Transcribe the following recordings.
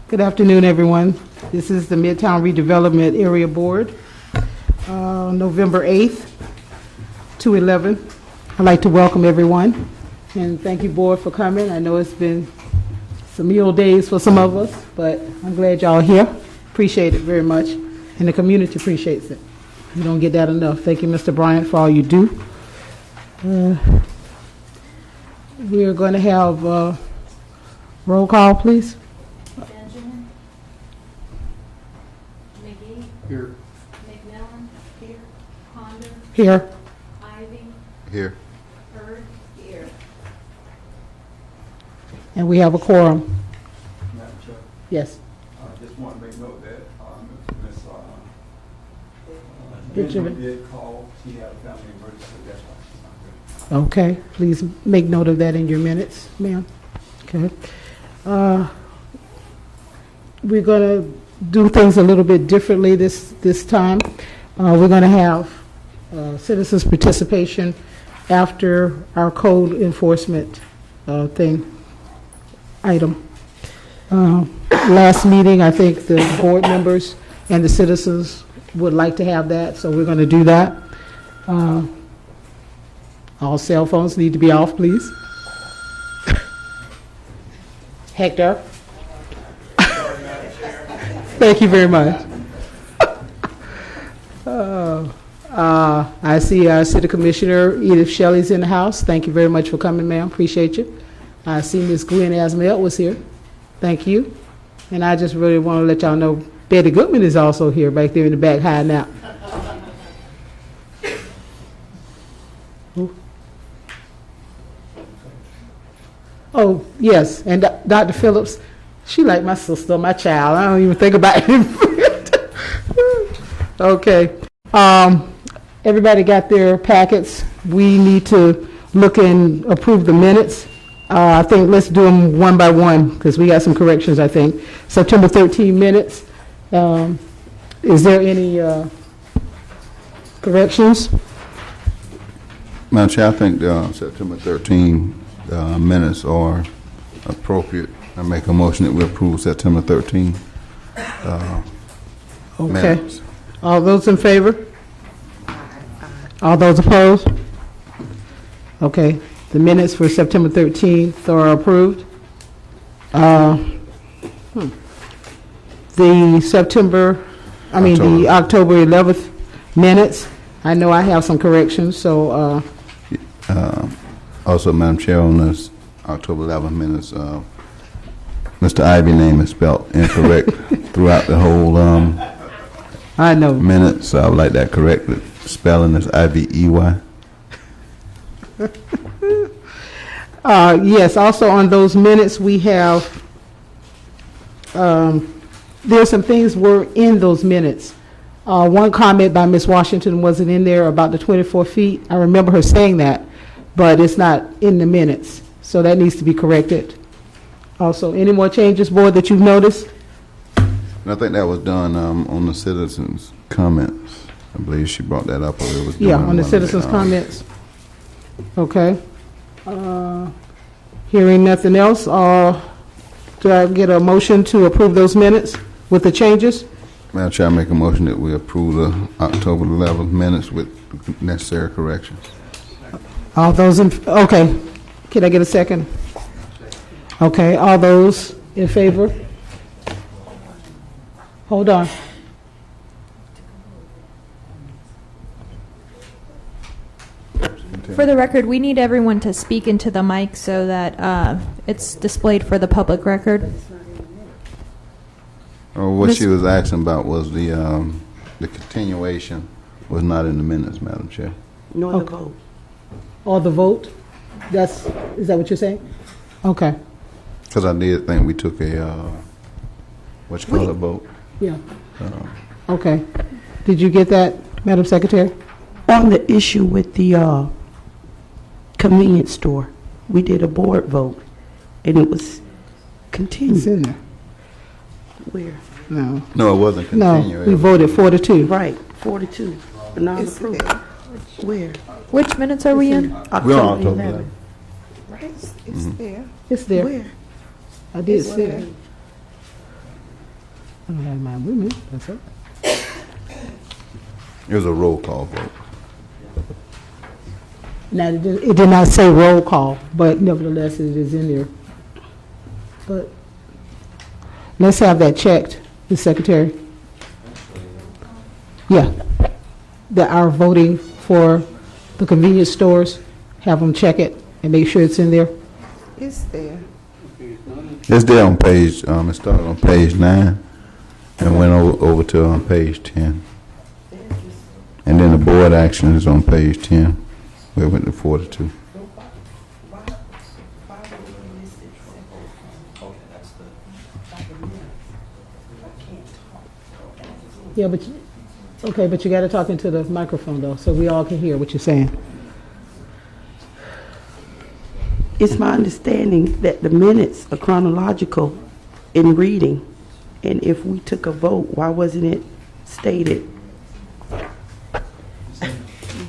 Good afternoon, everyone. This is the Midtown Redevelopment Area Board, November 8th, 2/11. I'd like to welcome everyone, and thank you, board, for coming. I know it's been some meal days for some of us, but I'm glad y'all are here. Appreciate it very much, and the community appreciates it. You don't get that enough. Thank you, Mr. Bryant, for all you do. We are going to have roll call, please. Benjamin. McGee. Here. McMillan. Here. Ponder. Here. Ivy. Here. Hurd. Here. And we have a quorum. Madam Chair, Yes. I just want to make note that Ms. Benjamin. Benjamin did call. She had a family emergency, that's why she's not here. Okay, please make note of that in your minutes, ma'am. Okay. We're going to do things a little bit differently this time. We're going to have citizens' participation after our code enforcement item. Last meeting, I think the board members and the citizens would like to have that, so we're going to do that. All cell phones need to be off, please. Hector. Thank you very much. I see our City Commissioner Edith Shelley's in the house. Thank you very much for coming, ma'am. Appreciate you. I see Ms. Gwen Asmelt was here. Thank you. And I just really want to let y'all know Betty Goodman is also here back there in the back hiding out. Oh, yes, and Dr. Phillips, she like my sister, my child. I don't even think about it. Okay. Everybody got their packets. We need to look and approve the minutes. I think let's do them one by one because we got some corrections, I think. September 13 minutes. Is there any corrections? Madam Chair, I think September 13 minutes are appropriate. I make a motion that we approve September 13 Okay. minutes. All those in favor? All those opposed? Okay. The minutes for September 13th are approved. The October 11th minutes, I know I have some corrections, so. Also, Madam Chair, on this October 11th minutes, Mr. Ivy name is spelled incorrect throughout the whole I know. minute, so I would like that corrected. Spelling is Ivey. Yes, also on those minutes, we have, there's some things were in those minutes. One comment by Ms. Washington wasn't in there about the 24 feet. I remember her saying that, but it's not in the minutes, so that needs to be corrected. Also, any more changes, board, that you've noticed? And I think that was done on the citizens' comments. I believe she brought that up. Or it was Yeah, done on the one of citizens' comments. Okay. Hearing nothing else, do I get a motion to approve those minutes with the changes? Madam Chair, I make a motion that we approve the October 11th minutes with necessary corrections. All those in, okay. Can I get a second? Okay, all those in favor? Hold on. For the record, we need everyone to speak into the mic so that it's displayed for the public record. What she was asking about was the continuation was not in the minutes, Madam Chair. No, the vote. Or the vote? Is that what you're saying? Okay, Because I did think we took a, what you call it, vote. yeah. Okay. Did you get that, Madam Secretary? On the issue with the convenience store, we did a board vote, and it was It's continued. in there. Where? No. No, it wasn't No, continuing. we voted 4-2. Right, 42, but not approved. Where? Which minutes are we in? We're on October 11th. Right? It's there. Where? I did see it. I don't have mine with me, that's it. It was a roll call vote. Now, it did not say roll call, but nevertheless, it is in there. But let's have that checked, Ms. Secretary. Yeah, that our voting for the convenience stores, have them check it and make sure it's in there. It's there. It's there on page, it started on page 9 and went over to page 10. And then the board action is on page 10. We went to 42. Yeah, but, okay, but you got to talk into the microphone though, so we all can hear what you're saying. It's my understanding that the minutes are chronological in reading, and if we took a vote, why wasn't it stated?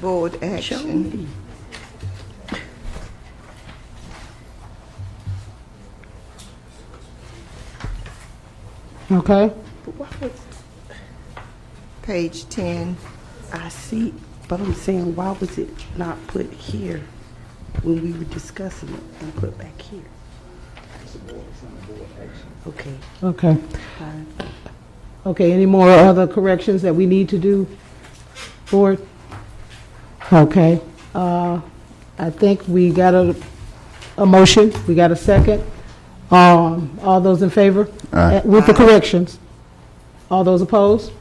Board Show action. me. Okay? Page 10. I see, but I'm saying, why was it not put here when we were discussing it and put back here? Okay. Okay. Fine. Okay, any more other corrections that we need to do, board? Okay, I think we got a motion, we got a second. All those in favor? Aye. With the corrections? All those opposed?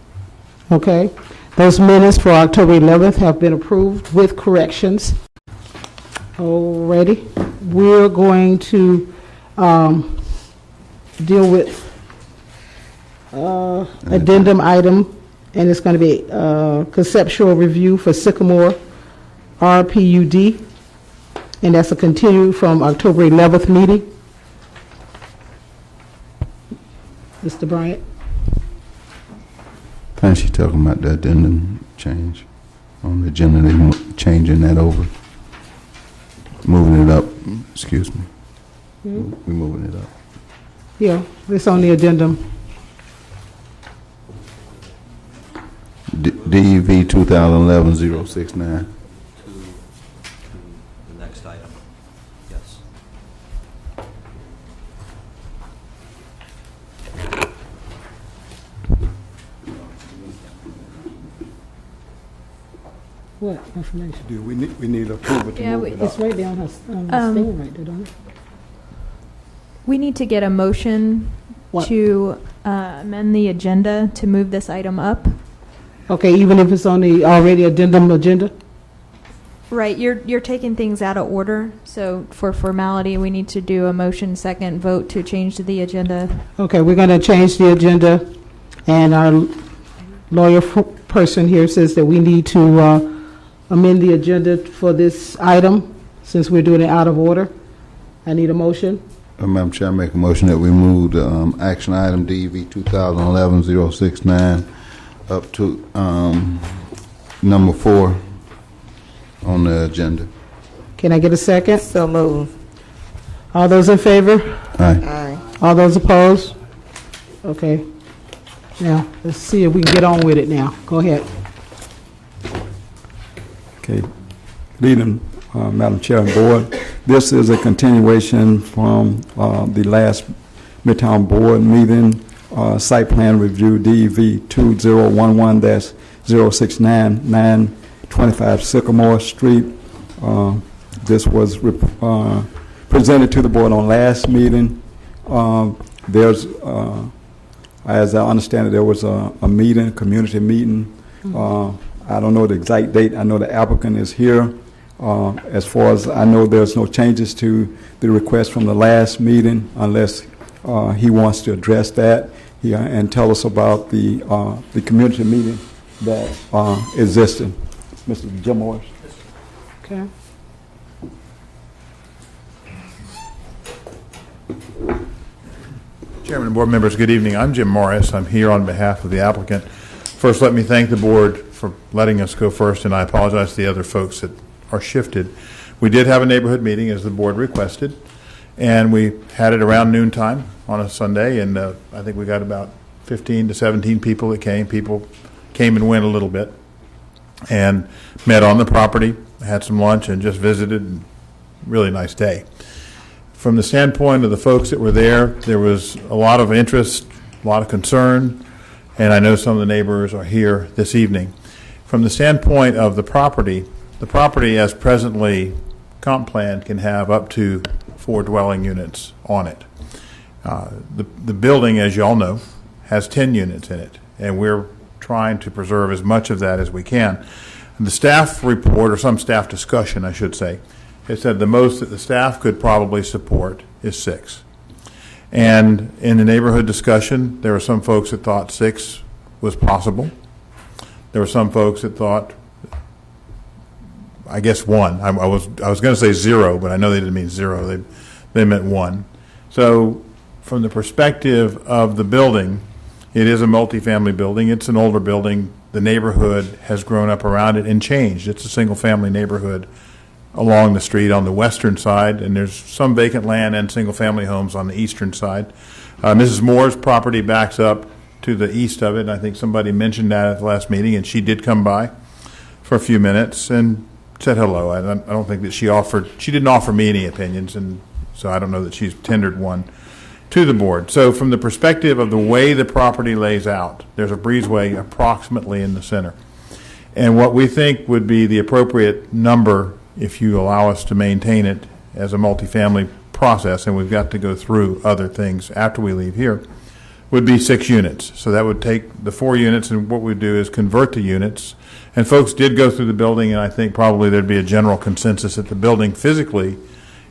Okay, those minutes for October 11th have been approved with corrections. Alrighty, we're going to deal with addendum item, and it's going to be conceptual review for Sycamore RPUD, and that's a continue from October 11th meeting. Mr. Bryant? I think she's talking about the addendum change on the agenda. They changing that over. Moving it up, excuse me. We're moving it up. Yeah, it's on the addendum. DEV 2011-069. To the next item. Yes. What information? Do we need approval to Yeah, move we- it It's up? right there on her stand right there, don't it? We need to get a motion What? to amend the agenda to move this item up. Okay, even if it's on the already addendum agenda? Right, you're taking things out of order, so for formality, we need to do a motion, second, vote to change the agenda. Okay, we're going to change the agenda, and our lawyer person here says that we need to amend the agenda for this item, since we're doing it out of order. I need a motion. Madam Chair, I make a motion that we move the action item DEV 2011-069 up to number 4 on the agenda. Can I get a second? So move. All those in favor? Aye. Aye. All those opposed? Okay. Now, let's see if we can get on with it now. Go ahead. Okay. Good evening, Madam Chair and Board. This is a continuation from the last Midtown Board meeting, site plan review DEV 2011-069, 925 Sycamore Street. This was presented to the board on last meeting. There's, as I understand it, there was a meeting, community meeting. I don't know the exact date. I know the applicant is here. As far as I know, there's no changes to the request from the last meeting unless he wants to address that and tell us about the community meeting that existed. Mr. Jim Morris. Okay. Chairman and board members, good evening. I'm Jim Morris. I'm here on behalf of the applicant. First, let me thank the board for letting us go first, and I apologize to the other folks that are shifted. We did have a neighborhood meeting as the board requested, And we had it around noontime on a Sunday, and I think we got about 15 to 17 people that came. People came and went a little bit, and met on the property, had some lunch, and just visited. And really nice day. From the standpoint of the folks that were there was a lot of interest, a lot of concern, and I know some of the neighbors are here this evening. From the standpoint of the property as presently comp planned can have up to 4 dwelling units on it. The building, as you all know, has 10 units in it, and we're trying to preserve as much of that as we can. The staff report, or some staff discussion, I should say, it said the most that the staff could probably support is 6. And in the neighborhood discussion, there were some folks that thought 6 was possible. There were some folks that thought, I guess 1. I was going to say 0, but I know they didn't mean 0. They meant 1. So from the perspective of the building, it is a multifamily building. It's an older building. The neighborhood has grown up around it and changed. It's a single-family neighborhood along the street on the western side, and there's some vacant land and single-family homes on the eastern side. Mrs. Moore's property backs up to the east of it, and I think somebody mentioned that at the last meeting, and she did come by for a few minutes and said hello. I don't think that she didn't offer me any opinions, and so I don't know that she's tendered one to the board. So from the perspective of the way the property lays out, there's a breezeway approximately in the center. And what we think would be the appropriate number, if you allow us to maintain it as a multifamily process, and we've got to go through other things after we leave here, would be 6 units. So that would take the 4 units, and what we do is convert the units. And folks did go through the building, and I think probably there'd be a general consensus that the building physically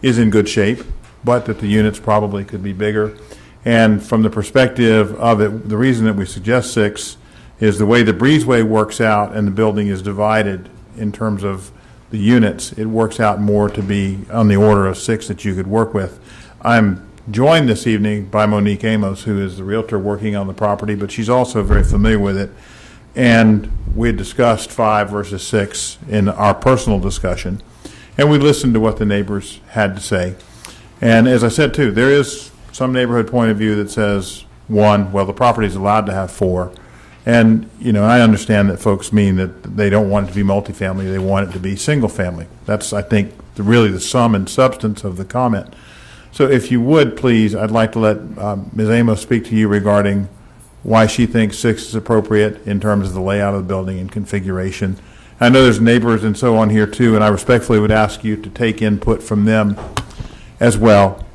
is in good shape, but that the units probably could be bigger. And from the perspective of it, the reason that we suggest 6 is the way the breezeway works out and the building is divided in terms of the units, it works out more to be on the order of 6 that you could work with. I'm joined this evening by Monique Amos, who is the realtor working on the property, but she's also very familiar with it. And we had discussed 5 versus 6 in our personal discussion, and we listened to what the neighbors had to say. And as I said, too, there is some neighborhood point of view that says 1, well, the property is allowed to have 4. And, I understand that folks mean that they don't want it to be multifamily, they want it to be single family. That's, I think, really the sum and substance of the comment. So if you would, please, I'd like to let Ms. Amos speak to you regarding why she thinks 6 is appropriate in terms of the layout of the building and configuration. I know there's neighbors and so on here, too, and I respectfully would ask you to take input from them as well.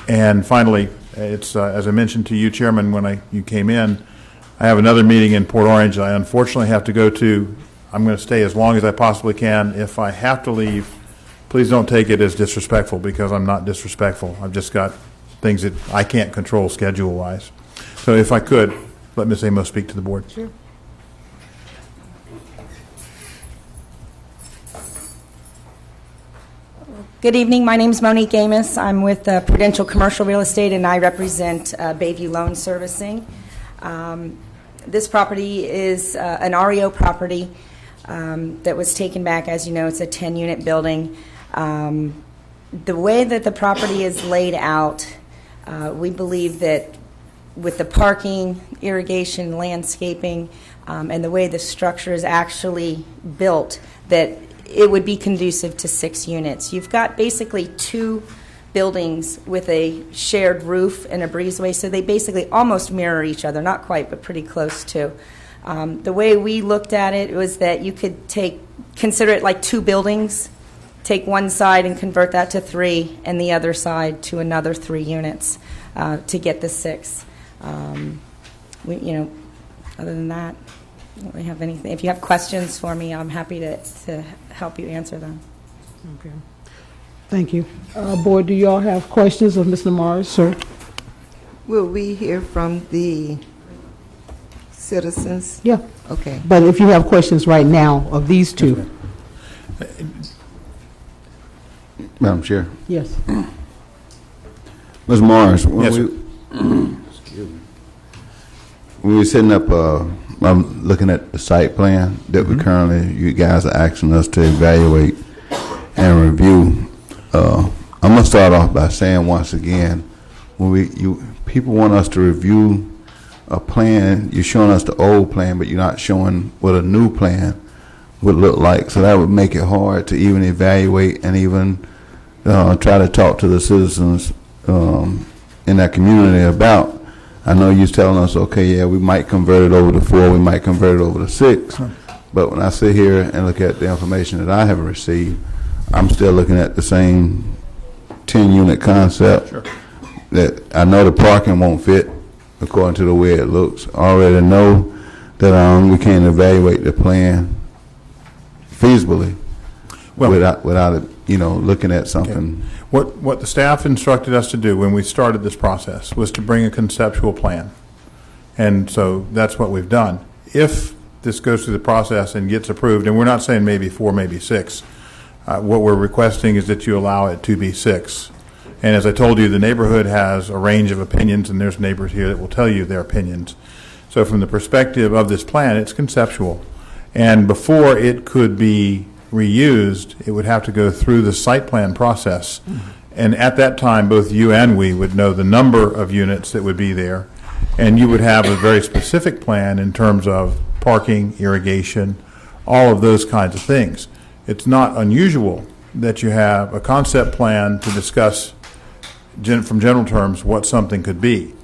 And finally, it's as I mentioned to you, Chairman, when you came in, I have another meeting in Port Orange that I unfortunately have to go to. I'm going to stay as long as I possibly can. If I have to leave, please don't take it as disrespectful, because I'm not disrespectful. I've just got things that I can't control schedule-wise. So if I could, let Ms. Amos speak to the board. Sure. Good evening. My name is Monique Amos. I'm with Prudential Commercial Real Estate, and I represent Bayview Loan Servicing. This property is an REO property that was taken back. As you know, it's a 10-unit building. The way that the property is laid out, we believe that with the parking, irrigation, landscaping, and the way the structure is actually built, that it would be conducive to 6 units. You've got basically 2 buildings with a shared roof and a breezeway, so they basically almost mirror each other, not quite, but pretty close to. The way we looked at it was that you could consider it like 2 buildings, take one side and convert that to 3, and the other side to another 3 units to get the 6. Other than that, I don't really have anything. If you have questions for me, I'm happy to help you answer them. Okay. Thank you. Board, do you all have questions of Mr. Morris, sir? Will we hear from the citizens? Yeah. Okay. But if you have questions right now of these 2. Madam Chair. Yes. Ms. Morris, when Yes, we were setting up, I'm looking at the site plan that we currently, you guys are asking us to evaluate and review. I'm gonna start off by saying once again, when people want us to review a plan, you're showing us the old plan, but you're not showing what a new plan would look like. So that would make it hard to even evaluate and even try to talk to the citizens in that community about. I know you're telling us, okay, yeah, we might convert it over to 4, we might convert it over to 6. But when I sit here and look at the information that I have received, I'm still looking at the same 10-unit concept. Sure. That I know the parking won't fit according to the way it looks. I already know that we can't evaluate the plan feasibly without it, looking at something. Okay. What the staff instructed us to do when we started this process was to bring a conceptual plan. And so that's what we've done. If this goes through the process and gets approved, and we're not saying maybe 4, maybe 6, what we're requesting is that you allow it to be 6. And as I told you, the neighborhood has a range of opinions, and there's neighbors here that will tell you their opinions. So from the perspective of this plan, it's conceptual. And before it could be reused, it would have to go through the site plan process. And at that time, both you and we would know the number of units that would be there, and you would have a very specific plan in terms of parking, irrigation, all of those kinds of things. It's not unusual that you have a concept plan to discuss from general terms what something could be.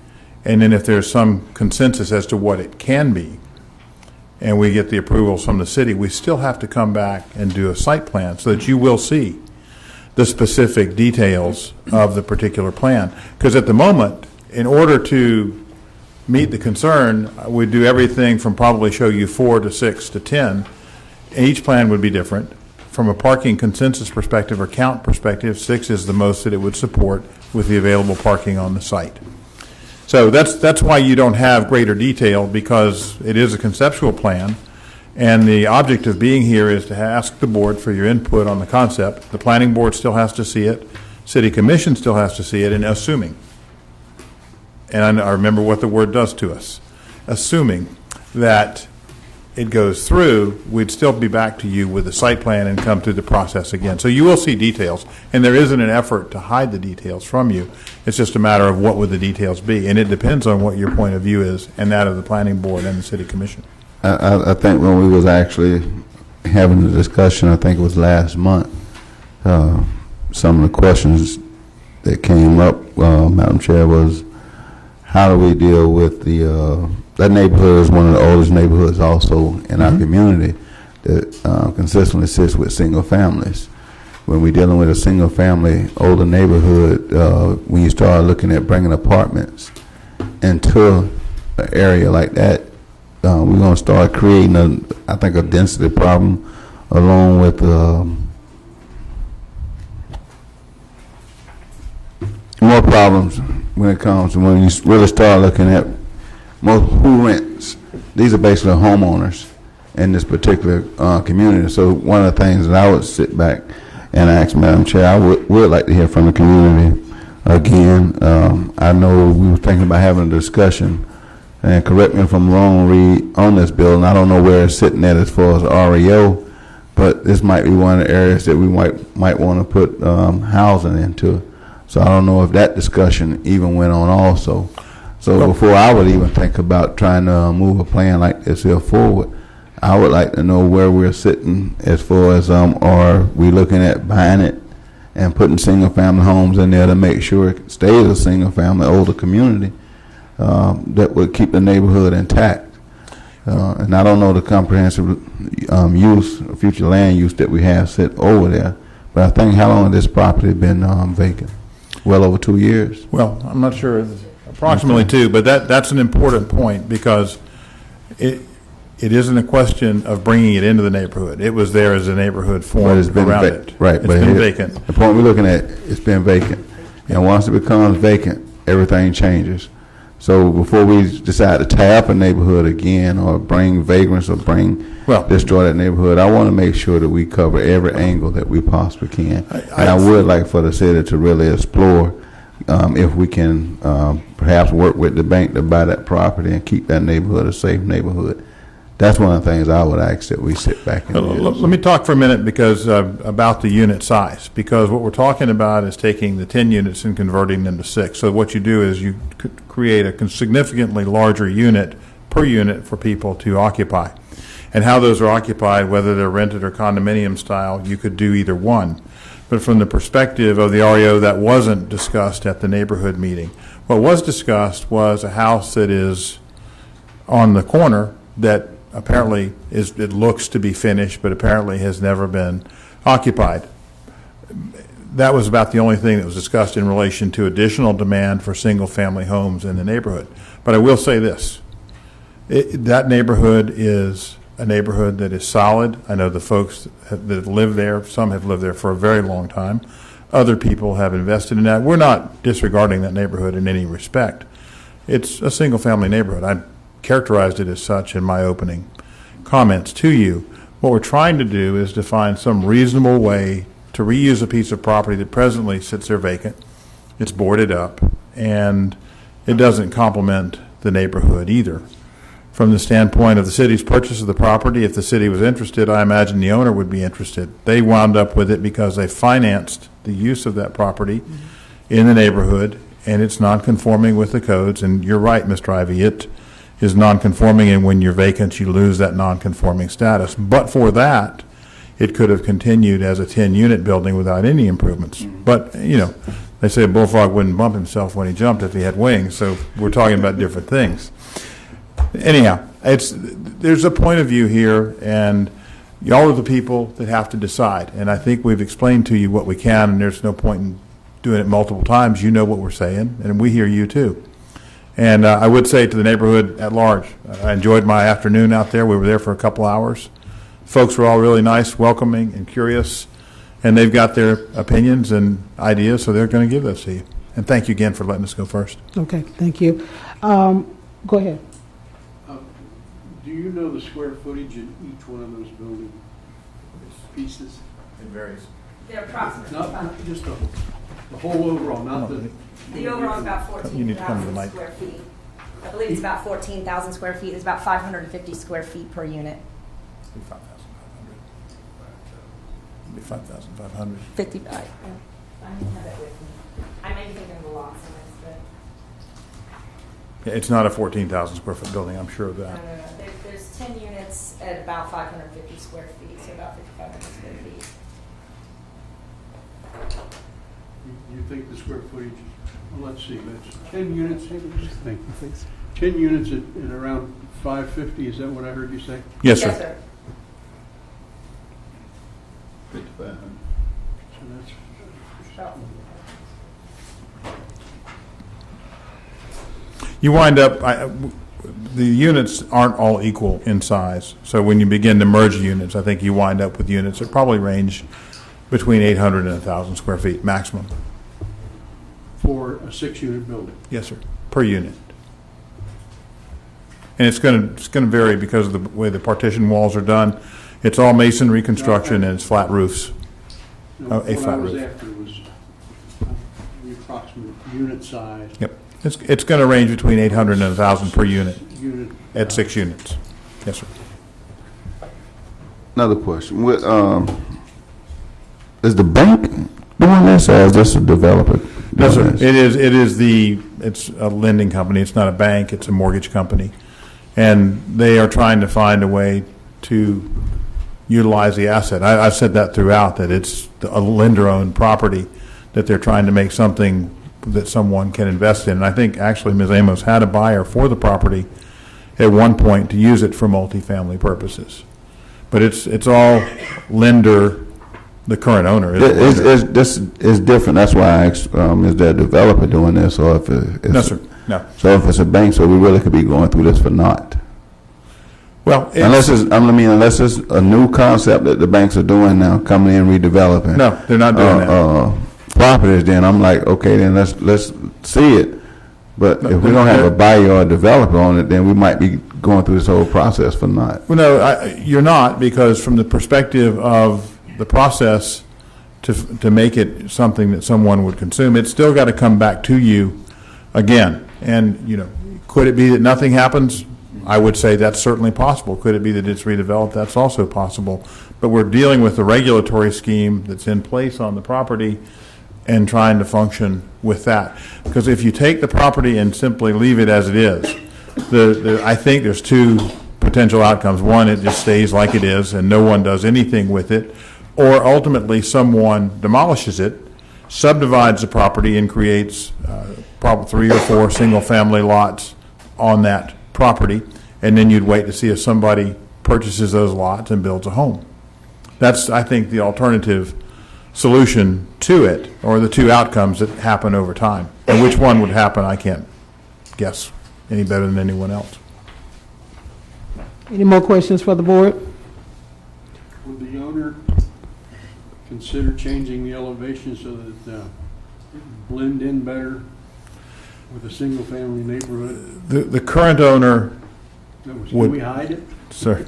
And then if there's some consensus as to what it can be, and we get the approvals from the city, we still have to come back and do a site plan so that you will see the specific details of the particular plan. Because at the moment, in order to meet the concern, we do everything from probably show you 4 to 6 to 10. And each plan would be different. From a parking consensus perspective or count perspective, 6 is the most that it would support with the available parking on the site. So that's why you don't have greater detail, because it is a conceptual plan, and the object of being here is to ask the board for your input on the concept. The planning board still has to see it, city commission still has to see it, and assuming, and I remember what the word does to us, assuming that it goes through, we'd still be back to you with the site plan and come through the process again. So you will see details, and there isn't an effort to hide the details from you. It's just a matter of what would the details be, and it depends on what your point of view is and that of the planning board and the city commission. I think when we was actually having the discussion, I think it was last month, some of the questions that came up, Madam Chair, was how do we deal with that neighborhood is one of the oldest neighborhoods also in our community that consistently sits with single families. When we're dealing with a single family older neighborhood, when you start looking at bringing apartments into an area like that, we're going to start creating I think a density problem, along with more problems when it comes to when you really start looking at who rents. These are basically homeowners in this particular community. So one of the things that I would sit back and ask Madam Chair, I would like to hear from the community again. I know we were thinking about having a discussion, and correct me if I'm wrong, Reed, on this building. I don't know where it's sitting at as far as REO, but this might be one of the areas that we might want to put housing into. So I don't know if that discussion even went on also. So before I would even think about trying to move a plan like this here forward, I would like to know where we're sitting as far as are we looking at buying it and putting single family homes in there to make sure it stays a single family older community that would keep the neighborhood intact. And I don't know the comprehensive use, future land use that we have sit over there, but I think how long has this property been vacant? Well over 2 years. Well, I'm not sure. Approximately 2, but that's an important point, because it isn't a question of bringing it into the neighborhood. It was there as a neighborhood formed around it. Right, it's been vacant. The point we're looking at, it's been vacant. And once it becomes vacant, everything changes. So before we decide to tie up a neighborhood again or bring vagrants or destroy that neighborhood, I want to make sure that we cover every angle that we possibly can. And I would like for the city to really explore if we can perhaps work with the bank to buy that property and keep that neighborhood a safe neighborhood. That's one of the things I would ask that we sit back and do. Let me talk for a minute because about the unit size, because what we're talking about is taking the 10 units and converting them to 6. So what you do is you create a significantly larger unit per unit for people to occupy. And how those are occupied, whether they're rented or condominium style, you could do either one. But from the perspective of the REO, that wasn't discussed at the neighborhood meeting. What was discussed was a house that is on the corner that apparently it looks to be finished, but apparently has never been occupied. That was about the only thing that was discussed in relation to additional demand for single-family homes in the neighborhood. But I will say this, that neighborhood is a neighborhood that is solid. I know the folks that live there, some have lived there for a very long time. Other people have invested in that. We're not disregarding that neighborhood in any respect. It's a single-family neighborhood. I characterized it as such in my opening comments to you. What we're trying to do is to find some reasonable way to reuse a piece of property that presently sits there vacant. It's boarded up, and it doesn't complement the neighborhood either. From the standpoint of the city's purchase of the property, if the city was interested, I imagine the owner would be interested. They wound up with it because they financed the use of that property in the neighborhood, and it's non-conforming with the codes. And you're right, Mr. Ivy, it is non-conforming, and when you're vacant, you lose that non-conforming status. But for that, it could have continued as a 10-unit building without any improvements. But, you know, they say a bullfrog wouldn't bump himself when he jumped if he had wings, so we're talking about different things. Anyhow, there's a point of view here, and y'all are the people that have to decide. And I think we've explained to you what we can, and there's no point in doing it multiple times. You know what we're saying, and we hear you too. And I would say to the neighborhood at large, I enjoyed my afternoon out there. We were there for a couple hours. Folks were all really nice, welcoming, and curious, and they've got their opinions and ideas, so they're going to give those to you. And thank you again for letting us go first. Okay, thank you. Go ahead. Do you know the square footage in each one of those building pieces? It varies. They're approximately. Not just the whole overall, not the... The overall is about You need to come to the 14,000 mic. square feet. I believe it's about 14,000 square feet. It's about 550 square feet per unit. 5,500. 50. I don't have it with me. I may be thinking of the lot size, but Yeah, it's not a 14,000 square foot building, I'm sure of that. no. There's 10 units at about 550 square feet, so about 5,500 square feet. You think the square footage, well, let's see, that's 10 units, just think. 10 units at around 550, is that what I heard you say? Yes, sir. Yes, sir. 5,500. So that's... You wind up, the units aren't all equal in size. So when you begin to merge units, I think you wind up with units that probably range between 800 and 1,000 square feet maximum. For a 6-unit building? Yes, sir, per unit. And it's going to vary because of the way the partition walls are done. It's all masonry construction and it's flat roofs. No, a flat what I was roof. after was the approximate unit size. Yep. It's going to range between 800 and 1,000 per unit Unit. at 6 units. Yes, sir. Another question. Is the bank doing this, or is this a developer doing No, sir. this? It's a lending company. It's not a bank. It's a mortgage company. And they are trying to find a way to utilize the asset. I've said that throughout, that it's a lender-owned property, that they're trying to make something that someone can invest in. And I think actually Ms. Amos had a buyer for the property at one point to use it for multifamily purposes. But it's all lender, the current owner. Is This is different. That's why I asked, is there a developer doing this, or if it's... No, sir. No. So if it's a bank, so we really could be going through this for naught. Well, Unless it's a new concept that the banks are doing now, coming in redeveloping. no, they're not doing that. Properties, then I'm like, okay, then let's see it. But if we don't have a buyer or a developer on it, then we might be going through this whole process for naught. Well, no, you're not, because from the perspective of the process to make it something that someone would consume, it's still got to come back to you again. And, could it be that nothing happens? I would say that's certainly possible. Could it be that it's redeveloped? That's also possible. But we're dealing with the regulatory scheme that's in place on the property and trying to function with that. Because if you take the property and simply leave it as it is, I think there's two potential outcomes. One, it just stays like it is and no one does anything with it. Or ultimately someone demolishes it, subdivides the property, and creates probably 3 or 4 single-family lots on that property, and then you'd wait to see if somebody purchases those lots and builds a home. That's, I think, the alternative solution to it, or the two outcomes that happen over time. And which one would happen, I can't guess any better than anyone else. Any more questions for the board? Would the owner consider changing the elevation so that it blend in better with a single-family neighborhood? The current owner Can would... we hide it? Sir.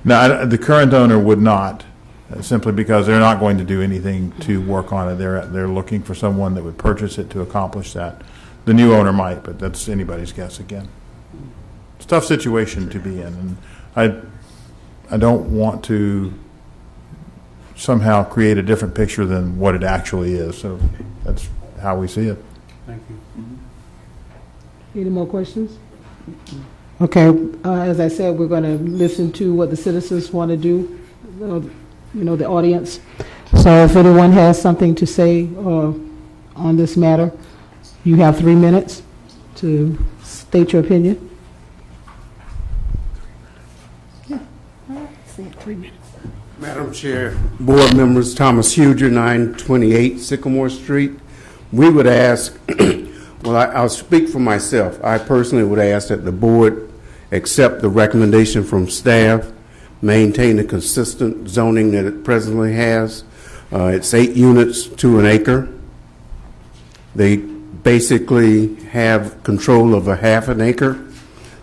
No, the current owner would not, simply because they're not going to do anything to work on it. They're looking for someone that would purchase it to accomplish that. The new owner might, but that's anybody's guess again. It's a tough situation to be in, and I don't want to somehow create a different picture than what it actually is. So that's how we see it. Thank you. Any more questions? Okay, as I said, we're going to listen to what the citizens want to do, the audience. So if anyone has something to say on this matter, you have 3 minutes to state your opinion. Yeah, all right, say it, 3 minutes. Madam Chair, board members, Thomas Huger, 928 Sycamore Street. We would ask, well, I'll speak for myself. I personally would ask that the board accept the recommendation from staff, maintain the consistent zoning that it presently has. It's 8 units to an acre. They basically have control of a half an acre,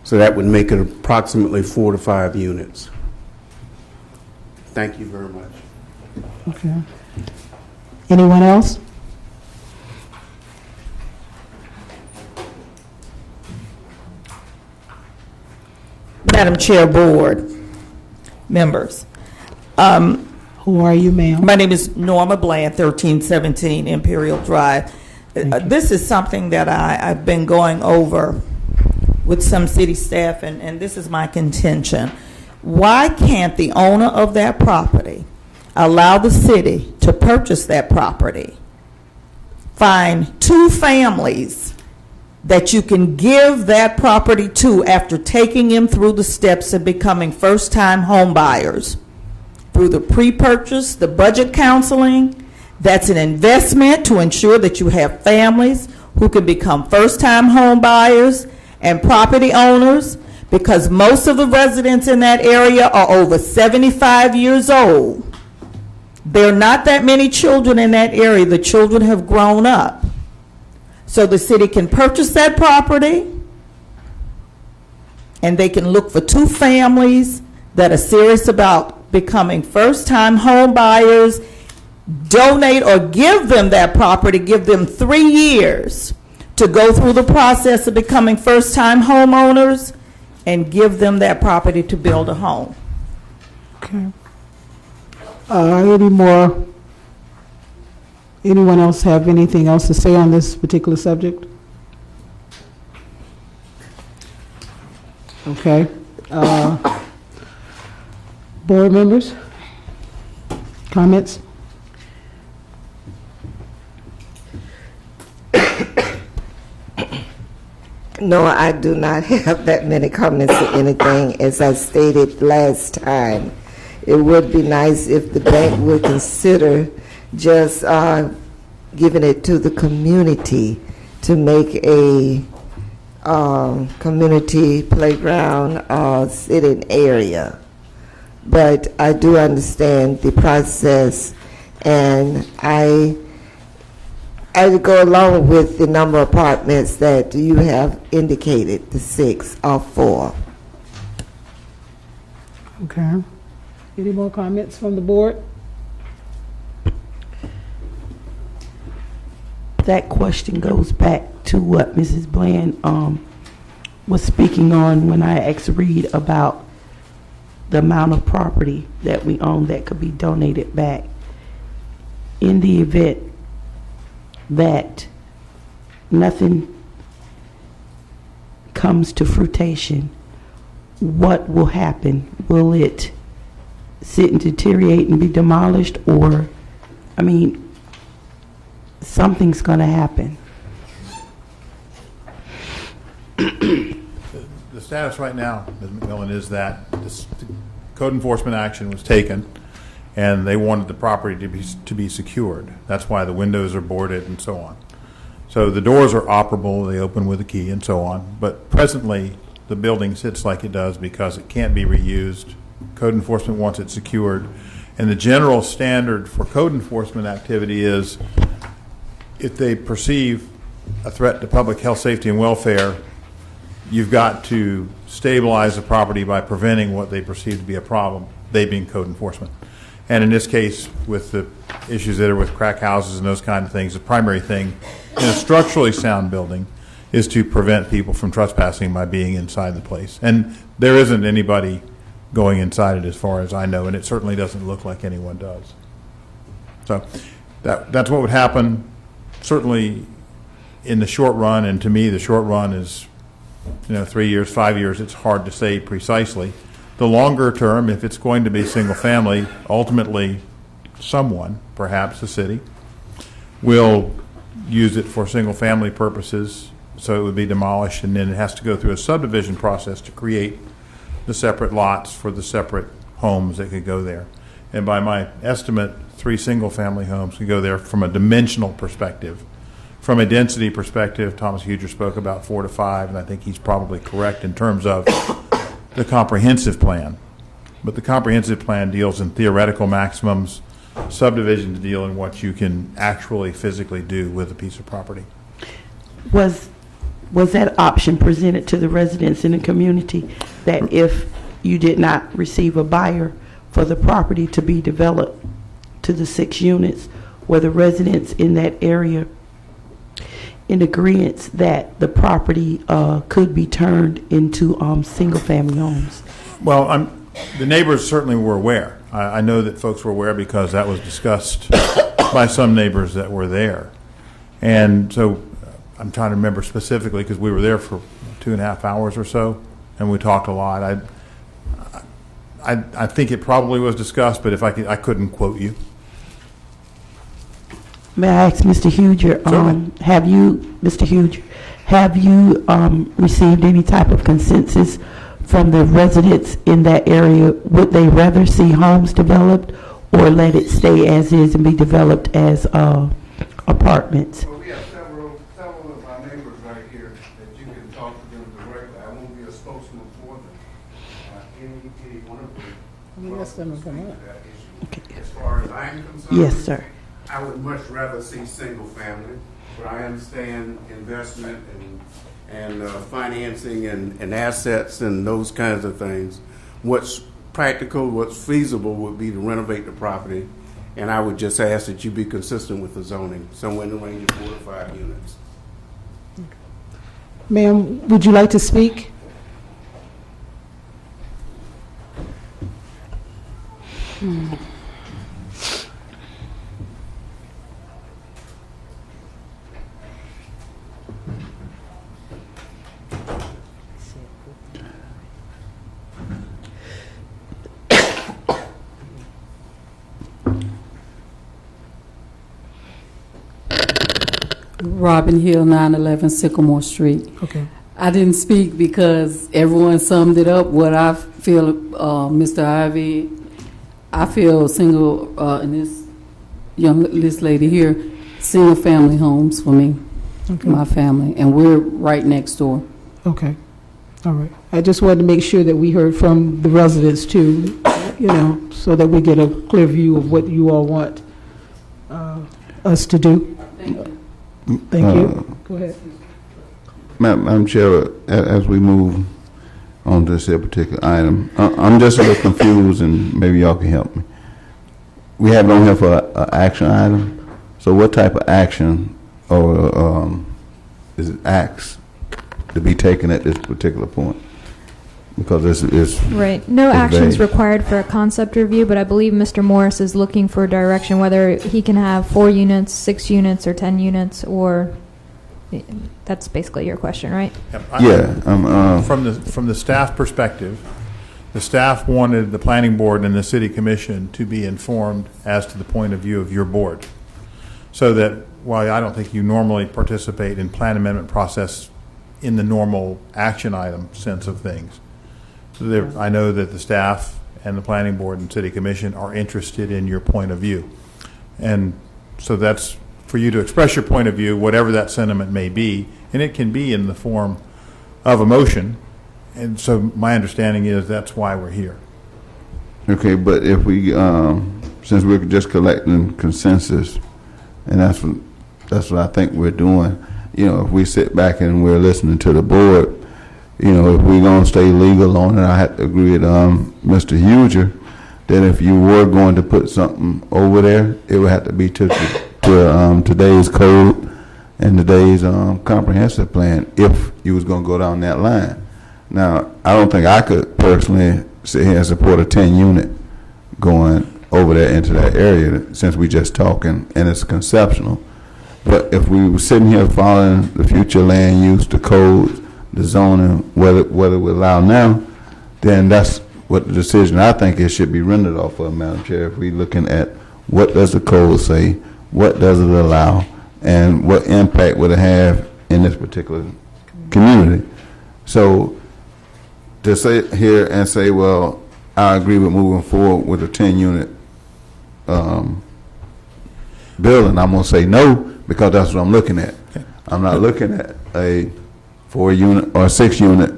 so that would make it approximately 4 to 5 units. Thank you very much. Okay. Anyone else? Madam Chair, board members. Who are you, ma'am? My name is Norma Bland, 1317 Imperial Drive. This is something that I've been going over with some city staff, and this is my contention. Why can't the owner of that property allow the city to purchase that property, find 2 families that you can give that property to after taking them through the steps of becoming first-time home buyers, through the pre-purchase, the budget counseling? That's an investment to ensure that you have families who can become first-time home buyers and property owners, because most of the residents in that area are over 75 years old. There are not that many children in that area. The children have grown up. So the city can purchase that property, and they can look for 2 families that are serious about becoming first-time home buyers, donate or give them that property, give them 3 years to go through the process of becoming first-time homeowners, and give them that property to build a home. Okay. Anyone else have anything else to say on this particular subject? Okay. Board members? Comments? No, I do not have that many comments or anything. As I stated last time, it would be nice if the bank would consider just giving it to the community to make a community playground sitting area. But I do understand the process, and I go along with the number of apartments that you have indicated, the 6 or 4. Okay. Any more comments from the board? That question goes back to what Mrs. Bland was speaking on when I asked Reed about the amount of property that we own that could be donated back. In the event that nothing comes to fruition, what will happen? Will it sit and deteriorate and be demolished, or, I mean, something's going to happen? The status right now, Ms. McMillan, is that this code enforcement action was taken, and they wanted the property to be secured. That's why the windows are boarded and so on. So the doors are operable, they open with a key and so on. But presently, the building sits like it does because it can't be reused. Code enforcement wants it secured. And the general standard for code enforcement activity is if they perceive a threat to public health, safety, and welfare, you've got to stabilize the property by preventing what they perceive to be a problem, they being code enforcement. And in this case, with the issues that are with crack houses and those kind of things, the primary thing in a structurally sound building is to prevent people from trespassing by being inside the place. And there isn't anybody going inside it as far as I know, and it certainly doesn't look like anyone does. So that's what would happen, certainly in the short run, and to me the short run is 3 years, 5 years. It's hard to say precisely. The longer term, if it's going to be single family, ultimately someone, perhaps the city, will use it for single family purposes, so it would be demolished, and then it has to go through a subdivision process to create the separate lots for the separate homes that could go there. And by my estimate, 3 single family homes could go there from a dimensional perspective. From a density perspective, Thomas Huger spoke about 4 to 5, and I think he's probably correct in terms of the comprehensive plan. But the comprehensive plan deals in theoretical maximums, subdivisions deal in what you can actually physically do with a piece of property. Was that option presented to the residents in the community, that if you did not receive a buyer for the property to be developed to the 6 units, were the residents in that area in agreement that the property could be turned into single-family homes? Well, the neighbors certainly were aware. I know that folks were aware because that was discussed by some neighbors that were there. And so I'm trying to remember specifically because we were there for 2.5 hours or so, and we talked a lot. I think it probably was discussed, but if I couldn't quote you. May I ask Mr. Huger, have you received any type of consensus from the residents in that area? Would they rather see homes developed or let it stay as is and be developed as apartments? Well, we have several of our neighbors right here that you can talk to them directly. I won't be a spokesman for them. Any one of them. Yes, them come up. Okay. As far as I'm concerned, Yes, sir. I would much rather see single family, but I understand investment and financing and assets and those kinds of things. What's practical, what's feasible would be to renovate the property, and I would just ask that you be consistent with the zoning, somewhere in the range of 4 to 5 units. Ma'am, would you like to speak? Robin Hill, 911 Sycamore Street. Okay. I didn't speak because everyone summed it up. What I feel, Mr. Ivy, I feel single, and this lady here, single family homes for me, my family, and we're right next door. Okay. All right. I just wanted to make sure that we heard from the residents too, so that we get a clear view of what you all want us to do. Thank you. Thank you. Go ahead. Madam Chair, as we move on to this particular item, I'm just a little confused, and maybe y'all can help me. We have it on here for an action item. So what type of action or is it acts to be taken at this particular point? Because it's Right. No it's actions vague. required for a concept review, but I believe Mr. Morris is looking for direction whether he can have 4 units, 6 units, or 10 units, or that's basically your question, right? Yeah. From the staff perspective, the staff wanted the planning board and the city commission to be informed as to the point of view of your board. So that while I don't think you normally participate in plan amendment process in the normal action item sense of things, I know that the staff and the planning board and city commission are interested in your point of view. And so that's for you to express your point of view, whatever that sentiment may be, and it can be in the form of a motion. And so my understanding is that's why we're here. Okay, but if we, since we're just collecting consensus, and that's what I think we're doing, you know, if we sit back and we're listening to the board, you know, if we're going to stay legal on it, I have to agree with Mr. Huger that if you were going to put something over there, it would have to be to today's code and today's comprehensive plan if you was going to go down that line. Now, I don't think I could personally sit here and support a 10 unit going over there into that area since we just talking and it's conceptual. But if we were sitting here following the future land use, the codes, the zoning, whether we allow now, then that's what the decision I think it should be rendered off of, Madam Chair. If we're looking at what does the code say, what does it allow, and what impact would it have in this particular community. So to sit here and say, well, I agree with moving forward with a 10-unit building, I'm going to say no because that's what I'm looking at. I'm not looking at a 4-unit or 6-unit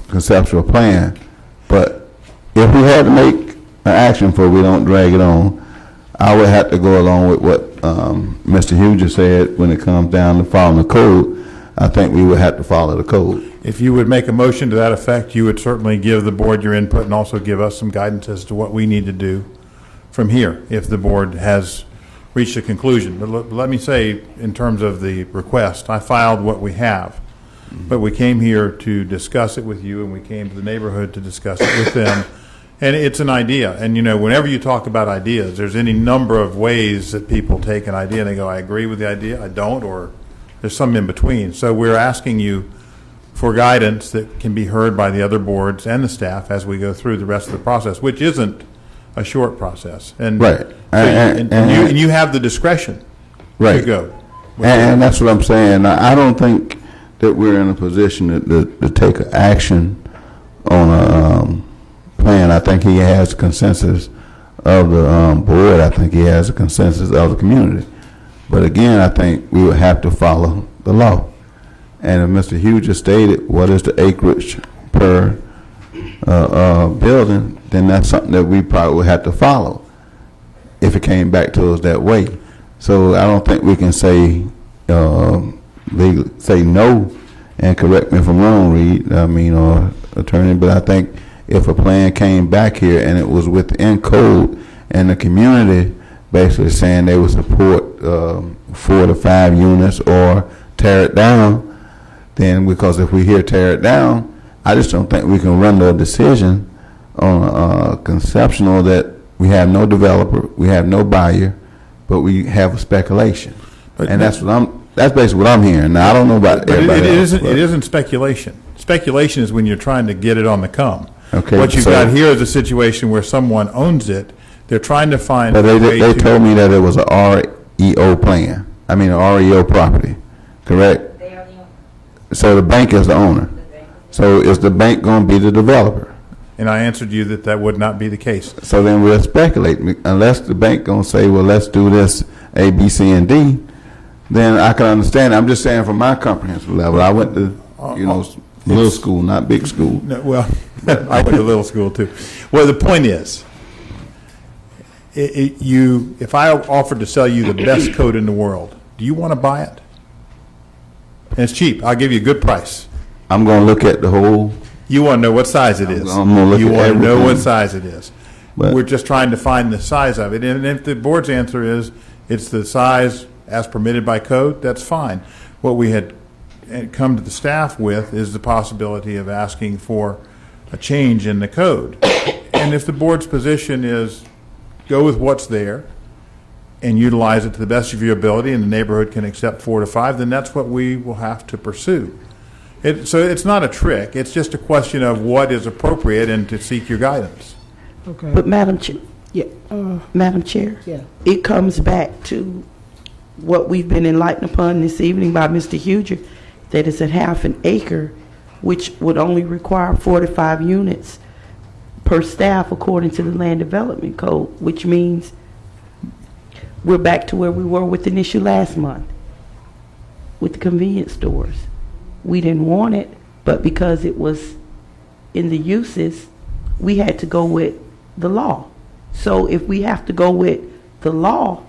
conceptual plan. But if we had to make an action for we don't drag it on, I would have to go along with what Mr. Huger said when it comes down to following the code. I think we would have to follow the code. If you would make a motion to that effect, you would certainly give the board your input and also give us some guidance as to what we need to do from here if the board has reached a conclusion. But let me say, in terms of the request, I filed what we have, but we came here to discuss it with you, and we came to the neighborhood to discuss it with them. And it's an idea. And, you know, whenever you talk about ideas, there's any number of ways that people take an idea and they go, I agree with the idea, I don't, or there's some in between. So we're asking you for guidance that can be heard by the other boards and the staff as we go through the rest of the process, which isn't a short process. And right. So and you have the discretion right. to go. And that's what I'm saying. I don't think that we're in a position to take action on a plan. I think he has consensus of the board. I think he has a consensus of the community. But again, I think we would have to follow the law. And if Mr. Huger stated what is the acreage per building, then that's something that we probably would have to follow if it came back to us that way. So I don't think we can say say no, and correct me if I'm wrong, Reed, or attorney, but I think if a plan came back here and it was within code and the community basically saying they would support 4 to 5 units or tear it down, then because if we hear tear it down, I just don't think we can run the decision on a conceptual that we have no developer, we have no buyer, but we have a speculation. And that's basically what I'm hearing. Now, I don't know about everybody else. It isn't speculation. Speculation is when you're trying to get it on the come. Okay, what you've got here is a situation where someone owns it. They're trying to find a way they told me that it was a REO plan. I mean, an REO property, correct? So the bank is the owner. So is the bank going to be the developer? And I answered you that that would not be the case. So then we'll speculate. Unless the bank going to say, well, let's do this A, B, C, and D, then I can understand. I'm just saying from my comprehensive level. I went to, little school, not big school. No, well, I went to little school too. Well, the point is, if I offered to sell you the best coat in the world, do you want to buy it? And it's cheap. I'll give you a good price. I'm going to look at the whole. You want to know what size it is. I'm going to look you at want to know everything. what size it is. But we're just trying to find the size of it. And if the board's answer is it's the size as permitted by code, that's fine. What we had come to the staff with is the possibility of asking for a change in the code. And if the board's position is go with what's there and utilize it to the best of your ability and the neighborhood can accept 4 to 5, then that's what we will have to pursue. So it's not a trick. It's just a question of what is appropriate and to seek your guidance. Okay. But Madam Chair, Yeah. Madam Chair, Yeah. it comes back to what we've been enlightened upon this evening by Mr. Huger, that it's a half an acre, which would only require 4 to 5 units per staff according to the Land Development Code, which means we're back to where we were with the issue last month with the convenience stores. We didn't want it, but because it was in the uses, we had to go with the law. So if we have to go with the law,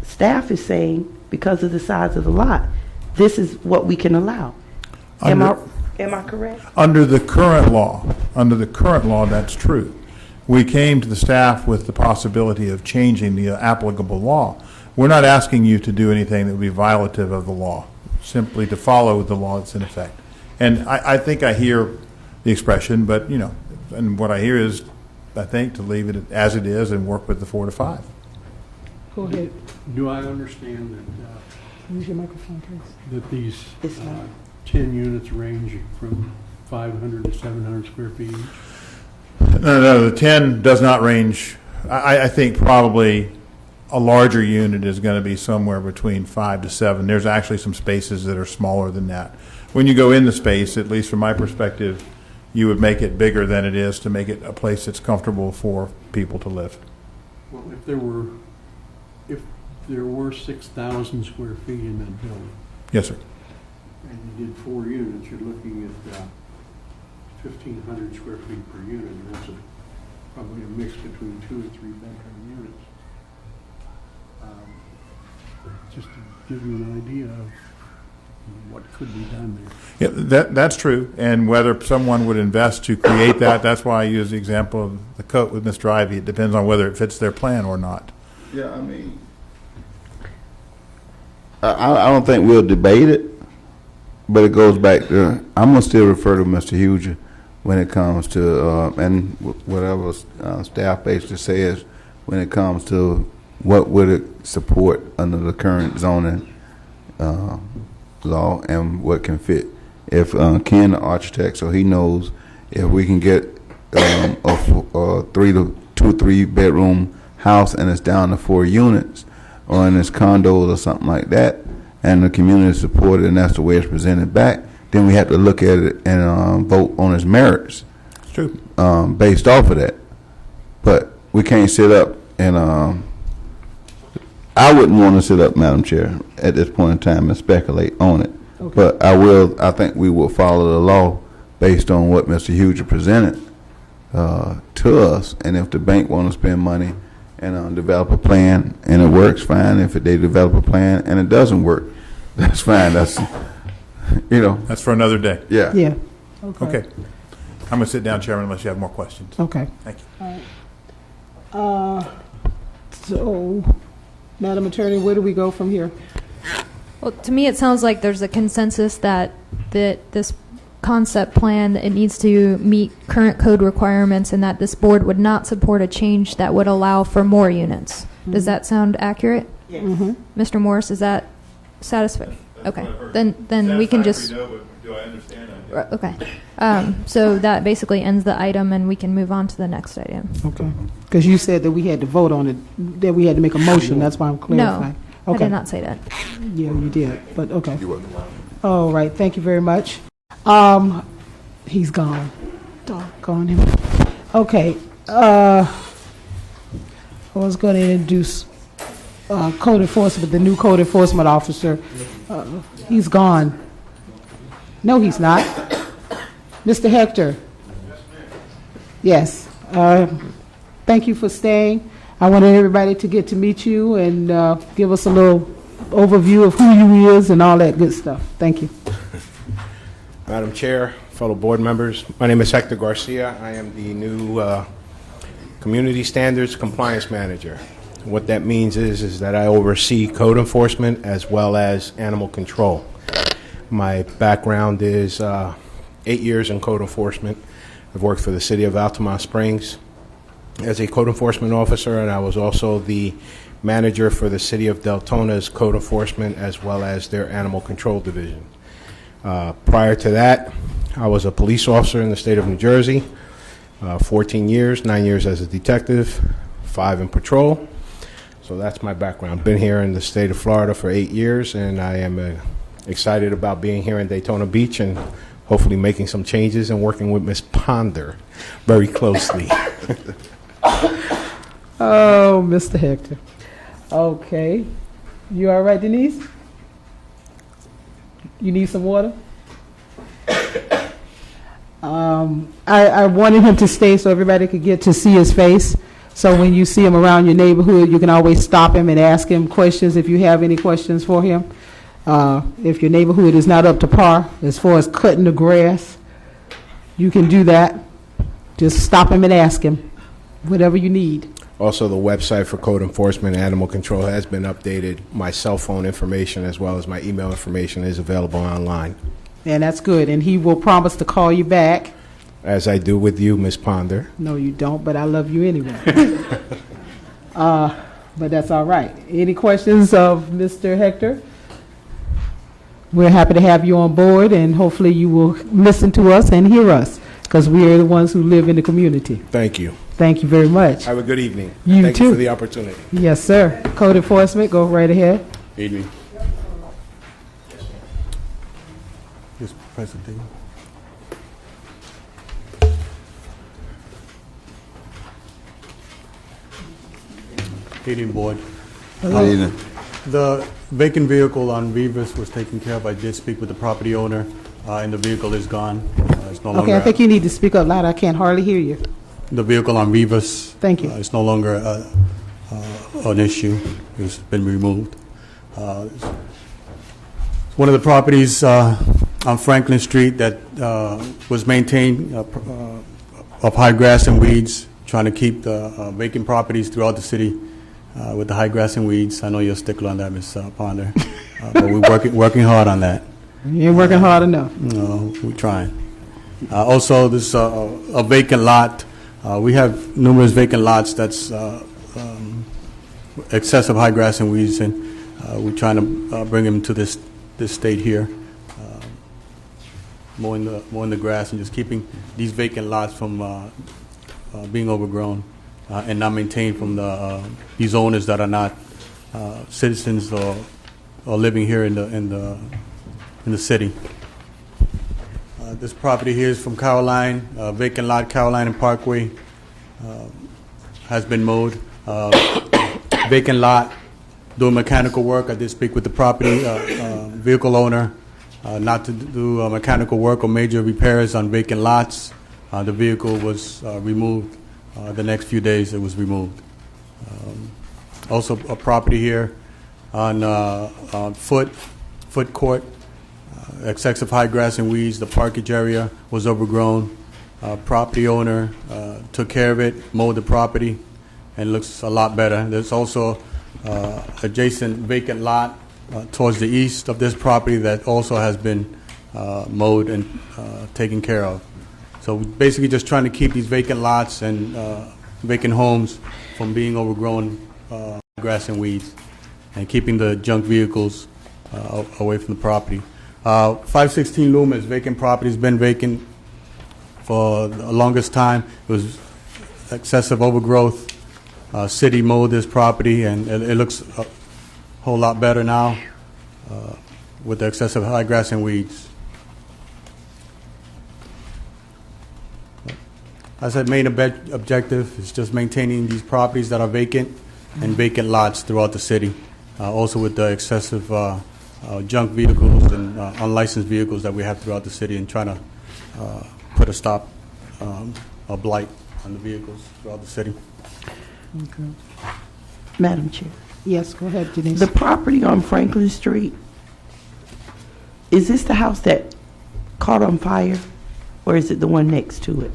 staff is saying, because of the size of the lot, this is what we can allow. Am I correct? Under the current law, that's true. We came to the staff with the possibility of changing the applicable law. We're not asking you to do anything that would be violative of the law, simply to follow the law that's in effect. And I think I hear the expression, but, and what I hear is, I think, to leave it as it is and work with the 4 to 5. Go ahead. Do I understand Use your microphone, please. that these 10 units range from 500 to 700 square feet each? No, the 10 does not range. I think probably a larger unit is going to be somewhere between 5 to 7. There's actually some spaces that are smaller than that. When you go in the space, at least from my perspective, you would make it bigger than it is to make it a place that's comfortable for people to live. Well, if there were 6,000 square feet in that building, Yes, sir. and you did 4 units, you're looking at 1,500 square feet per unit, and that's probably a mix between 2 and 3 bedroom units. Just to give you an idea of what could be done there. Yeah, that's true. And whether someone would invest to create that, that's why I use the example of the coat with Mr. Ivy. It depends on whether it fits their plan or not. Yeah, I mean, I don't think we'll debate it, but it goes back to, I'm going to still refer to Mr. Huger when it comes to, and whatever staff basically says, when it comes to what would it support under the current zoning law and what can fit. If Ken, the architect, so he knows if we can get a 2 or 3 bedroom house and it's down to 4 units, or in its condos or something like that, and the community support it, and that's the way it's presented back, then we have to look at it and vote on its merits. It's true. Based off of that. But we can't sit up and I wouldn't want to sit up, Madam Chair, at this point in time and speculate on it. Okay. But I think we will follow the law based on what Mr. Huger presented to us, and if the bank want to spend money and develop a plan and it works, fine. If they develop a plan and it doesn't work, that's fine. That's, That's for another day. yeah. Yeah. Okay. I'm going to sit down, Chairman, unless you have more questions. Okay. Thank you. All right. So, Madam Attorney, where do we go from here? Well, to me, it sounds like there's a consensus that this concept plan, it needs to meet current code requirements, and that this board would not support a change that would allow for more units. Does that sound accurate? Yes. Mr. Morris, is that satisfactory? Okay. Then we can just. Do I understand? Okay. So that basically ends the item, and we can move on to the next item. Okay. Because you said that we had to vote on it, that we had to make a motion. That's why I'm clarifying. No, Okay. I did not say that. Yeah, you did, but okay. All right, thank you very much. He's gone. Doggone him. Okay, I was going to introduce code enforcement, the new code enforcement officer. He's gone. No, he's not. Mr. Hector. Yes. Thank you for staying. I wanted everybody to get to meet you and give us a little overview of who you is and all that good stuff. Thank you. Madam Chair, fellow board members, my name is Hector Garcia. I am the new Community Standards Compliance Manager. What that means is that I oversee code enforcement as well as animal control. My background is 8 years in code enforcement. I've worked for the city of Altamont Springs as a code enforcement officer, and I was also the manager for the city of Deltona's code enforcement as well as their animal control division. Prior to that, I was a police officer in the state of New Jersey, 14 years, 9 years as a detective, 5 in patrol. So that's my background. Been here in the state of Florida for 8 years, and I am excited about being here in Daytona Beach and hopefully making some changes and working with Ms. Ponder very closely. Oh, Mr. Hector. Okay. You all right, Denise? You need some water? I wanted him to stay so everybody could get to see his face. So when you see him around your neighborhood, you can always stop him and ask him questions if you have any questions for him. If your neighborhood is not up to par as far as cutting the grass, you can do that. Just stop him and ask him whatever you need. Also, the website for code enforcement and animal control has been updated. My cell phone information as well as my email information is available online. And that's good. And he will promise to call you back. As I do with you, Ms. Ponder. No, you don't, but I love you anyway. But that's all right. Any questions of Mr. Hector? We're happy to have you on board, and hopefully you will listen to us and hear us, because we are the ones who live in the community. Thank you. Thank you very much. Have a good evening. You Thank too. you for the opportunity. Yes, sir. Code enforcement, go right ahead. Evening. Mr. President. Evening, Board. Good evening. The vacant vehicle on Rivas was taken care of. I did speak with the property owner, and the vehicle is gone. It's no longer. Okay, I think you need to speak up loud. I can't hardly hear you. The vehicle on Rivas. Thank you. It's no longer an issue. It's been removed. One of the properties on Franklin Street that was maintained of high grass and weeds, trying to keep the vacant properties throughout the city with the high grass and weeds. I know you're a stickler on that, Ms. Ponder, but we're working hard on that. You ain't working hard enough. No, we're trying. Also, this a vacant lot. We have numerous vacant lots that's excessive high grass and weeds, and we're trying to bring them to this state here, mowing the grass and just keeping these vacant lots from being overgrown and not maintained from these owners that are not citizens or living here in the city. This property here is from Caroline, vacant lot, Caroline and Parkway, has been mowed. Vacant lot, doing mechanical work. I did speak with the property vehicle owner not to do mechanical work or major repairs on vacant lots. The vehicle was removed. The next few days it was removed. Also a property here on Foot Court, excessive high grass and weeds. The parkage area was overgrown. Property owner took care of it, mowed the property, and looks a lot better. There's also adjacent vacant lot towards the east of this property that also has been mowed and taken care of. So we're basically just trying to keep these vacant lots and vacant homes from being overgrown grass and weeds, and keeping the junk vehicles away from the property. 516 Loomis, vacant property, has been vacant for the longest time. It was excessive overgrowth. City mowed this property, and it looks a whole lot better now with the excessive high grass and weeds. As I said, main objective is just maintaining these properties that are vacant and vacant lots throughout the city. Also with the excessive junk vehicles and unlicensed vehicles that we have throughout the city, and trying to put a stop, a blight on the vehicles throughout the city. Okay. Madam Chair. Yes, go ahead, Denise. The property on Franklin Street, is this the house that caught on fire, or is it the one next to it?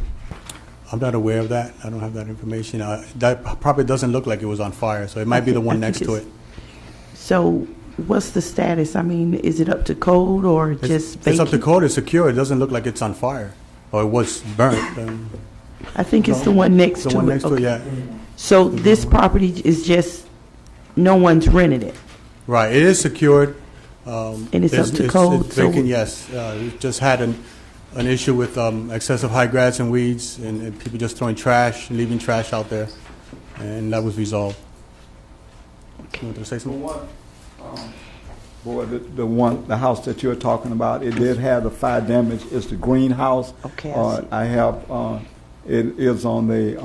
I'm not aware of that. I don't have that information. That property doesn't look like it was on fire, so it might be the one next to it. So what's the status? I mean, is it up to code or just vacant? It's up to code. It's secure. It doesn't look like it's on fire or it was burnt. I think it's the one next to it. The one next to it, yeah. So this property is just, no one's rented it? Right. It is secured. And it's up to code? It's vacant, yes. We just had an issue with excessive high grass and weeds and people just throwing trash, leaving trash out there, and that was resolved. You want to say something? Boy, the house that you're talking about, it did have the fire damage. It's the greenhouse. Okay, I see. I have, it is on the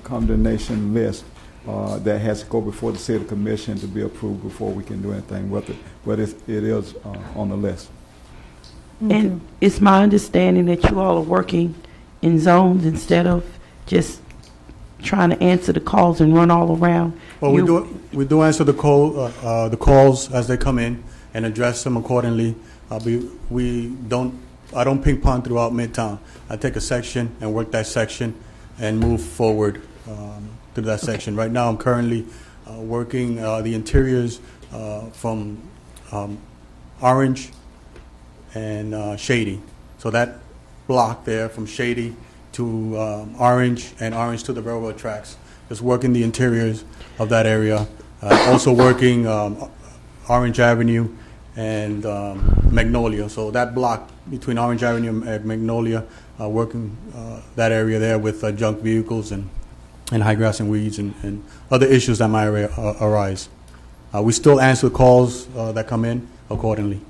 condemnation list that has to go before the city commission to be approved before we can do anything with it. But it is on the list. And it's my understanding that you all are working in zones instead of just trying to answer the calls and run all around. Well, we do answer the calls as they come in and address them accordingly. I don't ping pong throughout Midtown. I take a section and work that section and move forward through that section. Right now, I'm currently working the interiors from Orange and Shady. So that block there from Shady to Orange and Orange to the railroad tracks. Just working the interiors of that area. Also working Orange Avenue and Magnolia. So that block between Orange Avenue and Magnolia, working that area there with junk vehicles and high grass and weeds and other issues that might arise. We still answer calls that come in accordingly.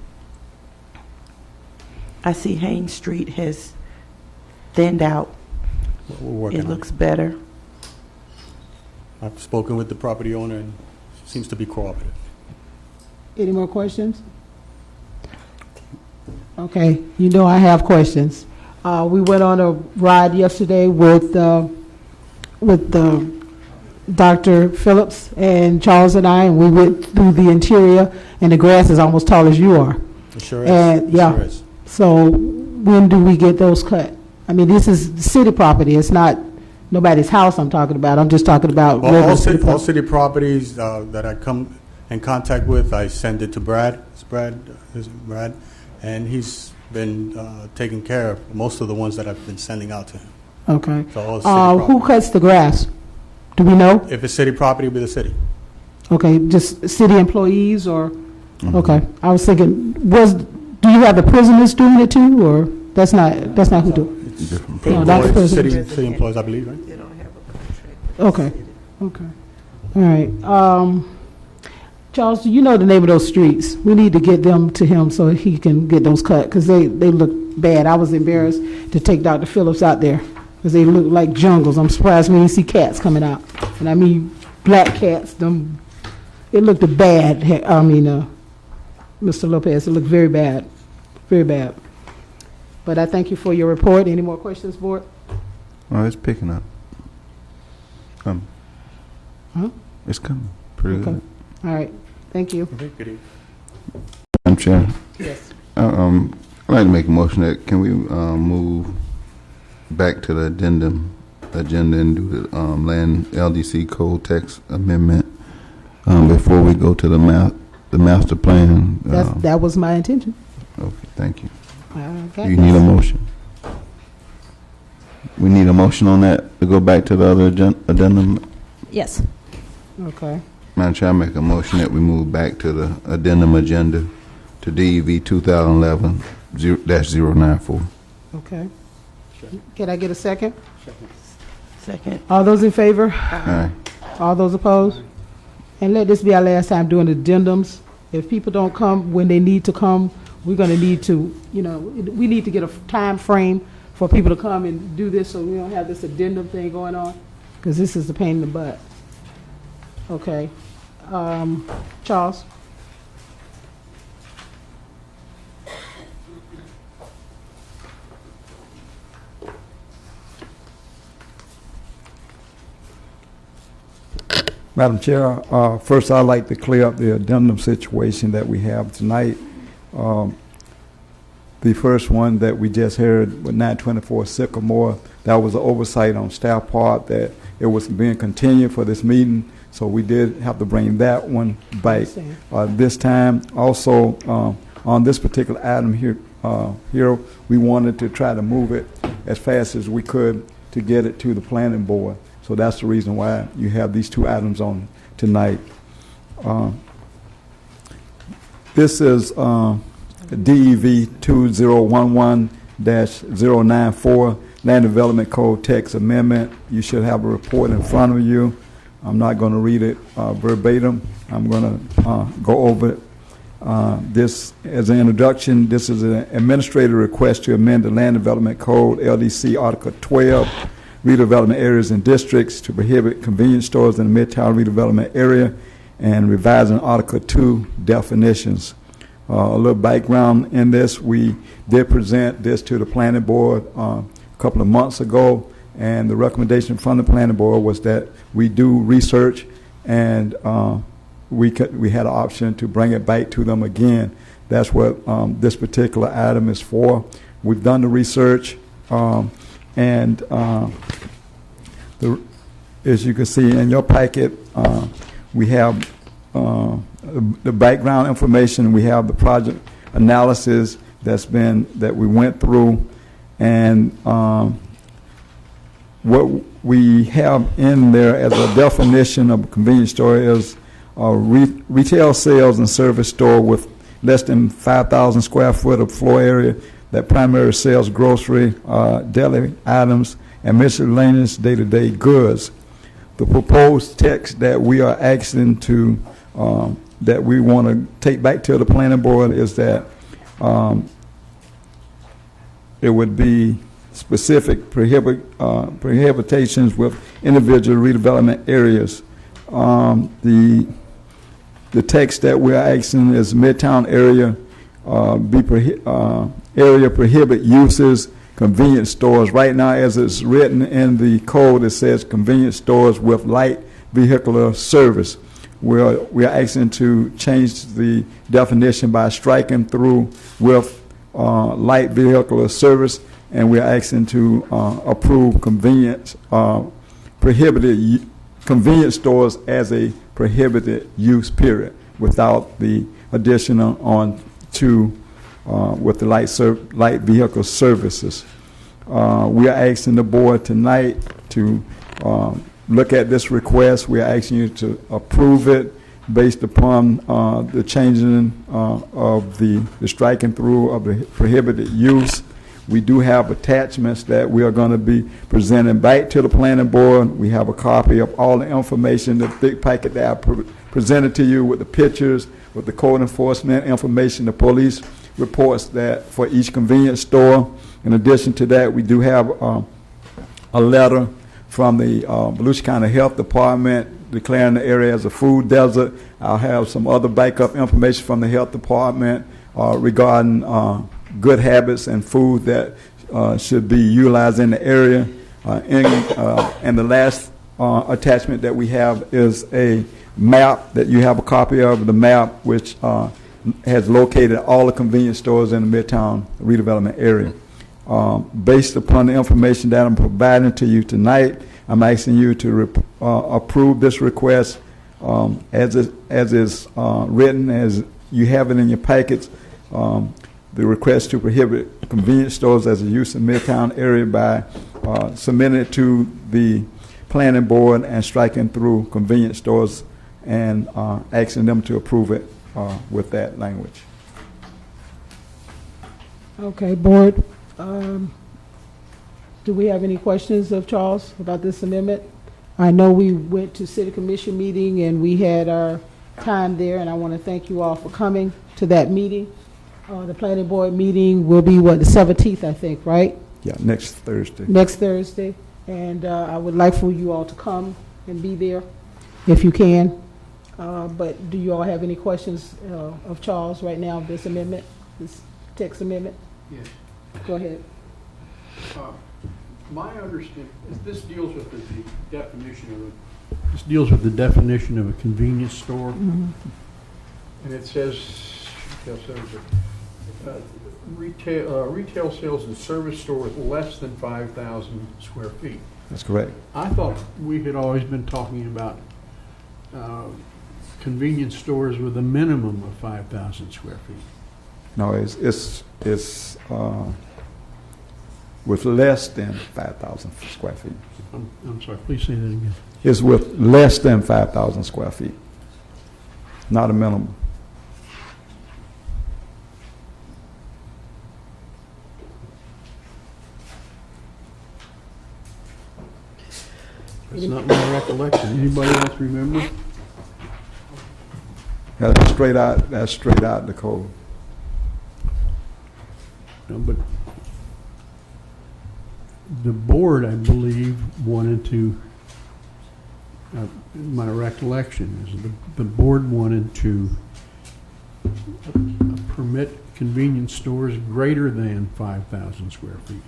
I see Haynes Street has thinned out. We're working It on looks better. I've spoken with the property owner and seems to be cooperative. Any more questions? Okay, you know I have questions. We went on a ride yesterday with Dr. Phillips and Charles and I, and we went through the interior, and the grass is almost tall as you are. It sure is. And, yeah. Sure is. So when do we get those cut? I mean, this is city property. It's not nobody's house I'm talking about. I'm just talking about All city property. city properties that I come in contact with, I send it to Brad. It's Brad, and he's been taking care of most of the ones that I've been sending out to him. Okay. So all city Who cuts the grass? Do we know? If it's city property, it'll be the city. Okay, just city employees or? Okay, I was thinking, do you have the prisoners doing it too, or that's not who do it? No, not the prisoners. City employees, I believe, right? They don't have a contract. Okay, all right. Charles, do you know the name of those streets? We need to get them to him so he can get those cut, because they look bad. I was embarrassed to take Dr. Phillips out there, because they look like jungles. I'm surprised when you see cats coming out. And I mean black cats, it looked bad. I mean, Mr. Lopez, it looked very bad, very bad. But I thank you for your report. Any more questions, board? Oh, it's picking up. Coming. Huh? It's coming. Pretty good. All right, thank you. Okay, good evening. Madam Chair. Yes. I'd like to make a motion that can we move back to the addendum agenda and do the land LDC code text amendment before we go to the master plan. That was my intention. Okay, thank you. Okay. You need a motion. We need a motion on that to go back to the other addendum. Yes. Okay. Madam Chair, I make a motion that we move back to the addendum agenda to DEV 2011-094. Okay. Can I get a second? Second. All those in favor? Aye. All those opposed? And let this be our last time doing addendums. If people don't come when they need to come, we're going to need to, we need to get a time frame for people to come and do this so we don't have this addendum thing going on, because this is the pain in the butt. Okay. Charles? Madam Chair, first I'd like to clear up the addendum situation that we have tonight. The first one that we just heard with 924 Sycamore, that was an oversight on staff part that it was being continued for this meeting, so we did have to bring that one back this time. Also, on this particular item here, we wanted to try to move it as fast as we could to get it to the planning board. So that's the reason why you have these two items on tonight. This is DEV 2011-094 Land Development Code Text Amendment. You should have a report in front of you. I'm not going to read it verbatim. I'm going to go over it. This, as an introduction, this is an administrative request to amend the Land Development Code, LDC Article 12, redevelopment areas and districts to prohibit convenience stores in the Midtown redevelopment area, and revising Article 2 definitions. A little background in this: we did present this to the planning board a couple of months ago, and the recommendation from the planning board was that we do research, and we had an option to bring it back to them again. That's what this particular item is for. We've done the research, and as you can see in your packet, we have the background information. We have the project analysis that we went through, and what we have in there as a definition of a convenience store is a retail sales and service store with less than 5,000 square foot of floor area that primarily sells grocery, deli items, and miscellaneous day-to-day goods. The proposed text that we are asking to that we want to take back to the planning board is that it would be specific prohibitions with individual redevelopment areas. The text that we're asking is Midtown area area prohibit uses, convenience stores. Right now, as it's written in the code, it says convenience stores with light vehicular service. We are asking to change the definition by striking through with light vehicular service, and we're asking to approve convenience prohibited convenience stores as a prohibited use, period, without the addition on to with the light vehicle services. We are asking the board tonight to look at this request. We are asking you to approve it based upon the changing of the striking through of the prohibited use. We do have attachments that we are going to be presenting back to the planning board. We have a copy of all the information, the big packet that I presented to you with the pictures, with the code enforcement information, the police reports that for each convenience store. In addition to that, we do have a letter from the Volusia County Health Department declaring the area as a food desert. I'll have some other backup information from the Health Department regarding good habits and food that should be utilized in the area. And the last attachment that we have is a map that you have a copy of, the map which has located all the convenience stores in the Midtown redevelopment area. Based upon the information that I'm providing to you tonight, I'm asking you to approve this request as is written, as you have it in your packets. The request to prohibit convenience stores as a use in Midtown area by submitting it to the planning board and striking through convenience stores and asking them to approve it with that language. Okay, board. Do we have any questions of Charles about this amendment? I know we went to city commission meeting and we had our time there, and I want to thank you all for coming to that meeting. The planning board meeting will be, what, the 17th, I think, right? Yeah, next Thursday. Next Thursday. And I would like for you all to come and be there if you can. But do you all have any questions of Charles right now, this amendment, this text amendment? Yes. Go ahead. My understanding is this deals with the definition of a convenience store, and it says retail sales and service stores less than 5,000 square feet. That's correct. I thought we had always been talking about convenience stores with a minimum of 5,000 square feet. No, it's with less than 5,000 square feet. I'm sorry, please say that again. It's with less than 5,000 square feet, not a minimum. That's not my recollection. Anybody else remember? That's straight out the code. No, but the board, I believe, wanted to, my recollection is the board wanted to permit convenience stores greater than 5,000 square feet.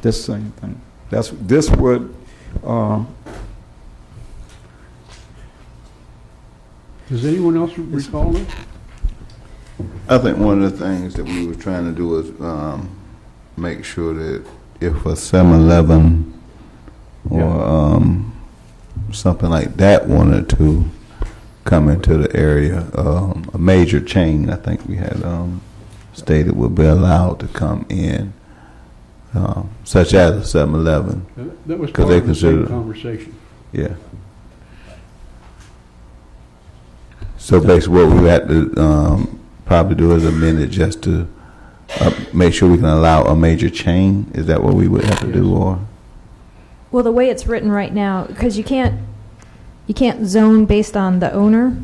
This same thing. This would, does anyone else recall that? I think one of the things that we were trying to do is make sure that if a 7-Eleven or something like that wanted to come into the area, a major chain, I think we had stated would be allowed to come in, such as a 7-Eleven. That was part of the same conversation. Yeah. So basically what we had to probably do is amend it just to make sure we can allow a major chain. Is that what we would have to do, or? Well, the way it's written right now, because you can't zone based on the owner.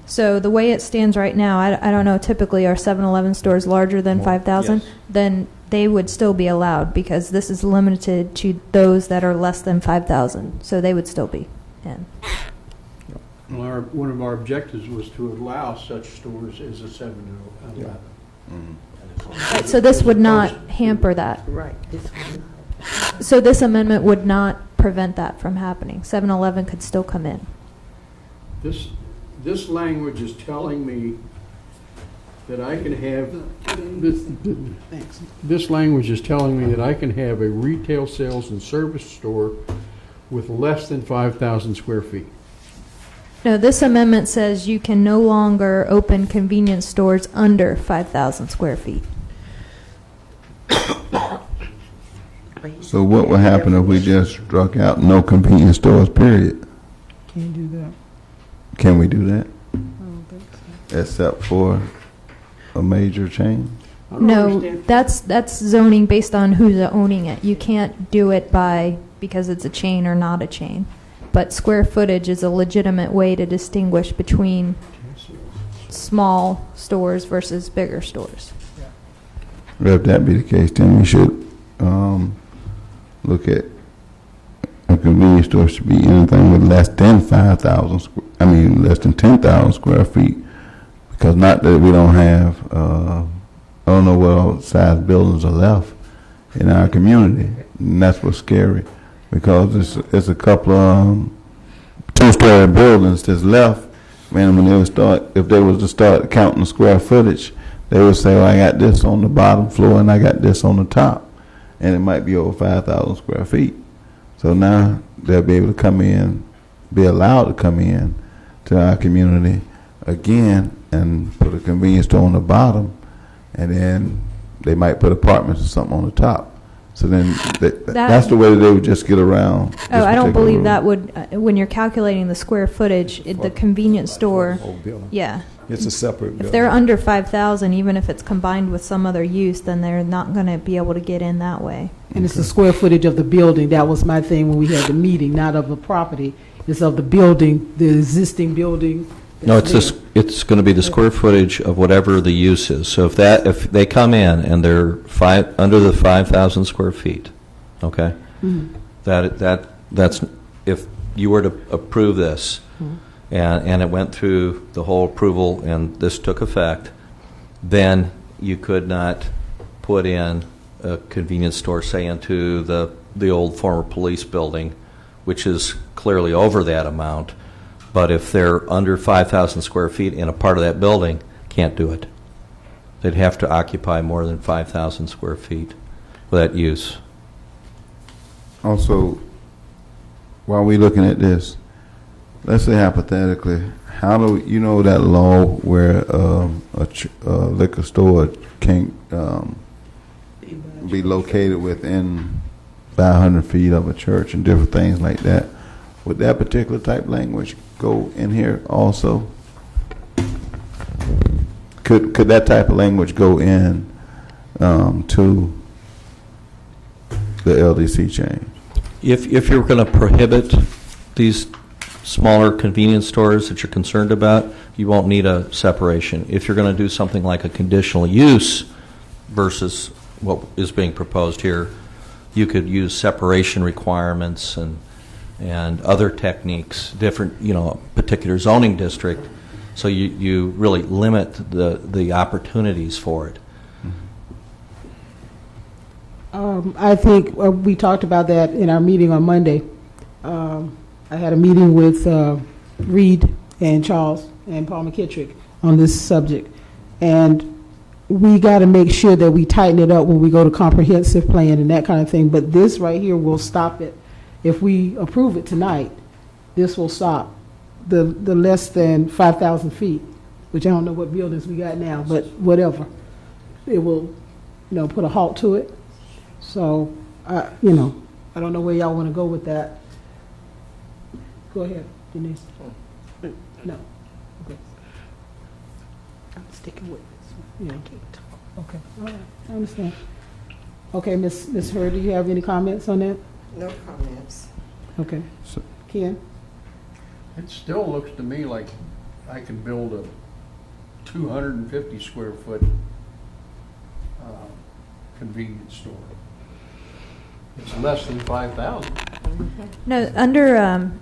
So the way it stands right now, I don't know, typically are 7-Eleven stores larger than 5,000? Yes. Then they would still be allowed, because this is limited to those that are less than 5,000. So they would still be in. Well, one of our objectives was to allow such stores as a 7-Eleven. Right, so this would not hamper that. Right. So this amendment would not prevent that from happening. 7-Eleven could still come in. This language is telling me that I can have, this language is telling me that I can have a retail sales and service store with less than 5,000 square feet. No, this amendment says you can no longer open convenience stores under 5,000 square feet. So what would happen if we just struck out no convenience stores, period? Can't do that. Can we do that? I don't think so. Except for a major chain? No, that's zoning based on who's owning it. You can't do it because it's a chain or not a chain. But square footage is a legitimate way to distinguish between small stores versus bigger stores. If that be the case, then we should look at a convenience store should be anything with less than 5,000, less than 10,000 square feet. Because not that we don't have, I don't know what size buildings are left in our community. And that's what's scary. Because it's a couple of two-story buildings that's left. Man, when if they was to start counting the square footage, they would say, well, I got this on the bottom floor and I got this on the top. And it might be over 5,000 square feet. So now they'll be able to come in, be allowed to come in to our community again and put a convenience store on the bottom. And then they might put apartments or something on the top. So then that's the way they would just get around. Oh, I don't believe that would, when you're calculating the square footage, the convenience store, yeah. It's a separate building. If they're under 5,000, even if it's combined with some other use, then they're not going to be able to get in that way. And it's the square footage of the building. That was my thing when we had the meeting, not of the property. It's of the building, the existing building. No, it's going to be the square footage of whatever the use is. So if they come in and they're under the 5,000 square feet, okay, that's if you were to approve this, and it went through the whole approval and this took effect, then you could not put in a convenience store, say, into the old former police building, which is clearly over that amount. But if they're under 5,000 square feet in a part of that building, can't do it. they'd have to occupy more than 5,000 square feet for that use. Also, while we're looking at this, let's say hypothetically, how do you know that law where a liquor store can't be located within 500 feet of a church and different things like that? Would that particular type language go in here also? Could that type of language go in to the LDC change? If you're going to prohibit these smaller convenience stores that you're concerned about, you won't need a separation. If you're going to do something like a conditional use versus what is being proposed here, you could use separation requirements and other techniques, different, particular zoning district, so you really limit the opportunities for it. I think we talked about that in our meeting on Monday. I had a meeting with Reed and Charles and Paul McKittrick on this subject, and we got to make sure that we tighten it up when we go to comprehensive plan and that kind of thing. But this right here will stop it. If we approve it tonight, this will stop the less than 5,000 feet, which I don't know what buildings we got now, but whatever. It will, put a halt to it. So, I don't know where y'all want to go with that. Go ahead, Denise. No. Okay. I'm sticking with this. Okay. All right. I understand. Okay, Ms. Hurd, do you have any comments on that? No comments. Okay. Ken? It still looks to me like I could build a 250 square foot convenience store. It's less than 5,000. No, under,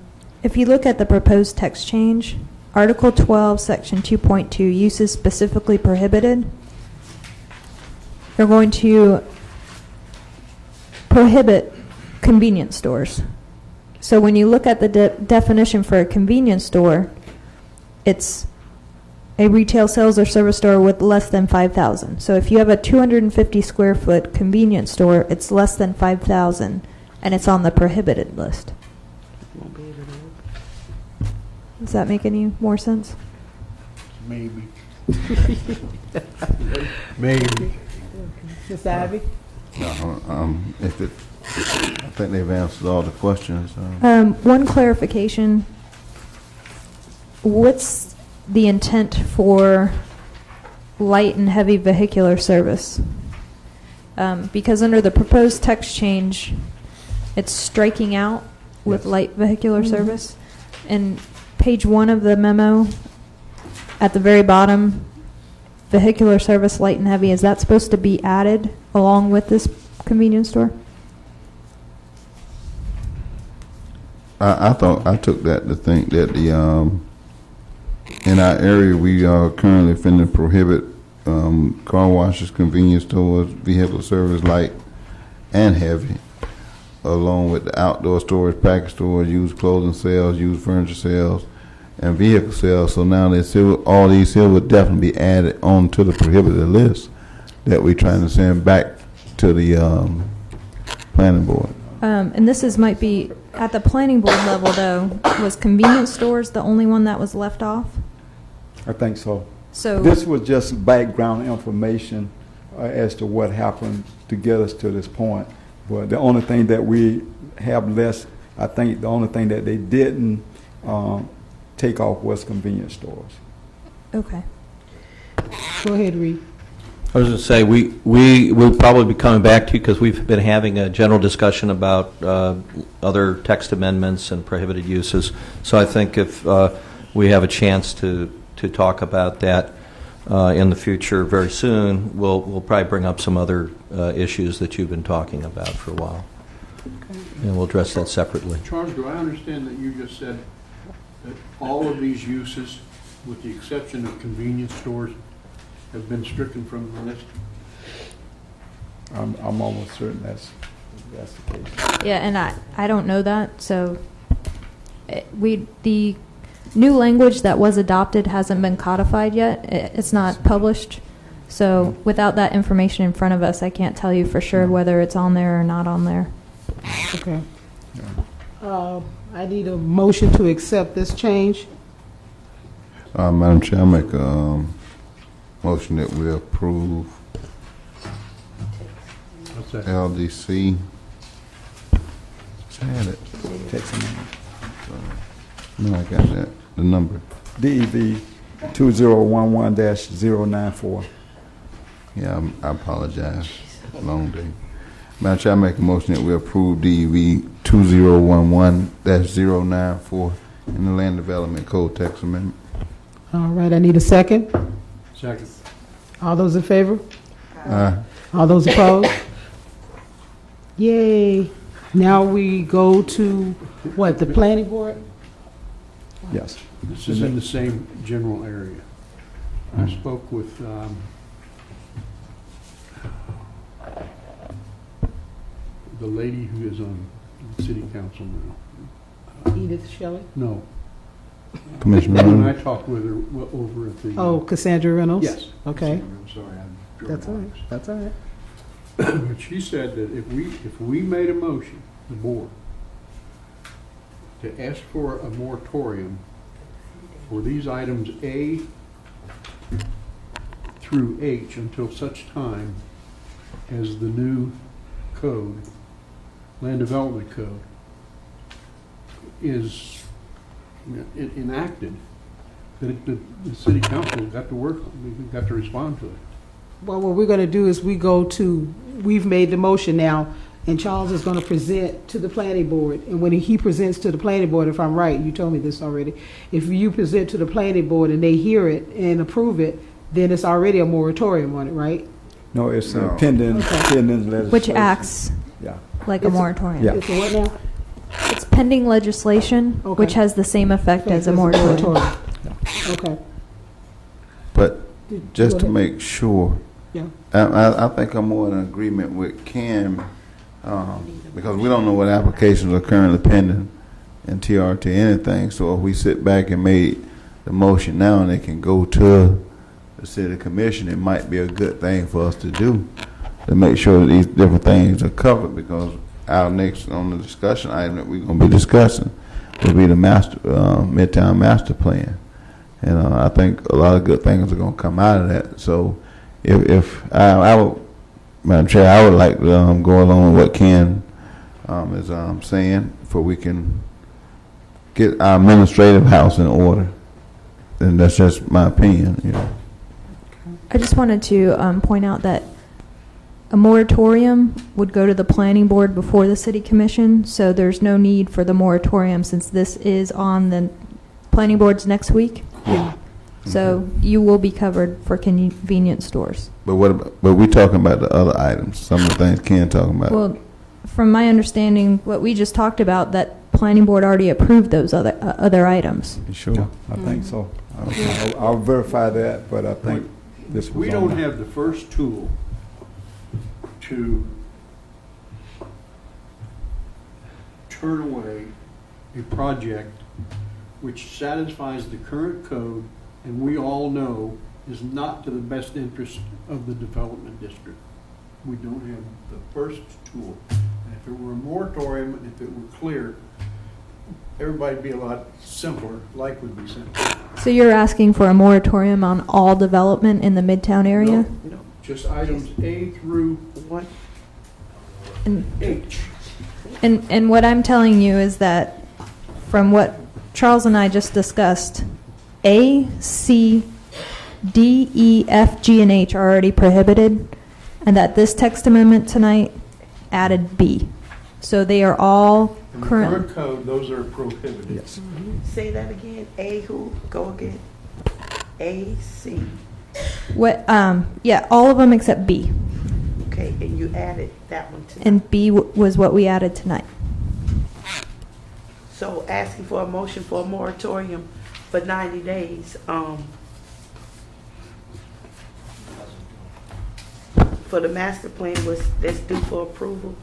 if you look at the proposed text change, Article 12, Section 2.2, uses specifically prohibited. They're going to prohibit convenience stores. So when you look at the definition for a convenience store, it's a retail sales or service store with less than 5,000. So if you have a 250 square foot convenience store, it's less than 5,000, and it's on the prohibited list. Does that make any more sense? Maybe. Maybe. Ms. Ivy? No, I think they've answered all the questions. One clarification. What's the intent for light and heavy vehicular service? Because under the proposed text change, it's striking out with light vehicular service. And page 1 of the memo, at the very bottom, vehicular service, light and heavy, is that supposed to be added along with this convenience store? I took that to think that in our area we are currently finna prohibit car washes, convenience stores, vehicle service, light and heavy, along with the outdoor storage, package stores, used clothing sales, used furniture sales, and vehicle sales. So now all these here would definitely be added onto the prohibited list that we're trying to send back to the planning board. And this might be at the planning board level, though. Was convenience stores the only one that was left off? I think so. So this was just background information as to what happened to get us to this point. But the only thing that we have less, I think the only thing that they didn't take off was convenience stores. Okay. Go ahead, Reed. I was going to say, we will probably be coming back to you because we've been having a general discussion about other text amendments and prohibited uses. So I think if we have a chance to talk about that in the future very soon, we'll probably bring up some other issues that you've been talking about for a while. Okay. And we'll address that separately. Charles, do I understand that you just said that all of these uses, with the exception of convenience stores, have been stricken from the list? I'm almost certain that's the case. Yeah, and I don't know that. So the new language that was adopted hasn't been codified yet. It's not published. So without that information in front of us, I can't tell you for sure whether it's on there or not on there. Okay. I need a motion to accept this change. Madam Chair, I make a motion that we approve What's that? LDC. Had it. Text amendment. No, I got that. The number. DEV 2011-094. Yeah, I apologize. Long day. Madam Chair, I make a motion that we approve DEV 2011-094 in the Land Development Code text amendment. All right, I need a second. Second. All those in favor? Aye. All those opposed? Yay. Now we go to, what, the planning board? Yes. This is in the same general area. I spoke with the lady who is on the city council now. Edith Shelley? No. Commissioner When I Reynolds? talked with her over at the. Oh, Cassandra Reynolds? Yes. Okay. I'm sorry. I drew That's all right. blanks. That's all right. But she said that if we made a motion, the board, to ask for a moratorium for these items A through H until such time as the new code, land development code, is enacted, that the city council got to work on, we've got to respond to it. Well, what we're going to do is we've made the motion now, and Charles is going to present to the planning board. And when he presents to the planning board, if I'm right, you told me this already, if you present to the planning board and they hear it and approve it, then it's already a moratorium on it, right? No, it's pending legislation. Which acts Yeah. like a moratorium. Yeah. It's a what now? It's pending legislation, Okay. which has the same effect as a moratorium. Okay. But just go to ahead. make sure, Yeah. I think I'm more in agreement with Ken, because we don't know what applications are currently pending in TRT anything. So if we sit back and made the motion now and they can go to the city commission, it might be a good thing for us to do to make sure that these different things are covered, because our next on the discussion item that we're going to be discussing will be the Midtown master plan. And I think a lot of good things are going to come out of that. So if I would, Madam Chair, I would like to go along with what Ken is saying, for we can get our administrative house in order. And that's just my opinion, you know. I just wanted to point out that a moratorium would go to the planning board before the city commission, so there's no need for the moratorium since this is on the planning board's next week. Yeah. So you will be covered for convenience stores. But what about, but we talking about the other items, some of the things Ken talking about. Well, from my understanding, what we just talked about, that planning board already approved those other items. You sure? Yeah, I think so. I'll verify that, but I think this was We on don't there. have the first tool to turn away a project which satisfies the current code and we all know is not to the best interest of the development district. We don't have the first tool. And if it were a moratorium, and if it were clear, everybody'd be a lot simpler, life would be simpler. So you're asking for a moratorium on all development in the Midtown area? No, just items A through What? And H. And what I'm telling you is that from what Charles and I just discussed, A, C, D, E, F, G, and H are already prohibited, and that this text amendment tonight added B. So they are all In the current. current code, those are prohibited. Yes. Say that again. A who? Go again. A, C. What? Yeah, all of them except B. Okay, and you added that one to. And B was what we added tonight. So asking for a motion for a moratorium for 90 days, for the master plan that's due for approval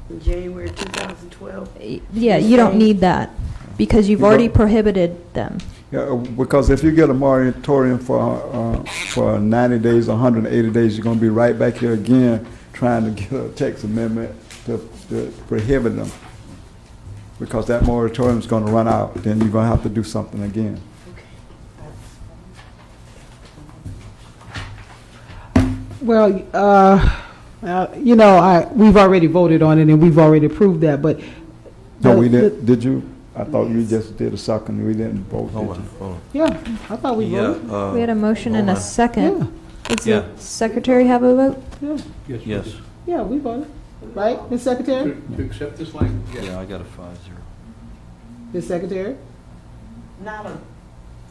in January 2012. Yeah, you don't need that. because you've already prohibited them. Yeah, because if you get a moratorium for 90 days, 180 days, you're going to be right back here again trying to get a text amendment to prohibit them. Because that moratorium is going to run out, then you're going to have to do something again. Well, we've already voted on it and we've already approved that, but. No, we didn't. Did you? I thought you just did a second. We didn't vote. Yeah, I thought we voted. We had a motion and a second. Yeah. Does the secretary have a vote? Yeah. Yes. Yeah, we voted. Right, Ms. Secretary? To accept this language? Yeah, I got a 5-0. Ms. Secretary? Not a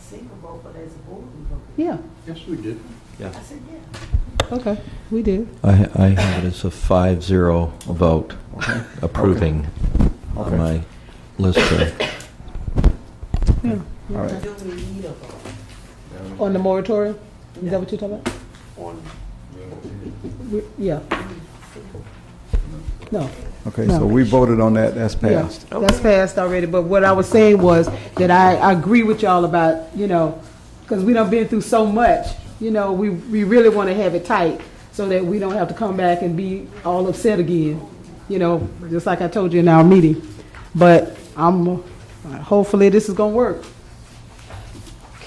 single vote, but as a board, we voted. Yeah. Yes, we did. Yeah. I said, yeah. Okay, we did. I have it as a 5-0 vote approving on my list there. Yeah. All right. Do we need a vote? On the moratorium? Is that what you're talking about? Yeah. No. Okay, No. so we voted on that. That's passed. Yeah, that's passed already, but what I was saying was that I agree with y'all about, because we done been through so much, we really want to have it tight so that we don't have to come back and be all upset again, just like I told you in our meeting. But hopefully this is going to work.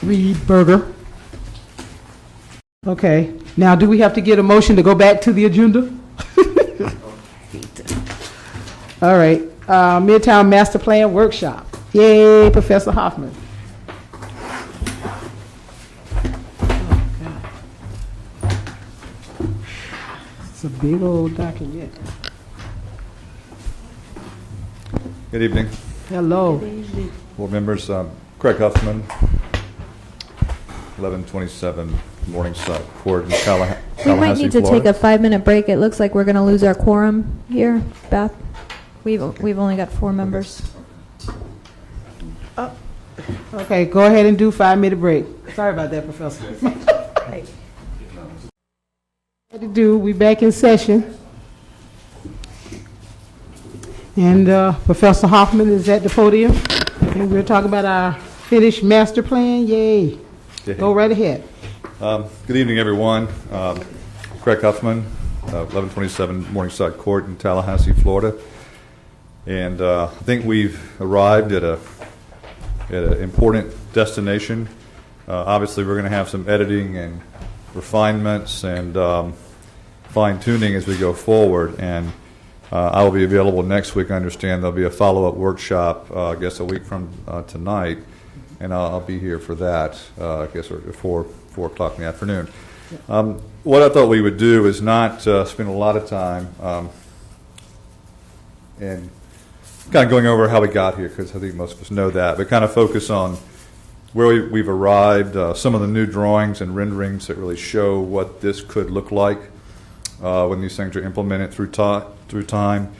Reed Burger. Okay, now do we have to get a motion to go back to the agenda? All right, Midtown Master Plan Workshop. Yay, Professor Hoffman. It's a big old document. Good evening. Hello. Board members, Craig Huffman, 1127 Morningside Court in Tallahassee, We might need to take a 5-minute break. It looks like we're going to lose our quorum here, Beth. We've only got 4 members. Okay, go ahead and do 5-minute break. Sorry about that, Professor. We back in session. And Professor Hoffman is at the podium. And we're talking about our finished master plan. Yay. Go right ahead. Good evening, everyone. Craig Huffman, 1127 Morningside Court in Tallahassee, Florida. And I think we've arrived at an important destination. Obviously, we're going to have some editing and refinements and fine-tuning as we go forward. And I will be available next week. I understand there'll be a follow-up workshop, I guess a week from tonight, and I'll be here for that, I guess, at 4 o'clock in the afternoon. What I thought we would do is not spend a lot of time and kind of going over how we got here, because I think most of us know that, but kind of focus on where we've arrived, some of the new drawings and renderings that really show what this could look like when these things are implemented through time,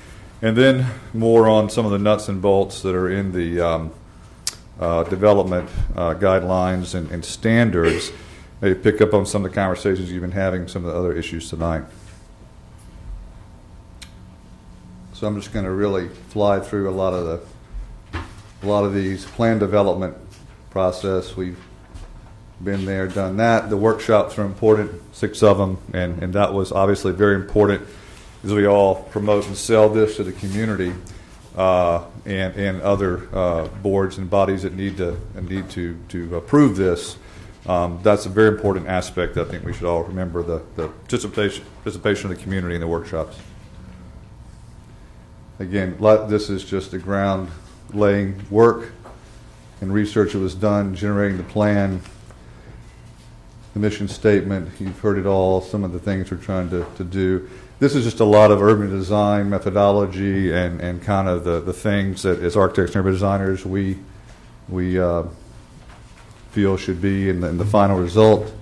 and then more on some of the nuts and bolts that are in the development guidelines and standards. Maybe pick up on some of the conversations you've been having, some of the other issues tonight. So I'm just going to really fly through a lot of these plan development process. We've been there, done that. The workshops are important, 6 of them, and that was obviously very important as we all promote and sell this to the community and other boards and bodies that need to approve this. That's a very important aspect. I think we should all remember the participation of the community in the workshops. Again, this is just the ground laying work and research that was done, generating the plan, the mission statement. You've heard it all, some of the things we're trying to do. This is just a lot of urban design methodology and kind of the things that as architects and urban designers we feel should be in the final result.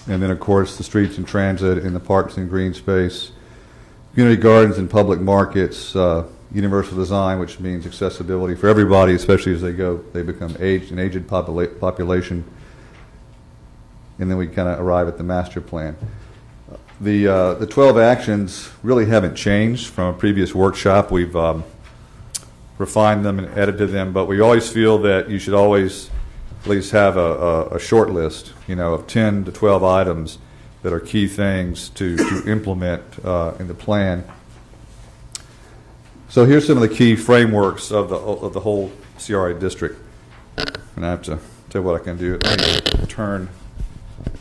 And then, of course, the streets and transit and the parks and green space, community gardens and public markets, universal design, which means accessibility for everybody, especially as they become an aged population. And then we kind of arrive at the master plan. The 12 actions really haven't changed from a previous workshop. We've refined them and edited them, but we always feel that you should always at least have a short list, of 10 to 12 items that are key things to implement in the plan. So here's some of the key frameworks of the whole CRA district. And I have to tell you what I can do. Let me turn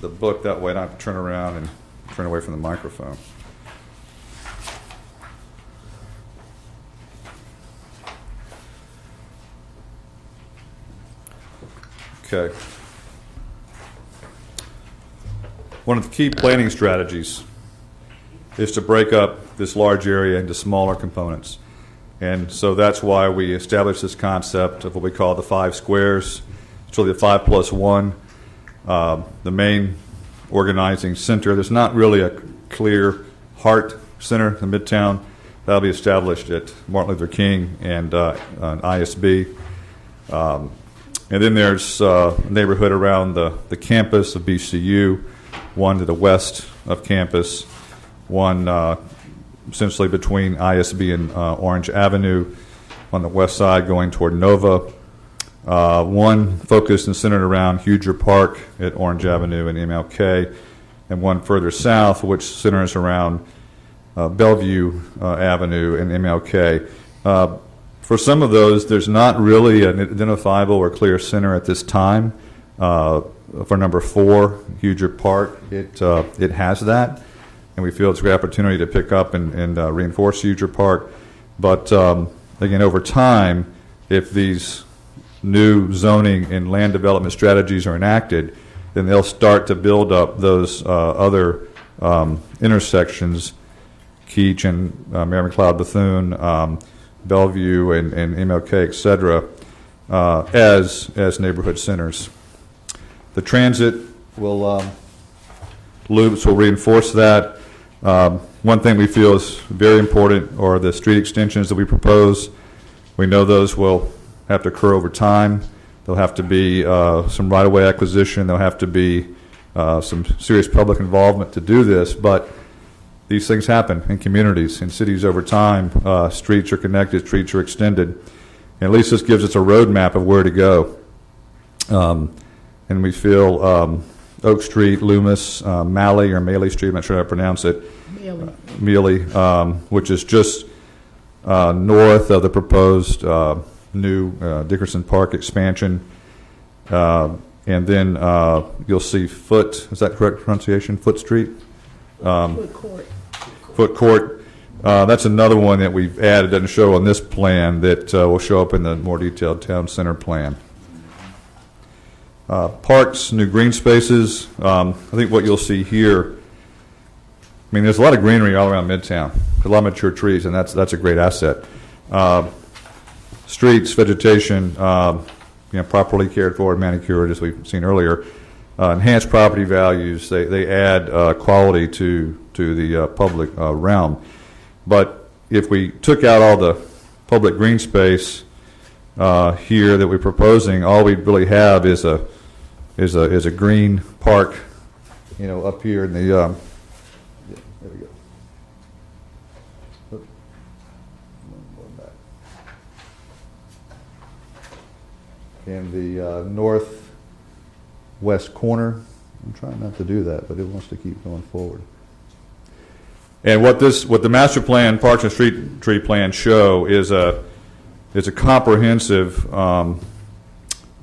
the book that way, and I have to turn around and turn away from the microphone. Okay. One of the key planning strategies is to break up this large area into smaller components. And so that's why we established this concept of what we call the 5 squares. It's really the 5+1. The main organizing center. There's not really a clear heart center in Midtown. That'll be established at Martin Luther King and ISB. And then there's a neighborhood around the campus of BCU, one to the west of campus, one essentially between ISB and Orange Avenue on the west side going toward Nova, one focused and centered around Huger Park at Orange Avenue and MLK, and one further south which centers around Bellevue Avenue and MLK. For some of those, there's not really an identifiable or clear center at this time. For number 4, Huger Park, it has that, and we feel it's a great opportunity to pick up and reinforce Huger Park. But again, over time, if these new zoning and land development strategies are enacted, then they'll start to build up those other intersections, Keach and Mary McLeod Bethune, Bellevue and MLK, et cetera, as neighborhood centers. The transit loops will reinforce that. One thing we feel is very important are the street extensions that we propose. We know those will have to occur over time. There'll have to be some right-of-way acquisition. There'll have to be some serious public involvement to do this, but these things happen in communities, in cities over time. Streets are connected, streets are extended. And at least this gives us a roadmap of where to go. And we feel Oak Street, Loomis, Malley, or Maley Street, I'm not sure how to pronounce it, Mealy, which is just north of the proposed new Dickerson Park expansion. And then you'll see Foot, is that correct pronunciation? Foot Street? Foot Court. Foot Court. That's another one that we've added, doesn't show on this plan, that will show up in the more detailed town center plan. Parks, new green spaces. I think what you'll see here, there's a lot of greenery all around Midtown, a lot of mature trees, and that's a great asset. Streets, vegetation, properly cared for and manicured, as we've seen earlier. Enhanced property values, they add quality to the public realm. But if we took out all the public green space here that we're proposing, all we really have is a green park, up here in the. There we go. In the northwest corner. I'm trying not to do that, but it wants to keep going forward. And what the master plan, Parks and Street Tree Plan show is a comprehensive kind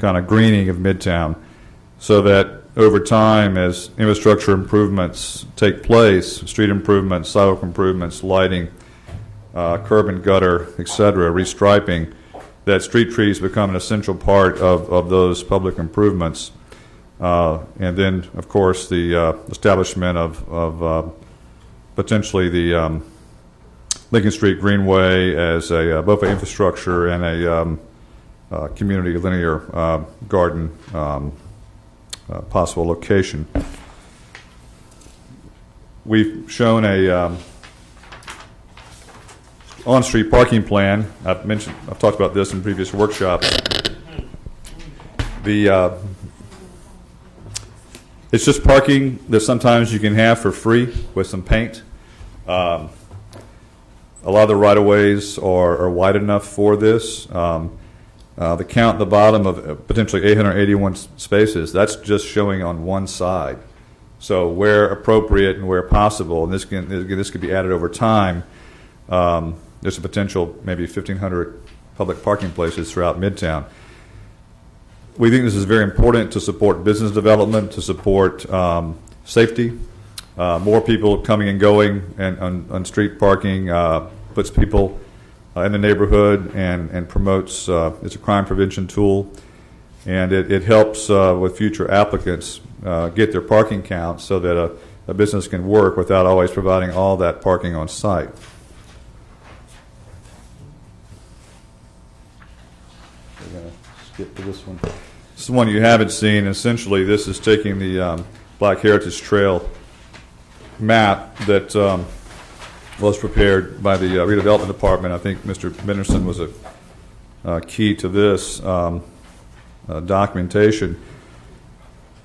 of greening of Midtown, so that over time, as infrastructure improvements take place, street improvements, sidewalk improvements, lighting, curb and gutter, et cetera, restriping, that street trees become an essential part of those public improvements. And then, of course, the establishment of potentially the Lincoln Street Greenway as both an infrastructure and a community linear garden possible location. We've shown a on-street parking plan. I've talked about this in previous workshops. It's just parking that sometimes you can have for free with some paint. A lot of the right-of-ways are wide enough for this. The count at the bottom of potentially 881 spaces, that's just showing on one side. So where appropriate and where possible, and this could be added over time, there's a potential maybe 1,500 public parking places throughout Midtown. We think this is very important to support business development, to support safety. More people coming and going and on street parking puts people in the neighborhood and promotes, it's a crime prevention tool, and it helps with future applicants get their parking count so that a business can work without always providing all that parking on site. We're going to skip to this one. This is one you haven't seen. Essentially, this is taking the Black Heritage Trail map that was prepared by the Redevelopment Department. I think Mr. Benderson was a key to this documentation.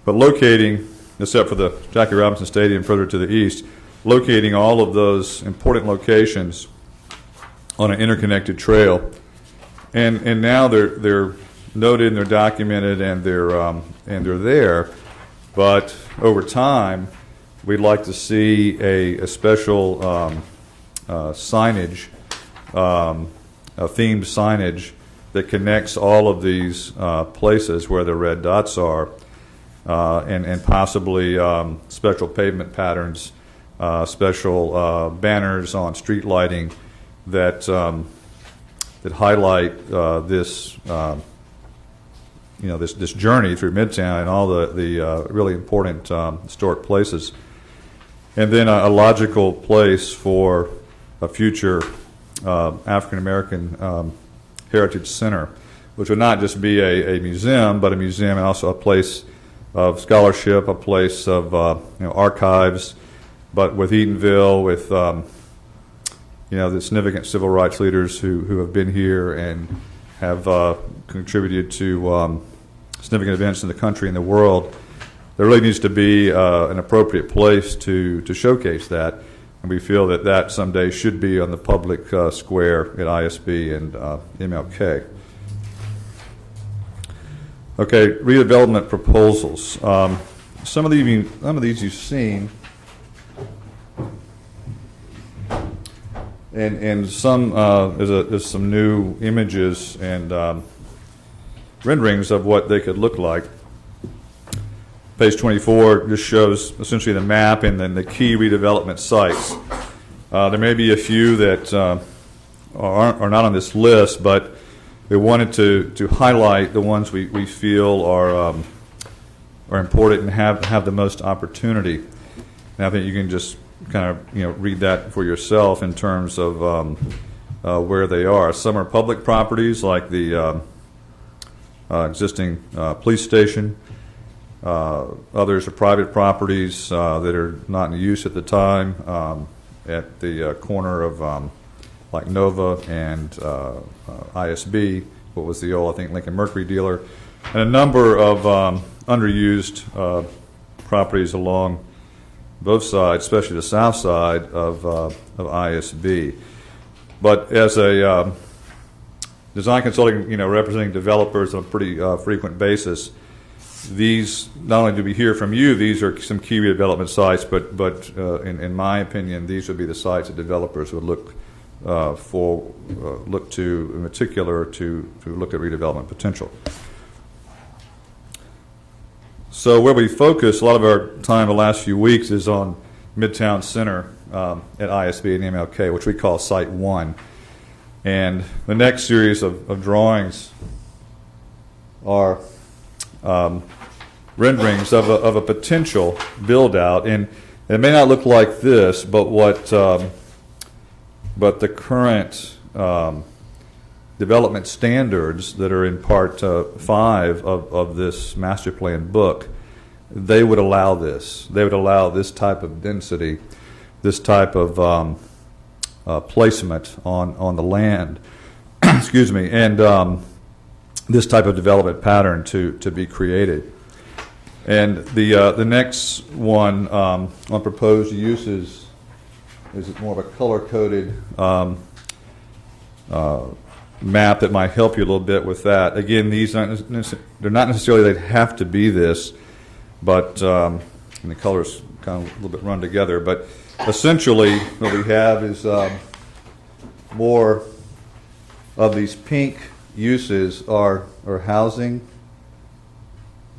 But locating, except for the Jackie Robinson Stadium further to the east, locating all of those important locations on an interconnected trail. And now they're noted and they're documented and they're there. But over time, we'd like to see a special signage, a themed signage that connects all of these places where the red dots are, and possibly special pavement patterns, special banners on street lighting that that highlight this this journey through Midtown and all the really important historic places. And then a logical place for a future African American Heritage Center, which would not just be a museum, but a museum and also a place of scholarship, a place of archives, but with Eatonville, with the significant civil rights leaders who have been here and have contributed to significant events in the country and the world. There really needs to be an appropriate place to showcase that, and we feel that someday should be on the public square at ISB and MLK. Okay, redevelopment proposals. Some of these you've seen, and some there's some new images and renderings of what they could look like. Page 24 just shows essentially the map and then the key redevelopment sites. There may be a few that are not on this list, but we wanted to highlight the ones we feel are important and have the most opportunity. And I think you can just kind of read that for yourself in terms of where they are. Some are public properties like the existing police station. Others are private properties that are not in use at the time at the corner of like Nova and ISB, what was the old, I think, Lincoln Mercury dealer, and a number of underused properties along both sides, especially the south side of ISB. But as a design consulting, representing developers on a pretty frequent basis, these, not only do we hear from you, these are some key redevelopment sites, but in my opinion, these would be the sites that developers would look to in particular to look at redevelopment potential. So where we focus a lot of our time the last few weeks is on Midtown Center at ISB and MLK, which we call Site 1. And the next series of drawings are renderings of a potential build-out. And it may not look like this, but but the current development standards that are in Part 5 of this master plan book, they would allow this. They would allow this type of density, this type of placement on the land, excuse me, and this type of development pattern to be created. And the next one on proposed uses is more of a color-coded map that might help you a little bit with that. Again, these aren't they're not necessarily they have to be this, but and the colors kind of a little bit run together. But essentially, what we have is more of these pink uses are housing.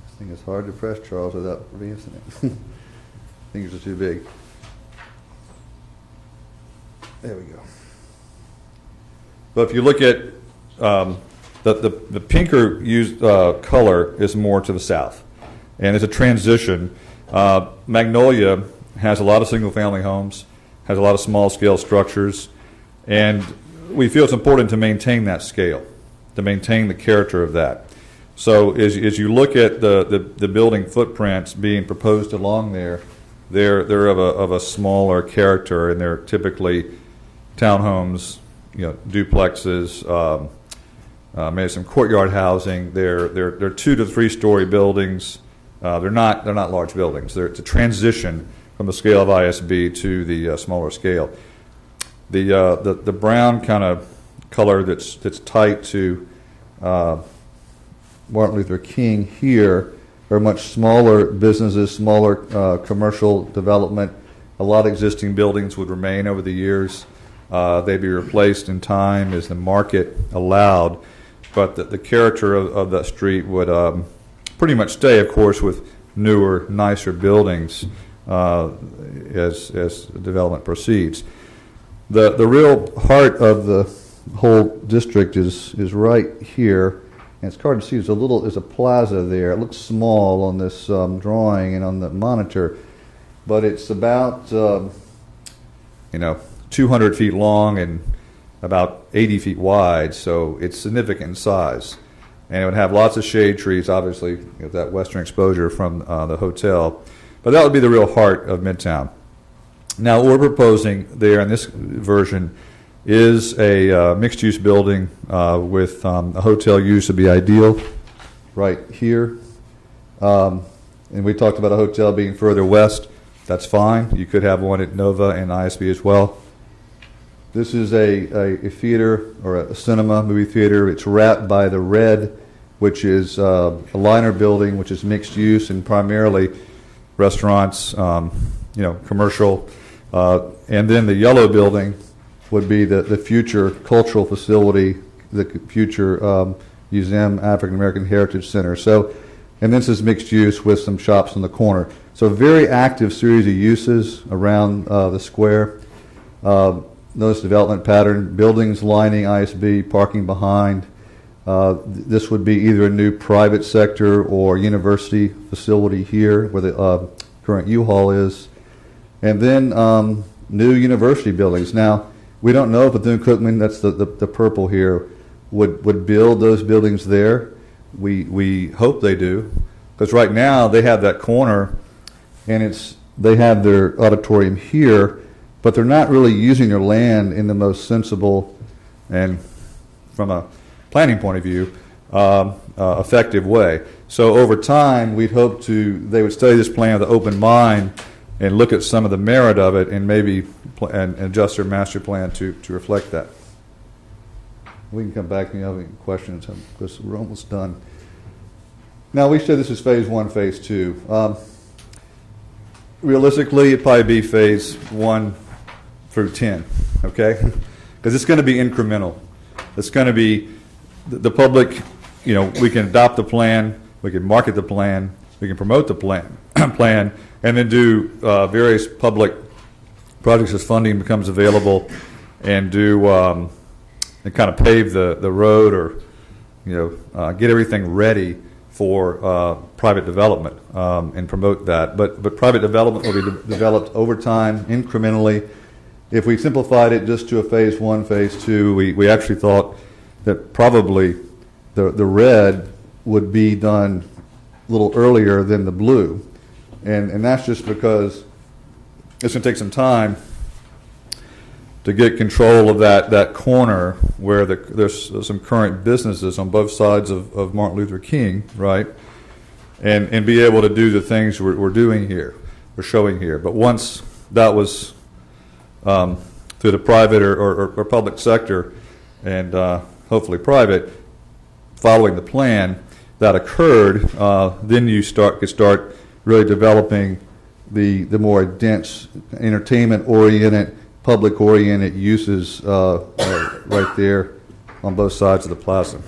This thing is hard to press, Charles, without advancing it. Fingers are too big. There we go. But if you look at the pinker used color is more to the south, and it's a transition. Magnolia has a lot of single-family homes, has a lot of small-scale structures, and we feel it's important to maintain that scale, to maintain the character of that. So as you look at the building footprints being proposed along there, they're of a smaller character, and they're typically townhomes, duplexes, maybe some courtyard housing. They're 2 to 3 story buildings. They're not large buildings. It's a transition from the scale of ISB to the smaller scale. The brown kind of color that's tight to Martin Luther King here are much smaller businesses, smaller commercial development. A lot of existing buildings would remain over the years. They'd be replaced in time as the market allowed, but the character of that street would pretty much stay, of course, with newer, nicer buildings as development proceeds. The real heart of the whole district is right here, and it's hard to see. There's a plaza there. It looks small on this drawing and on the monitor, but it's about 200 feet long and about 80 feet wide, so it's significant in size. And it would have lots of shade trees, obviously, with that western exposure from the hotel. But that would be the real heart of Midtown. Now, what we're proposing there in this version is a mixed-use building with a hotel use would be ideal right here. And we talked about a hotel being further west. That's fine. You could have one at Nova and ISB as well. This is a theater or a cinema, movie theater. It's wrapped by the red, which is a liner building, which is mixed use and primarily restaurants, commercial. And then the yellow building would be the future cultural facility, the future Museum African American Heritage Center. So, and this is mixed use with some shops in the corner. So a very active series of uses around the square. Notice development pattern, buildings lining ISB, parking behind. This would be either a new private sector or university facility here where the current U-Haul is. And then new university buildings. Now, we don't know if Bethune-Cookman, that's the purple here, would build those buildings there. We hope they do, because right now they have that corner and they have their auditorium here, but they're not really using their land in the most sensible and, from a planning point of view, effective way. So over time, we'd hope they would study this plan with an open mind and look at some of the merit of it and maybe and adjust their master plan to reflect that. We can come back if you have any questions, because we're almost done. Now, we said this is phase 1, phase 2. Realistically, it'd probably be phase 1 through 10, okay? Because it's going to be incremental. It's going to be the public, we can adopt the plan, we can market the plan, we can promote the plan, and then do various public projects as funding becomes available, and do and kind of pave the road, or get everything ready for private development and promote that. But private development will be developed over time, incrementally. If we simplified it just to a phase 1, phase 2, we actually thought that probably the red would be done a little earlier than the blue. And that's just because it's going to take some time to get control of that corner where there's some current businesses on both sides of Martin Luther King, right? And be able to do the things we're doing here, we're showing here. But once that was through the private or public sector, and hopefully private, following the plan that occurred, then you could start really developing the more dense entertainment-oriented, public-oriented uses right there on both sides of the plaza.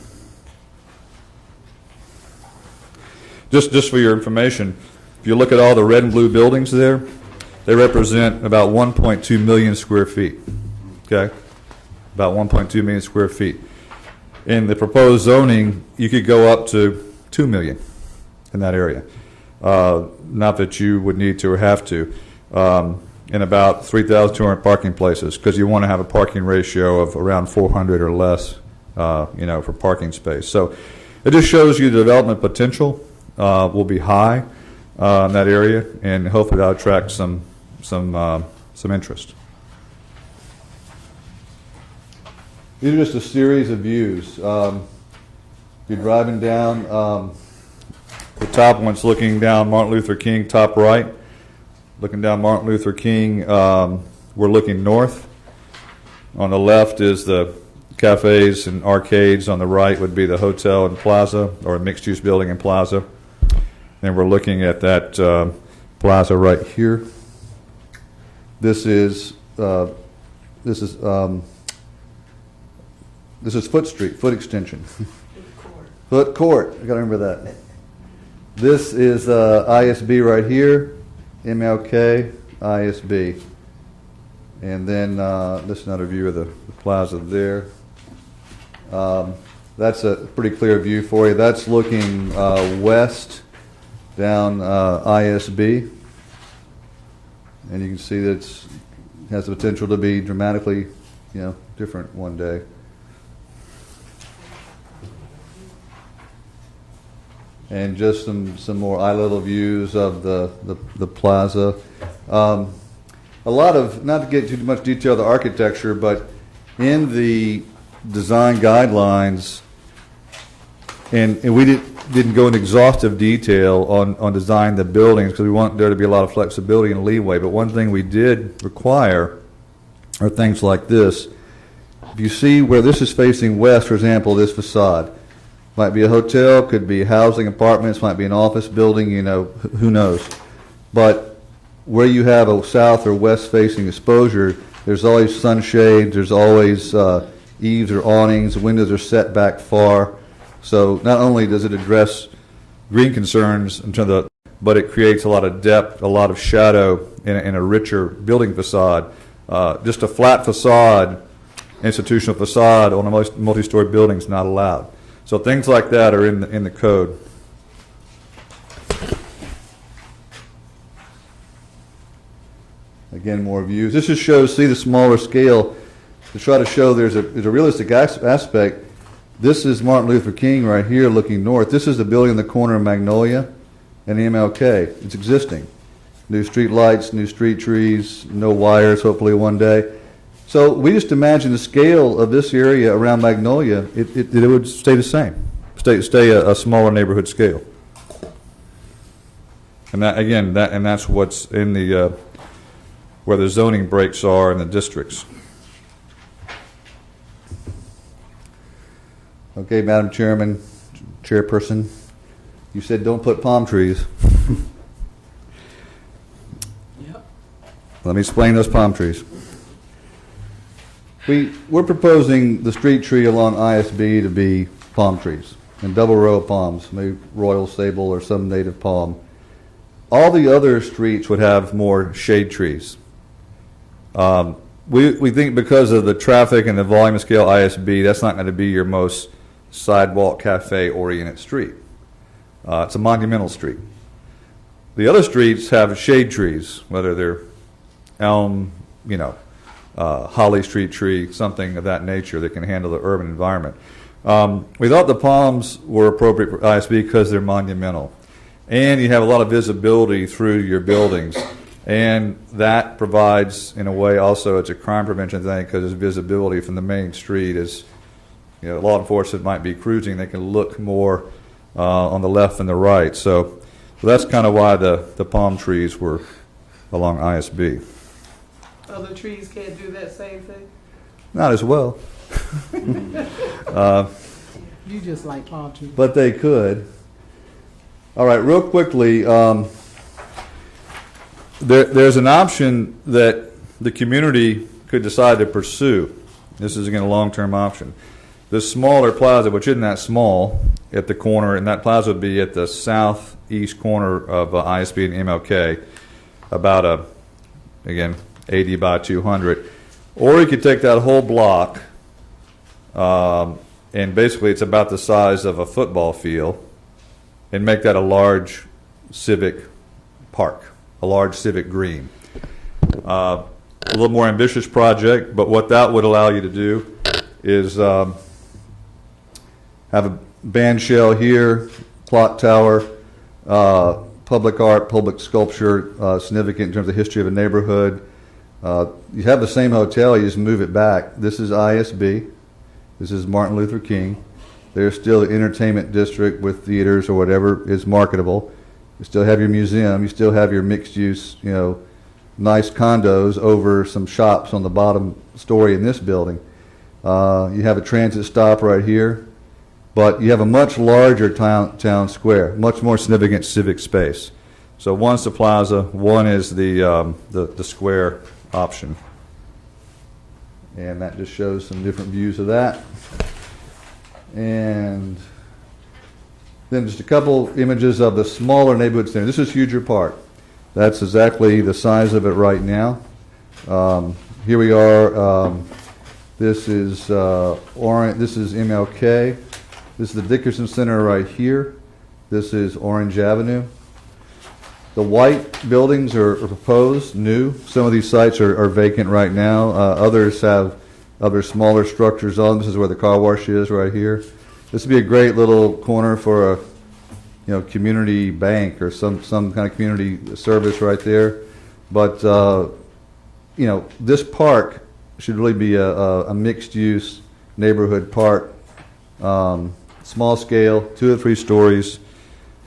Just for your information, if you look at all the red and blue buildings there, they represent about 1.2 million square feet. Okay? About 1.2 million square feet. In the proposed zoning, you could go up to 2 million in that area. Not that you would need to or have to. In about 3,200 parking places, because you want to have a parking ratio of around 400 or less, for parking space. So it just shows you the development potential will be high in that area, and hopefully that'll attract some interest. These are just a series of views. You're driving down, the top one's looking down Martin Luther King, top right. Looking down Martin Luther King, we're looking north. On the left is the cafes and arcades. On the right would be the hotel and plaza, or a mixed-use building and plaza. And we're looking at that plaza right here. This is Foot Street, Foot Extension. Foot Court. I got to remember that. This is ISB right here. MLK, ISB. And then this is another view of the plaza there. That's a pretty clear view for you. That's looking west down ISB. And you can see that it has the potential to be dramatically, different one day. And just some more eye-level views of the plaza. A lot of, not to get too much detail of the architecture, but in the design guidelines, and we didn't go into exhaustive detail on designing the buildings because we want there to be a lot of flexibility and leeway, but one thing we did require are things like this. If you see where this is facing west, for example, this facade, might be a hotel, could be housing, apartments, might be an office building, who knows. But where you have a south or west facing exposure, there's always sunshade, there's always eaves or awnings, the windows are set back far. So not only does it address green concerns in terms of but it creates a lot of depth, a lot of shadow in a richer building facade. Just a flat facade, institutional facade on a multi-story building is not allowed. So things like that are in the code. Again, more views. This just shows, see the smaller scale, to try to show there's a realistic aspect. This is Martin Luther King right here looking north. This is the building in the corner of Magnolia and the MLK. It's existing. New street lights, new street trees, no wires, hopefully one day. So we just imagine the scale of this area around Magnolia, it would stay the same, stay a smaller neighborhood scale. And that again, that's what's in the where the zoning breaks are in the districts. Okay, Madam Chairman, Chairperson, you said don't put palm trees. Yep. Let me explain those palm trees. We're proposing the street tree along ISB to be palm trees, and double row of palms, maybe royal sable or some native palm. All the other streets would have more shade trees. We think because of the traffic and the volume scale ISB, that's not going to be your most sidewalk cafe oriented street. It's a monumental street. The other streets have shade trees, whether they're elm, holly street tree, something of that nature that can handle the urban environment. We thought the palms were appropriate for ISB because they're monumental. And you have a lot of visibility through your buildings. And that provides, in a way, also it's a crime prevention thing because there's visibility from the main street. As law enforcement might be cruising, they can look more on the left and the right. So that's kind of why the palm trees were along ISB. Other trees can't do that same thing? Not as well. You just like palm trees. But they could. All right, real quickly, there's an option that the community could decide to pursue. This is, again, a long-term option. This smaller plaza, which isn't that small, at the corner, and that plaza would be at the southeast corner of ISB and MLK, about again, 80 by 200. Or you could take that whole block, and basically it's about the size of a football field, and make that a large civic park, a large civic green. A little more ambitious project, but what that would allow you to do is have a band shell here, clock tower, public art, public sculpture, significant in terms of history of a neighborhood. You have the same hotel, you just move it back. This is ISB. This is Martin Luther King. There's still the entertainment district with theaters or whatever is marketable. You still have your museum. You still have your mixed use, nice condos over some shops on the bottom story in this building. You have a transit stop right here, but you have a much larger town square, much more significant civic space. So one's the plaza, one is the square option. And that just shows some different views of that. And then just a couple images of the smaller neighborhood center. This is Huger Park. That's exactly the size of it right now. Here we are. This is This is MLK. This is the Dickerson Center right here. This is Orange Avenue. The white buildings are proposed, new. Some of these sites are vacant right now. Others have other smaller structures on. This is where the car wash is right here. This would be a great little corner for a community bank or some kind of community service right there. But this park should really be a mixed-use neighborhood park, small scale, 2 or 3 stories,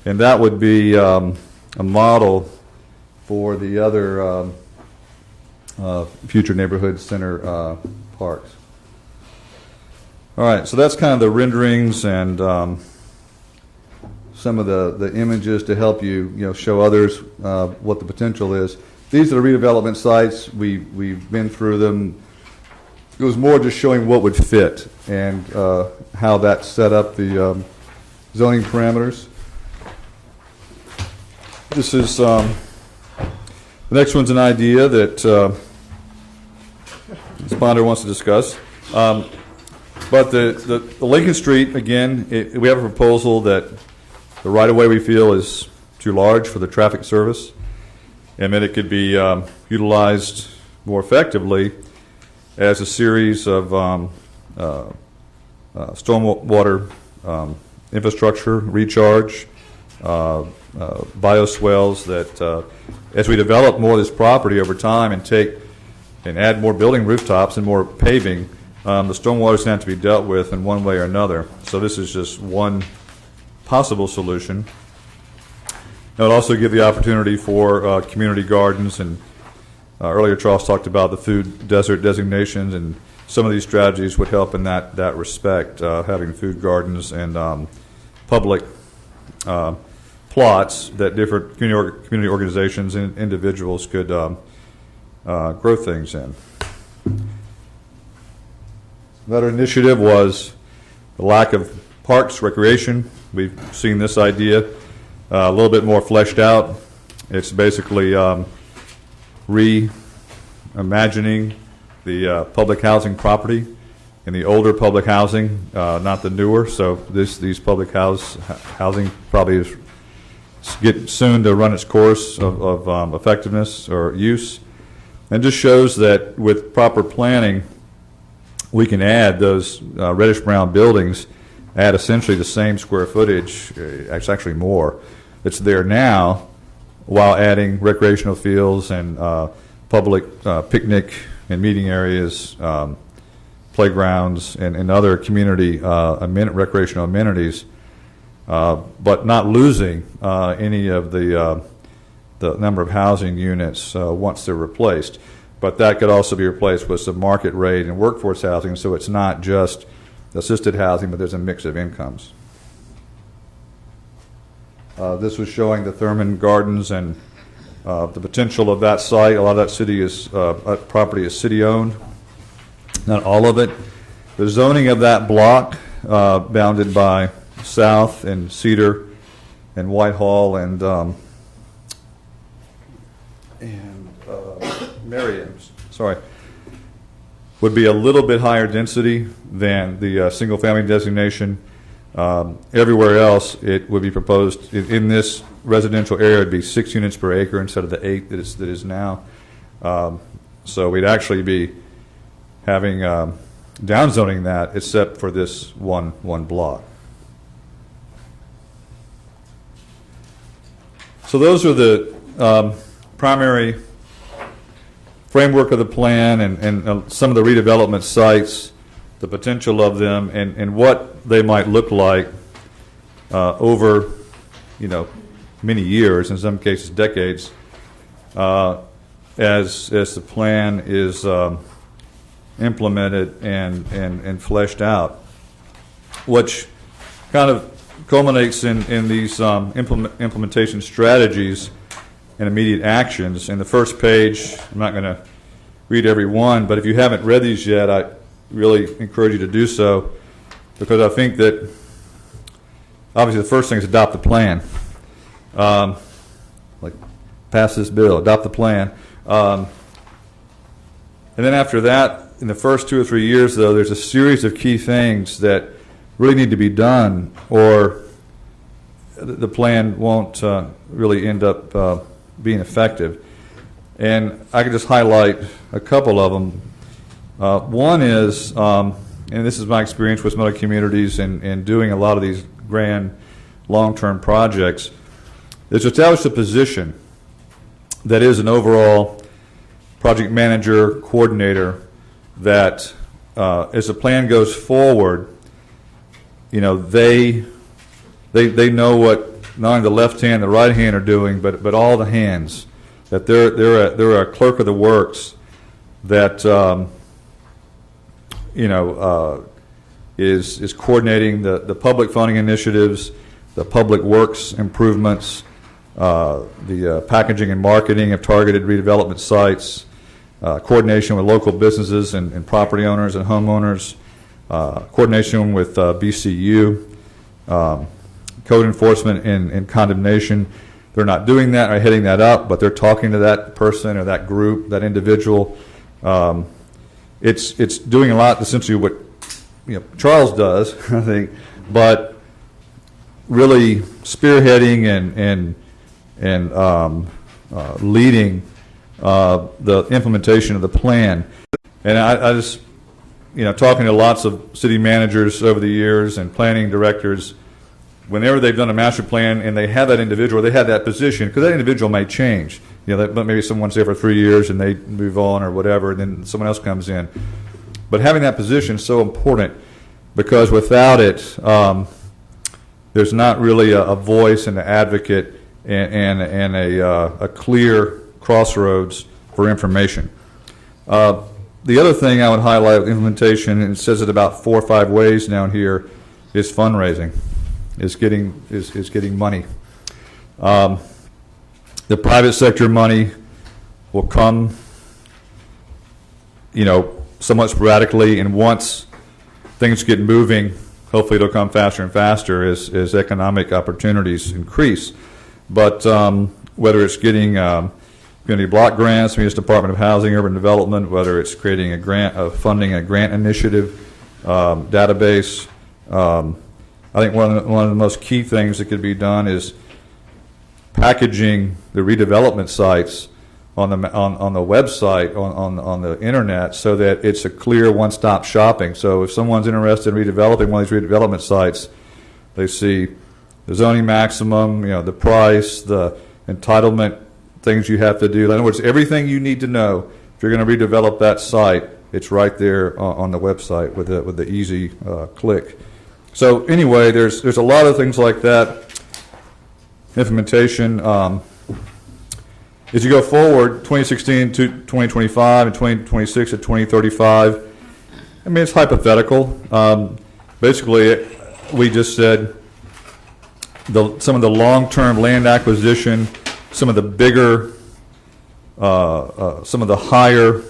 and that would be a model for the other future neighborhood center parks. All right, so that's kind of the renderings and some of the images to help you show others what the potential is. These are the redevelopment sites. We've been through them. It was more just showing what would fit and how that set up the zoning parameters. This is the next one's an idea that the sponsor wants to discuss. But the Lincoln Street, again, we have a proposal that the right-of-way we feel is too large for the traffic service, and that it could be utilized more effectively as a series of stormwater infrastructure, recharge, bioswales that as we develop more of this property over time and add more building rooftops and more paving, the stormwater is going to have to be dealt with in one way or another. So this is just one possible solution. It would also give the opportunity for community gardens, and earlier Charles talked about the food desert designations, and some of these strategies would help in that respect, having food gardens and public plots that different community organizations and individuals could grow things in. Another initiative was the lack of parks, recreation. We've seen this idea a little bit more fleshed out. It's basically reimagining the public housing property and the older public housing, not the newer. So these public housing probably is get soon to run its course of effectiveness or use, and just shows that with proper planning, we can add those reddish brown buildings at essentially the same square footage, it's actually more, that's there now, while adding recreational fields and public picnic and meeting areas, playgrounds, and other community recreational amenities, but not losing any of the number of housing units once they're replaced. but that could also be replaced with some market rate and workforce housing, so it's not just assisted housing, but there's a mix of incomes. This was showing the Thurman Gardens and the potential of that site. A lot of that property is city-owned, not all of it. The zoning of that block, bounded by South and Cedar and Whitehall and Merriam's, would be a little bit higher density than the single-family designation. Everywhere else, it would be proposed in this residential area. It would be 6 units per acre instead of the 8 that is now. So we'd actually be having downzoning that, except for this one block. So those are the primary framework of the plan and some of the redevelopment sites, the potential of them, and what they might look like over, many years, in some cases decades, as the plan is implemented and fleshed out, which kind of culminates in these implementation strategies and immediate actions. In the first page, I'm not going to read every one, but if you haven't read these yet, I really encourage you to do so, because I think that obviously the first thing is adopt the plan. Like pass this bill, adopt the plan. And then after that, in the first 2 or 3 years, though, there's a series of key things that really need to be done, or the plan won't really end up being effective. And I could just highlight a couple of them. One is, and this is my experience with some other communities and doing a lot of these grand long-term projects, is to establish a position that is an overall project manager, coordinator, that as the plan goes forward, they know what not only the left hand and the right hand are doing, but all the hands. That they're a clerk of the works that is coordinating the public funding initiatives, the public works improvements, the packaging and marketing of targeted redevelopment sites, coordination with local businesses and property owners and homeowners, coordination with BCU, code enforcement and condemnation. They're not doing that or heading that up, but they're talking to that person or that group, that individual. It's doing a lot, essentially what Charles does, I think, but really spearheading and leading the implementation of the plan. And I just, talking to lots of city managers over the years and planning directors, whenever they've done a master plan and they have that individual, they have that position, because that individual may change. Maybe someone's there for 3 years and they move on or whatever, and then someone else comes in. But having that position is so important, because without it, there's not really a voice and an advocate and a clear crossroads for information. The other thing I would highlight with implementation, and it says it about 4 or 5 ways down here, is fundraising. Is getting money. The private sector money will come, somewhat sporadically, and once things get moving, hopefully it'll come faster and faster as economic opportunities increase. But whether it's getting community block grants, the U.S. Department of Housing, Urban Development, whether it's creating a grant, funding a grant initiative, database. I think one of the most key things that could be done is packaging the redevelopment sites on the website, on the internet, so that it's a clear one-stop shopping. So if someone's interested in redeveloping one of these redevelopment sites, they see the zoning maximum, the price, the entitlement things you have to do. In other words, everything you need to know if you're going to redevelop that site, it's right there on the website with the easy click. So anyway, there's a lot of things like that. Implementation. as you go forward, 2016 to 2025 and 2026 to 2035, I mean, it's hypothetical. Basically, we just said some of the long-term land acquisition, some of the bigger, some of the higher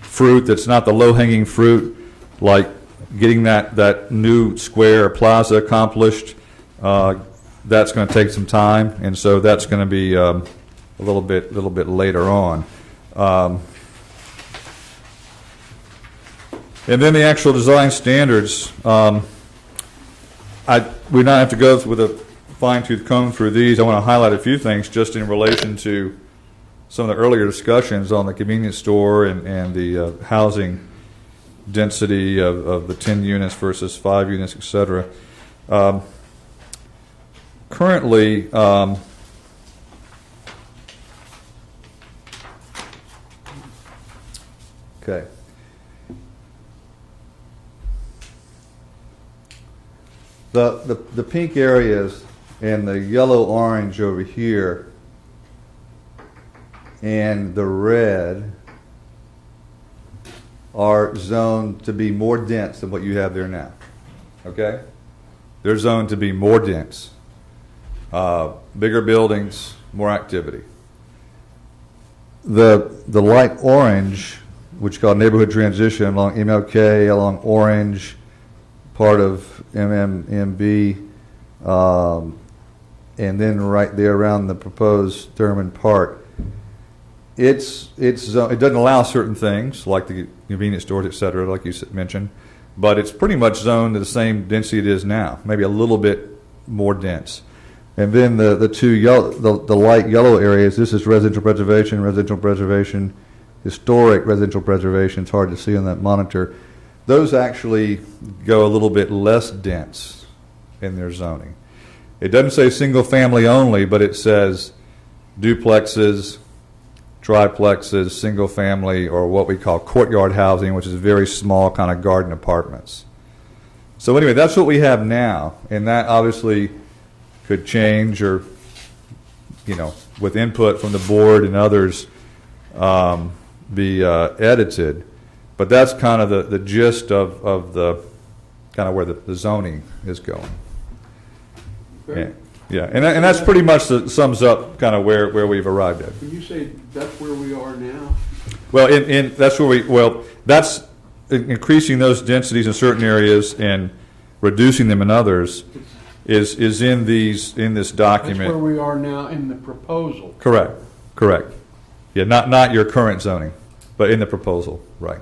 fruit that's not the low-hanging fruit, like getting that new square plaza accomplished, that's going to take some time, and so that's going to be a little bit later on. And then the actual design standards, we not have to go with a fine-tooth comb through these. I want to highlight a few things just in relation to some of the earlier discussions on the convenience store and the housing density of the 10 units versus 5 units, et cetera. Currently, okay. The pink areas and the yellow-orange over here and the red are zoned to be more dense than what you have there now. Okay? They're zoned to be more dense. Bigger buildings, more activity. The light orange, which is called neighborhood transition along MLK, along Orange, part of MMMB, and then right there around the proposed Thurman Park. It doesn't allow certain things like the convenience stores, et cetera, like you mentioned, but it's pretty much zoned to the same density it is now, maybe a little bit more dense. And then the two yellow, the light yellow areas, this is residential preservation, historic residential preservation. It's hard to see on that monitor. Those actually go a little bit less dense in their zoning. It doesn't say single family only, but it says duplexes, triplexes, single family, or what we call courtyard housing, which is very small kind of garden apartments. So anyway, that's what we have now, and that obviously could change or, with input from the board and others, be edited. But that's kind of the gist of the kind of where the zoning is going. Okay. Yeah, and that's pretty much sums up kind of where we've arrived at. When you say that's where we are now? Well, that's increasing those densities in certain areas and reducing them in others is in this document. That's where we are now in the proposal. Correct. Yeah, not your current zoning, but in the proposal, right.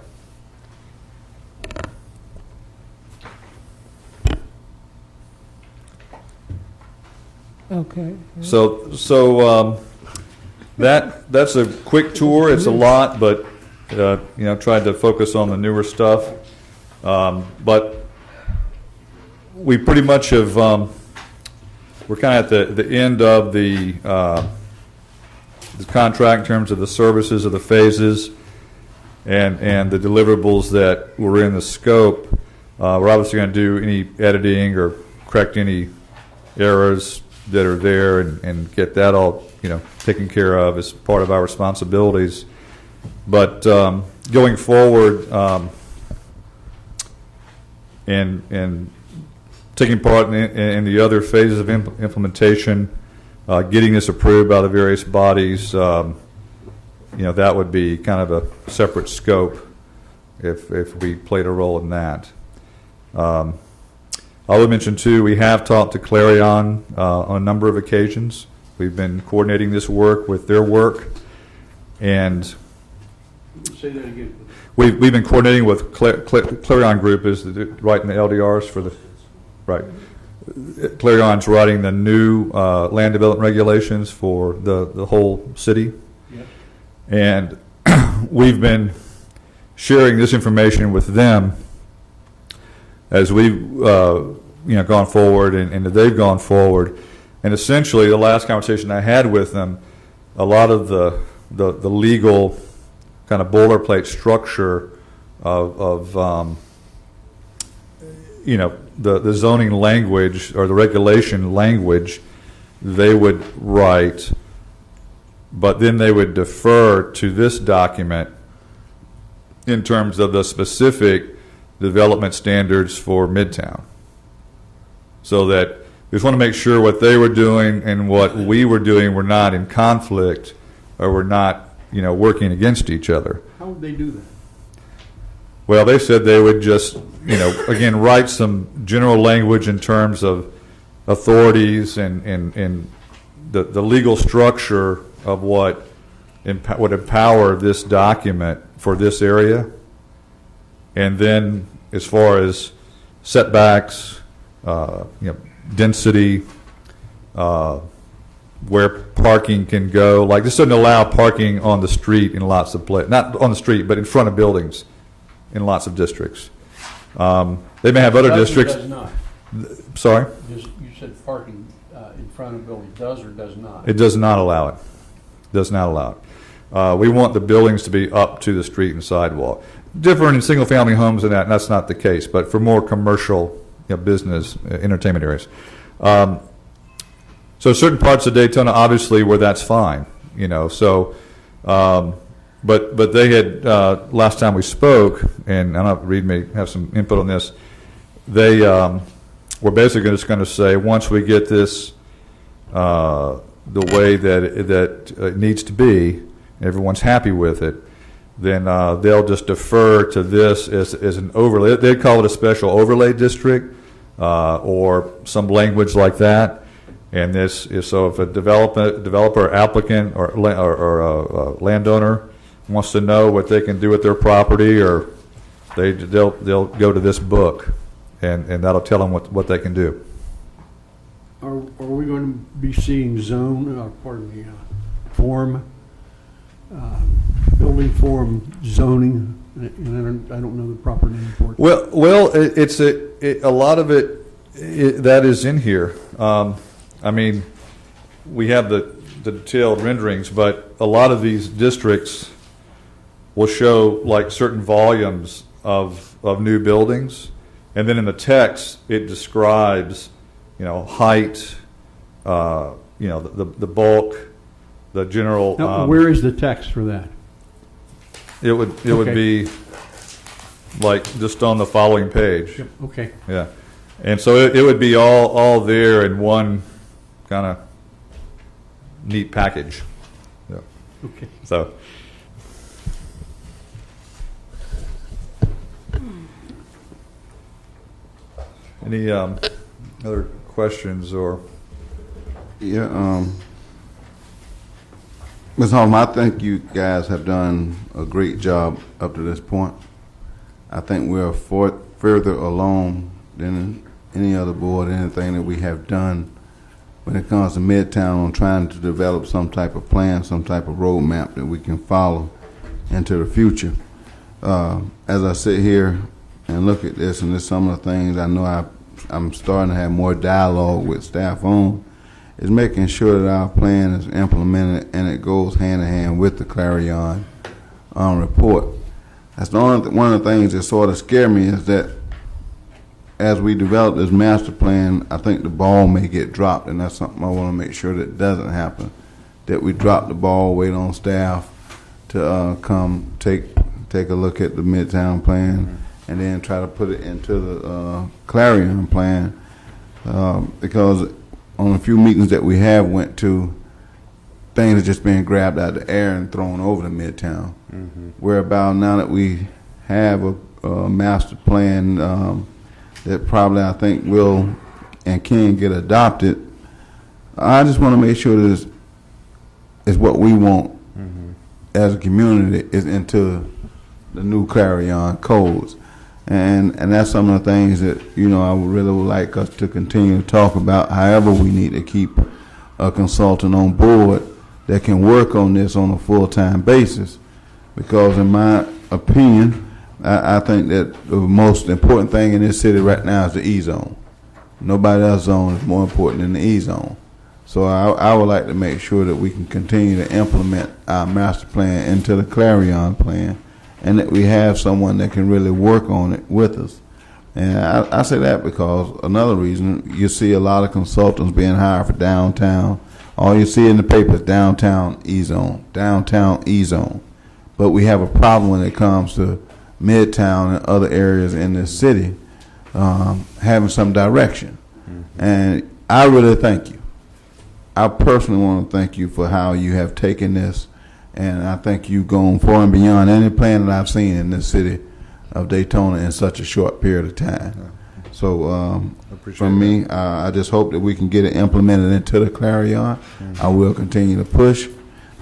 Okay. So that's a quick tour. It's a lot, but tried to focus on the newer stuff. But we pretty much have. We're kind of at the end of the contract in terms of the services of the phases and the deliverables that were in the scope. We're obviously going to do any editing or correct any errors that are there and get that all taken care of as part of our responsibilities. But going forward and taking part in the other phases of implementation, getting this approved by the various bodies, that would be kind of a separate scope if we played a role in that. I would mention, too, we have talked to Clarion on a number of occasions. We've been coordinating this work with their work. And say that again. We've been coordinating with Clarion Group is writing the LDRs for the, right. Clarion's writing the new land development regulations for the whole city. Yep. And we've been sharing this information with them as we've gone forward and they've gone forward. And essentially, the last conversation I had with them, a lot of the legal kind of boilerplate structure of the zoning language or the regulation language they would write but then they would defer to this document in terms of the specific development standards for Midtown. So that we just want to make sure what they were doing and what we were doing were not in conflict, or were not, working against each other. How would they do that? Well, they said they would just, again, write some general language in terms of authorities and the legal structure of what would empower this document for this area. And then as far as setbacks, density, where parking can go, like this doesn't allow parking on the street in lots of places, not on the street, but in front of buildings in lots of districts. They may have other districts. Does not. Sorry? You said parking in front of buildings does or does not? It does not allow it. Does not allow it. We want the buildings to be up to the street and sidewalk. Different in single-family homes and that's not the case, but for more commercial business, entertainment areas. So certain parts of Daytona, obviously, where that's fine, so, but they had, last time we spoke, and I don't know, Reed may have some input on this, they were basically just going to say, once we get this the way that it needs to be, everyone's happy with it, then they'll just defer to this as an overlay. They'd call it a special overlay district or some language like that. And this is, so if a developer, applicant, or a landowner wants to know what they can do with their property, or they'll go to this book, and that'll tell them what they can do. Are we going to be seeing form, building form zoning? And I don't know the proper name for it. Well, it's a lot of it that is in here. I mean, we have the detailed renderings, but a lot of these districts will show like certain volumes of new buildings, and then in the text it describes, height, the bulk, the general. Now, where is the text for that? It would be like just on the following page. Yep. Okay. Yeah, and so it would be all there in one kind of neat package. Yeah. Okay. So. Any other questions or? Yeah, Ms. Holm, I think you guys have done a great job up to this point. I think we're further along than any other board, anything that we have done when it comes to Midtown on trying to develop some type of plan, some type of roadmap that we can follow into the future. As I sit here and look at this, and there's some of the things I know I'm starting to have more dialogue with staff on, is making sure that our plan is implemented and it goes hand in hand with the Clarion report. That's one of the things that sort of scare me, is that as we develop this master plan, I think the ball may get dropped, and that's something I want to make sure that doesn't happen, that we drop the ball, wait on staff to come take a look at the Midtown plan and then try to put it into the Clarion plan, because on a few meetings that we have went to, things are just being grabbed out of the air and thrown over to Midtown. Whereabout now that we have a master plan that probably I think will and can get adopted, I just want to make sure that it's what we want as a community is into the new Clarion codes. And that's some of the things that, I would really like us to continue to talk about. However, we need to keep a consultant on board that can work on this on a full-time basis. Because in my opinion, I think that the most important thing in this city right now is the E-zone. Nobody else's zone is more important than the E-zone. So I would like to make sure that we can continue to implement our master plan into the Clarion plan, and that we have someone that can really work on it with us. And I say that because another reason, you see a lot of consultants being hired for downtown All you see in the paper is downtown E-zone, downtown E-zone. But we have a problem when it comes to Midtown and other areas in this city having some direction. And I really thank you. I personally want to thank you for how you have taken this, and I think you've gone far and beyond any plan that I've seen in this city of Daytona in such a short period of time. So from me, I just hope that we can get it implemented into the Clarion. I will continue to push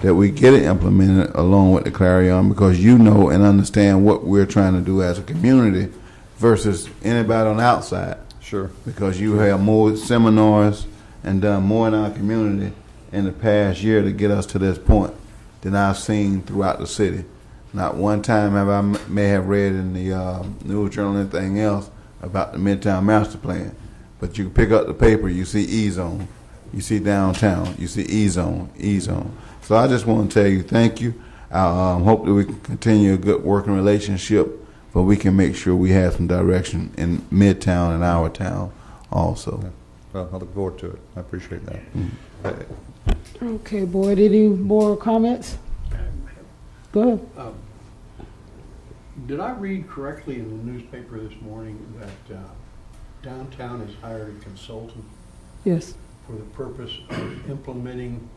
that we get it implemented along with the Clarion, because you know and understand what we're trying to do as a community versus anybody on the outside. Sure. Because you have more seminars and done more in our community in the past year to get us to this point than I've seen throughout the city. Not one time have I may have read in the News Journal or anything else about the Midtown Master Plan. But you pick up the paper, you see E-zone, you see downtown, you see E-zone, E-zone. So I just want to tell you thank you. I hope that we can continue a good working relationship, but we can make sure we have some direction in Midtown and our town also. Well, I look forward to it. I appreciate that. Okay, board, any more comments? Go ahead. Did I read correctly in the newspaper this morning that downtown has hired a consultant Yes. for the purpose of implementing,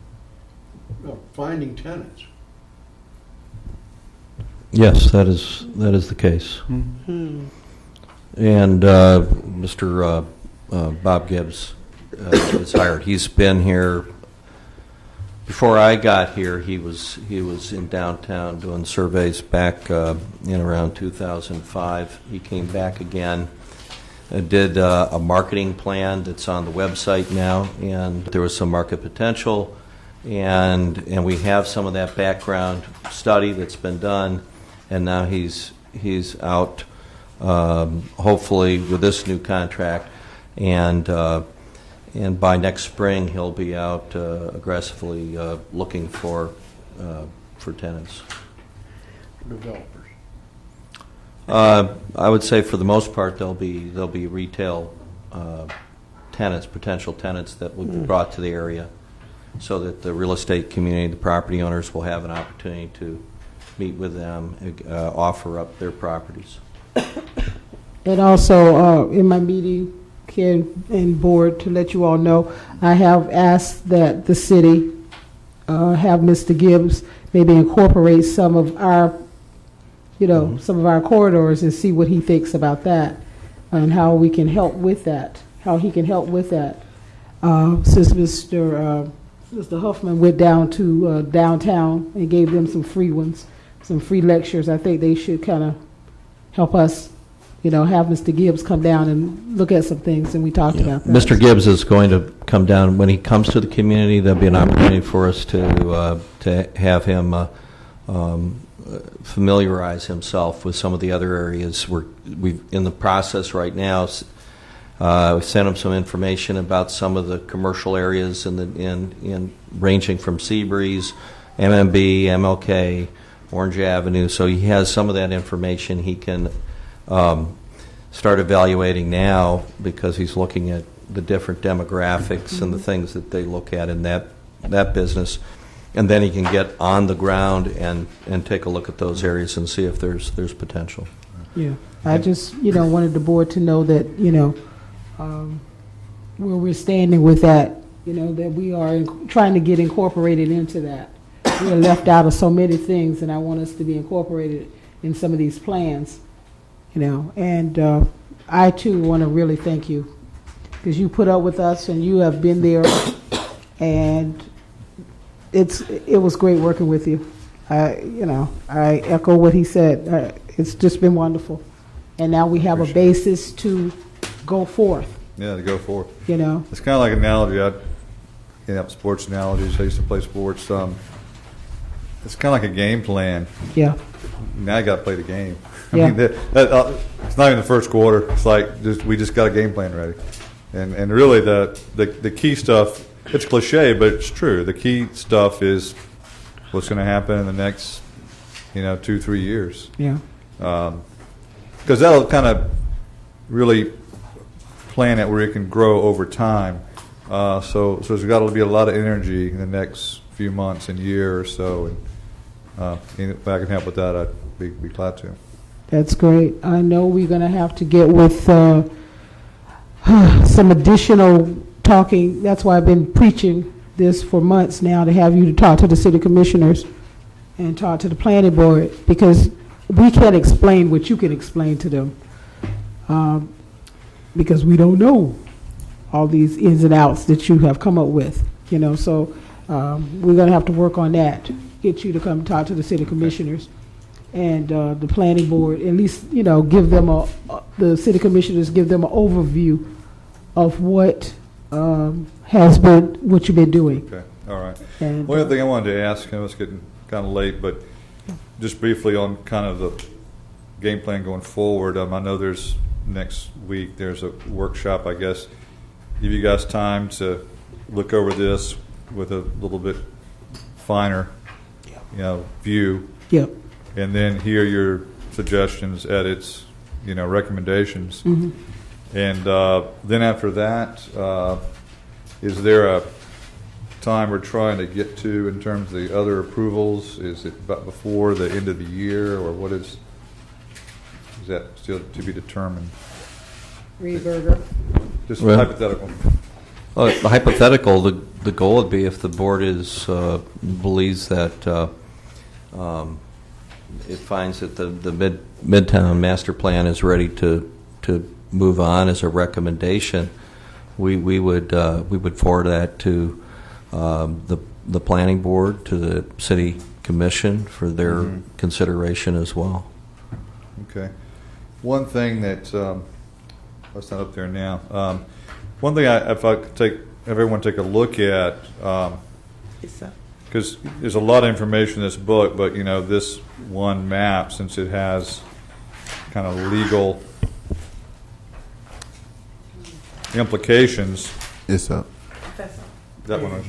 finding tenants? Yes, that is the case. And Mr. Bob Gibbs is hired. He's been here. Before I got here, he was in downtown doing surveys back in around 2005. He came back again, did a marketing plan that's on the website now, and there was some market potential, and we have some of that background study that's been done, and now he's out, hopefully with this new contract, and by next spring, he'll be out aggressively looking for tenants. Developers. I would say for the most part, there'll be retail tenants, potential tenants that will be brought to the area, so that the real estate community, the property owners, will have an opportunity to meet with them, offer up their properties. And also, in my meeting, Ken and board, to let you all know, I have asked that the city have Mr. Gibbs maybe incorporate some of our, some of our corridors and see what he thinks about that and how we can help with that, how he can help with that. Since Mr. Huffman went down to downtown and gave them some free ones, some free lectures, I think they should kind of help us, have Mr. Gibbs come down and look at some things, and we talked about that. Mr. Gibbs is going to come down. When he comes to the community, there'll be an opportunity for us to have him familiarize himself with some of the other areas. We've in the process right now. We sent him some information about some of the commercial areas in ranging from Seabreeze, MMB, MLK, Orange Avenue. So he has some of that information he can start evaluating now, because he's looking at the different demographics and the things that they look at in that business, and then he can get on the ground and take a look at those areas and see if there's potential. Yeah, I just wanted the board to know that where we're standing with that, that we are trying to get incorporated into that. We're left out of so many things, and I want us to be incorporated in some of these plans. And I too want to really thank you, because you put up with us and you have been there, and it was great working with you. I echo what he said. It's just been wonderful, and now we have a basis to go forth. Yeah, to go forth. It's kind of like an analogy. Sports analogies. I used to play sports. It's kind of like a game plan. Yeah. Now you got to play the game. Yeah. I mean, it's not even the first quarter. It's like we just got a game plan ready, and really the key stuff. It's cliche, but it's true. The key stuff is what's going to happen in the next, 2-3 years. Yeah. Because that'll kind of really plan it where it can grow over time, So there's got to be a lot of energy in the next few months and year or so. And if I can help with that, I'd be glad to. That's great. I know we're going to have to get with some additional talking. That's why I've been preaching this for months now, to have you to talk to the city commissioners and talk to the planning board, because we can't explain what you can explain to them, because we don't know all these ins and outs that you have come up with, you know. So we're going to have to work on that, get you to come talk to the city commissioners and the planning board, at least, you know, give them the city commissioners, give them an overview of what has been, what you've been doing. Okay, all right. And one other thing I wanted to ask, I know it's getting kind of late, but just briefly on kind of the game plan going forward. I know there's next week, there's a workshop, I guess. Give you guys time to look over this with a little bit finer, you know, view. Yep. And then hear your suggestions, edits, you know, recommendations. Mm-hmm. And then after that, is there a time we're trying to get to in terms of the other approvals? Is it about before the end of the year, or what is that still to be determined? Reberger. Just Well, hypothetical. The hypothetical, the goal would be, if the board believes that it finds that the Midtown master plan is ready to move on as a recommendation, we would forward that to the planning board, to the city commission for their consideration as well. Okay. One thing that that's not up there now. One thing, if I could everyone take a look at, because there's a lot of information in this book, but you know, this one map, since it has kind of legal implications. It's up. That one.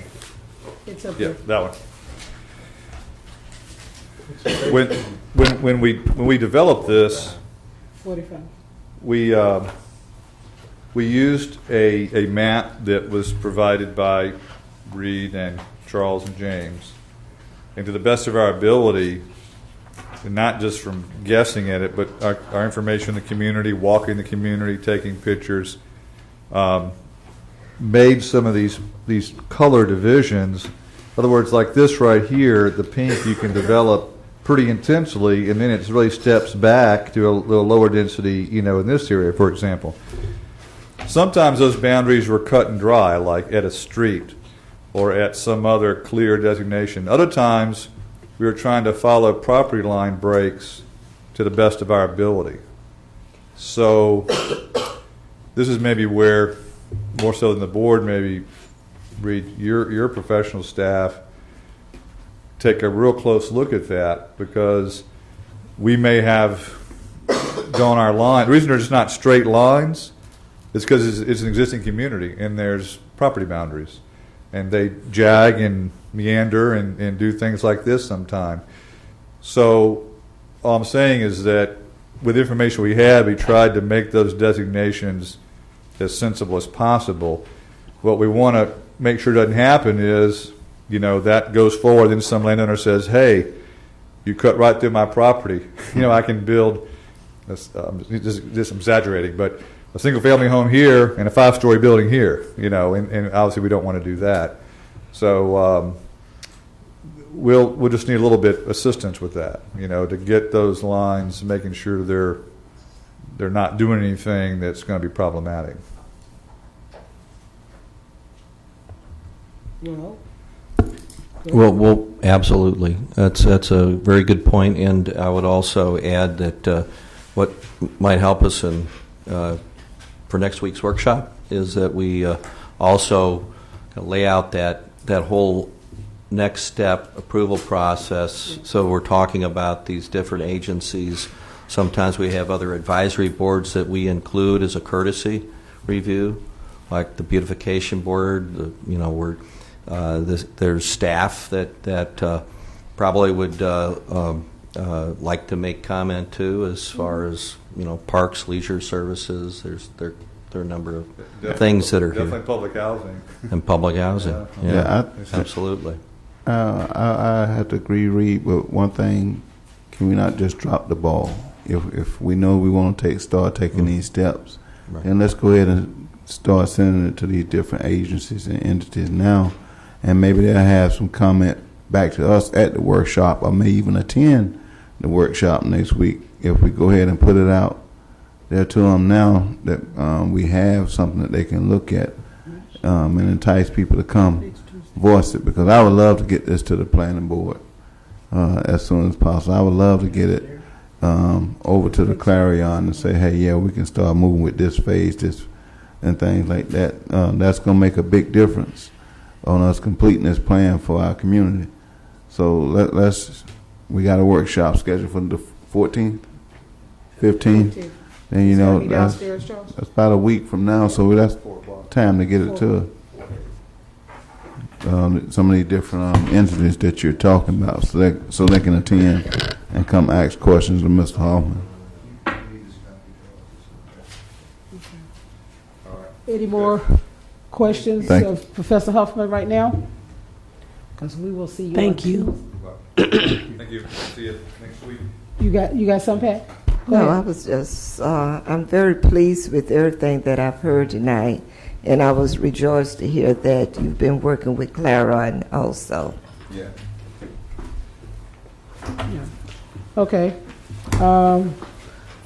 It's up Yeah, there. that one. When we developed this, 45. we used a map that was provided by Reed and Charles and James, and to the best of our ability, and not just from guessing at it, but our information in the community, walking the community, taking pictures, made some of these color divisions. In other words, like this right here, the pink you can develop pretty intensely, and then it really steps back to a little lower density, you know, in this area, for example. Sometimes those boundaries were cut and dry, like at a street or at some other clear designation. Other times, we were trying to follow property line breaks to the best of our ability. So this is maybe where, more so than the board, maybe, Reed, your professional staff take a real close look at that, because we may have gone our line. The reason they're just not straight lines is because it's an existing community and there's property boundaries, and they jag and meander and do things like this sometime. So all I'm saying is that with the information we had, we tried to make those designations as sensible as possible. What we want to make sure doesn't happen is, you know, that goes forward, then some landowner says, hey, you cut right through my property. You know, I can build, this I'm exaggerating, but a single-family home here and a 5-story building here, you know, and obviously we don't want to do that. So we'll just need a little bit assistance with that, you know, to get those lines, making sure they're not doing anything that's going to be problematic. Well, absolutely. That's a very good point, and I would also add that what might help us for next week's workshop is that we also lay out that whole next step approval process. So we're talking about these different agencies. Sometimes we have other advisory boards that we include as a courtesy review, like the beautification board. There's staff that probably would like to make comment too, as far as, you know, parks, leisure services. There there are a number of Definitely- things that are Definitely here. public housing. And public housing, Yeah. yeah, Yeah, absolutely. I have to agree, Reed, but one thing, can we not just drop the ball? If we know we want to start taking these steps, Right. then let's go ahead and start sending it to these different agencies and entities now, and maybe they'll have some comment back to us at the workshop, or may even attend the workshop next week if we go ahead and put it out there to them now that we have something that they can look at and entice people to come voice it, because I would love to get this to the planning board as soon as possible. I would love to get it over to the Clarion and say, hey, yeah, we can start moving with this phase, this and things like that. That's going to make a big difference on us completing this plan for our community. So we got a workshop scheduled for the 14th, 15th. And you know, that's about a week from now, so that's time to get it to some of these different entities that you're talking about, so they can attend and come ask questions of Mr. Hoffman. Any more questions Thank of Professor Huffman right now? Because we will see you. Thank you. Thank you. See you next week. You got some, Pat? Go No, ahead. I was just, I'm very pleased with everything that I've heard tonight, and I was rejoiced to hear that you've been working with Clara also. Yeah. Okay.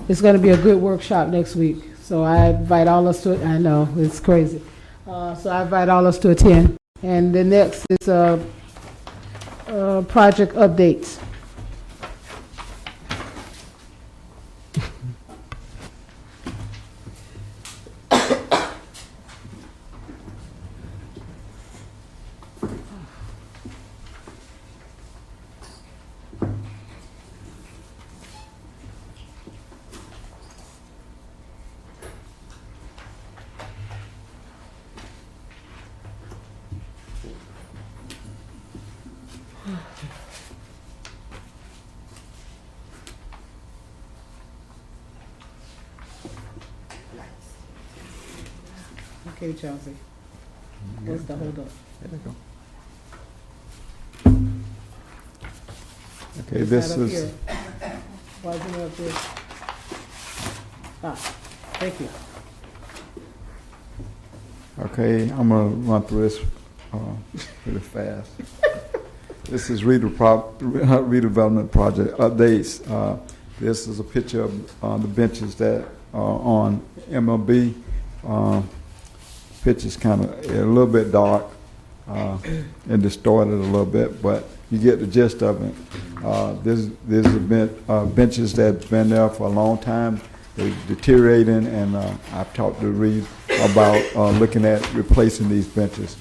It's going to be a good workshop next week, so I invite all us to. I know it's crazy, so I invite all us to attend. And the next is project updates. Okay, Chelsea. What's the hold up? Okay, this is, Why isn't it up there? Ah, thank you. okay, I'm going to run through this really fast. This is redevelopment project updates. This is a picture of the benches that are on MLB. Picture's kind of a little bit dark and distorted a little bit, but you get the gist of it. There's been benches that's been there for a long time. They're deteriorating, and I've talked to Reed about looking at replacing these benches.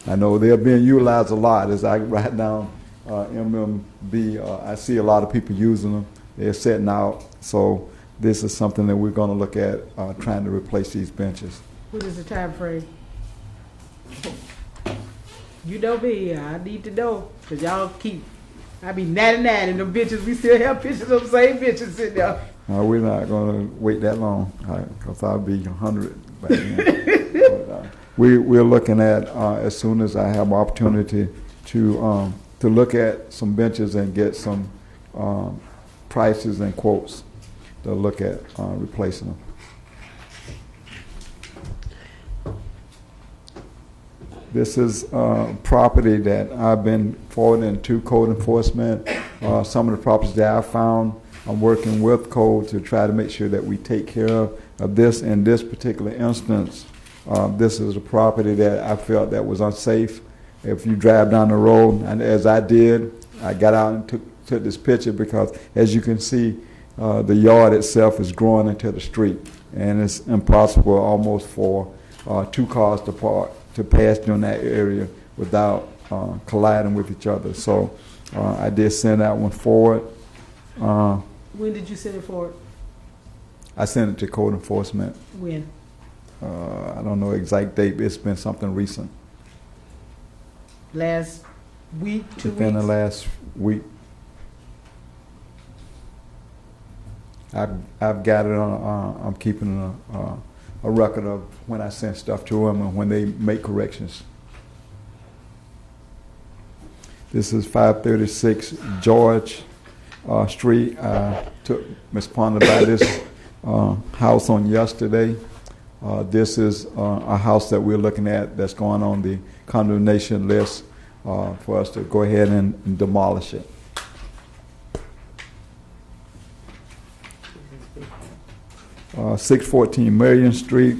I know they're being utilized a lot. As I ride down MMB, I see a lot of people using them. They're setting out, so this is something that we're going to look at, trying to replace these benches. What is the time frame? You know me, I need to know, because y'all I be 99 and them bitches, we still have pictures of the same bitches sitting there. We're not going to wait that long, because I'll be 100 by then. But, we're looking at, as soon as I have opportunity to look at some benches and get some prices and quotes to look at replacing them. This is property that I've been forwarding to code enforcement. Some of the properties that I found, I'm working with code to try to make sure that we take care of this. In this particular instance, this is a property that I felt that was unsafe. If you drive down the road, and as I did, I got out and took this picture because, as you can see, the yard itself is growing into the street, and it's impossible almost for 2 cars to pass during that area without colliding with each other. So I did send that one forward. When did you send it forward? I sent it to code enforcement. When? I don't know exact date, but it's been something recent. Last week, 2 weeks? Within the last week. I've got it on, I'm keeping a a record of when I send stuff to them and when they make corrections. This is 536 George Street. I took Ms. Ponder by this house on yesterday. This is a house that we're looking at that's going on the condemnation list for us to go ahead and demolish it. 614 Marion Street.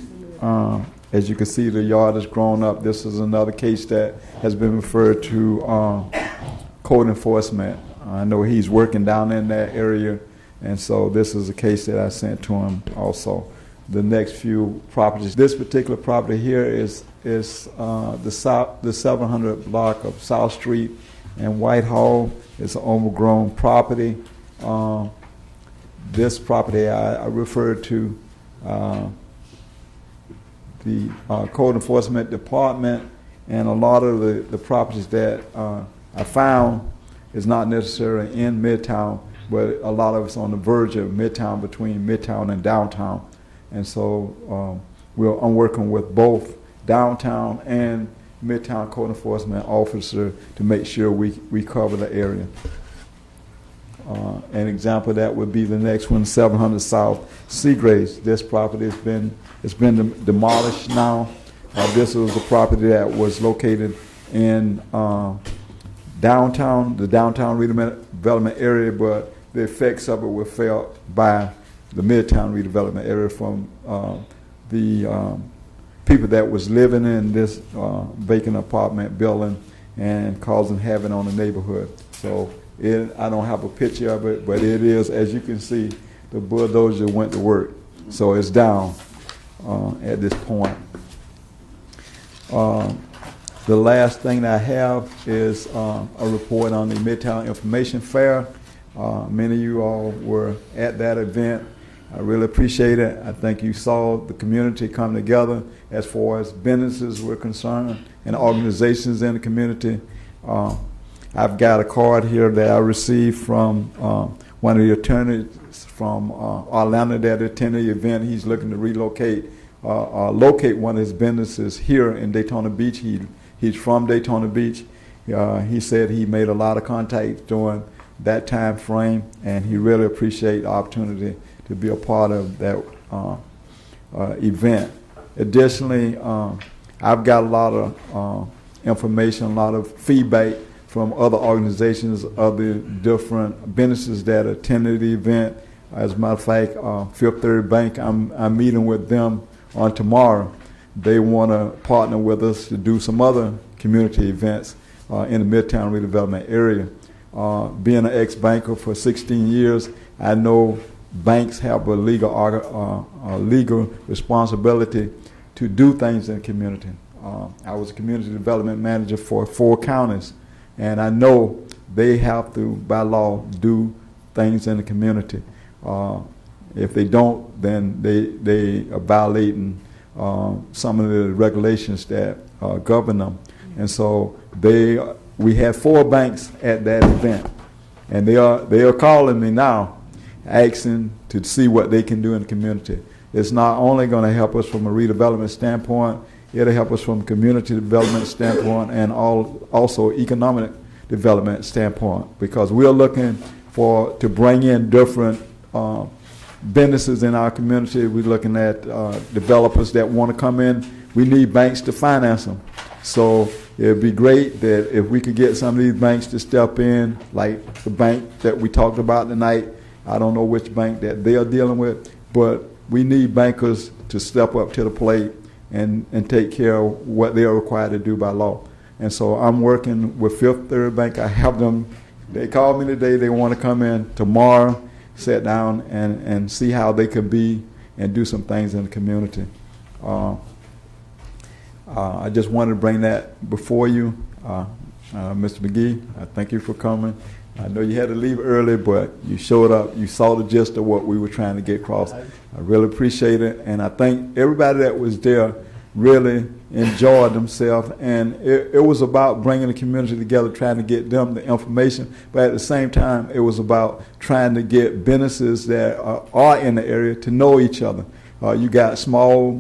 As you can see, the yard has grown up. This is another case that has been referred to code enforcement. I know he's working down in that area, and so this is a case that I sent to him also. The next few properties. This particular property here is the 700 block of South Street and Whitehall. It's an overgrown property. This property I referred to the Code Enforcement Department, and a lot of the properties that I found is not necessarily in Midtown, but a lot of it's on the verge of Midtown, between Midtown and downtown. And so I'm working with both downtown and Midtown Code Enforcement officer to make sure we cover the area. An example of that would be the next one, 700 South Seagraves. This property has been demolished now. This was a property that was located in downtown, the downtown redevelopment area, but the effects of it were felt by the Midtown redevelopment area from the people that was living in this vacant apartment building and causing havoc on the neighborhood. So I don't have a picture of it, but it is, as you can see, the bulldozer went to work. So it's down at this point. The last thing that I have is a report on the Midtown Information Fair. Many of you all were at that event. I really appreciate it. I think you saw the community come together as far as businesses were concerned and organizations in the community. I've got a card here that I received from one of the attorneys from Orlando that attended the event. He's looking to locate one of his businesses here in Daytona Beach. He's from Daytona Beach. He said he made a lot of contacts during that time frame, and he really appreciated the opportunity to be a part of that event. Additionally, I've got a lot of information, a lot of feedback from other organizations, other different businesses that attended the event. As a matter of fact, Fifth Third Bank, I'm meeting with them on tomorrow. They want to partner with us to do some other community events in the Midtown redevelopment area. Being an ex-banker for 16 years, I know banks have a legal responsibility to do things in the community. I was a community development manager for 4 counties, and I know they have to, by law, do things in the community. If they don't, then they are violating some of the regulations that govern them. And so we had 4 banks at that event, and they are calling me now, asking to see what they can do in the community. It's not only going to help us from a redevelopment standpoint, it'll help us from a community development standpoint and also economic development standpoint, because we're looking to bring in different businesses in our community. We're looking at developers that want to come in. We need banks to finance them. So it'd be great that if we could get some of these banks to step in, like the bank that we talked about tonight. I don't know which bank that they are dealing with, but we need bankers to step up to the plate and take care of what they are required to do by law. And so I'm working with Fifth Third Bank. I have them, they called me today, they want to come in tomorrow, sit down and see how they could be and do some things in the community. I just wanted to bring that before you. Mr. McGee, I thank you for coming. I know you had to leave early, but you showed up. You saw the gist of what we were trying to get across. I really appreciate it, and I think everybody that was there really enjoyed themselves, and it was about bringing the community together, trying to get them the information, but at the same time, it was about trying to get businesses that are in the area to know each other. You got small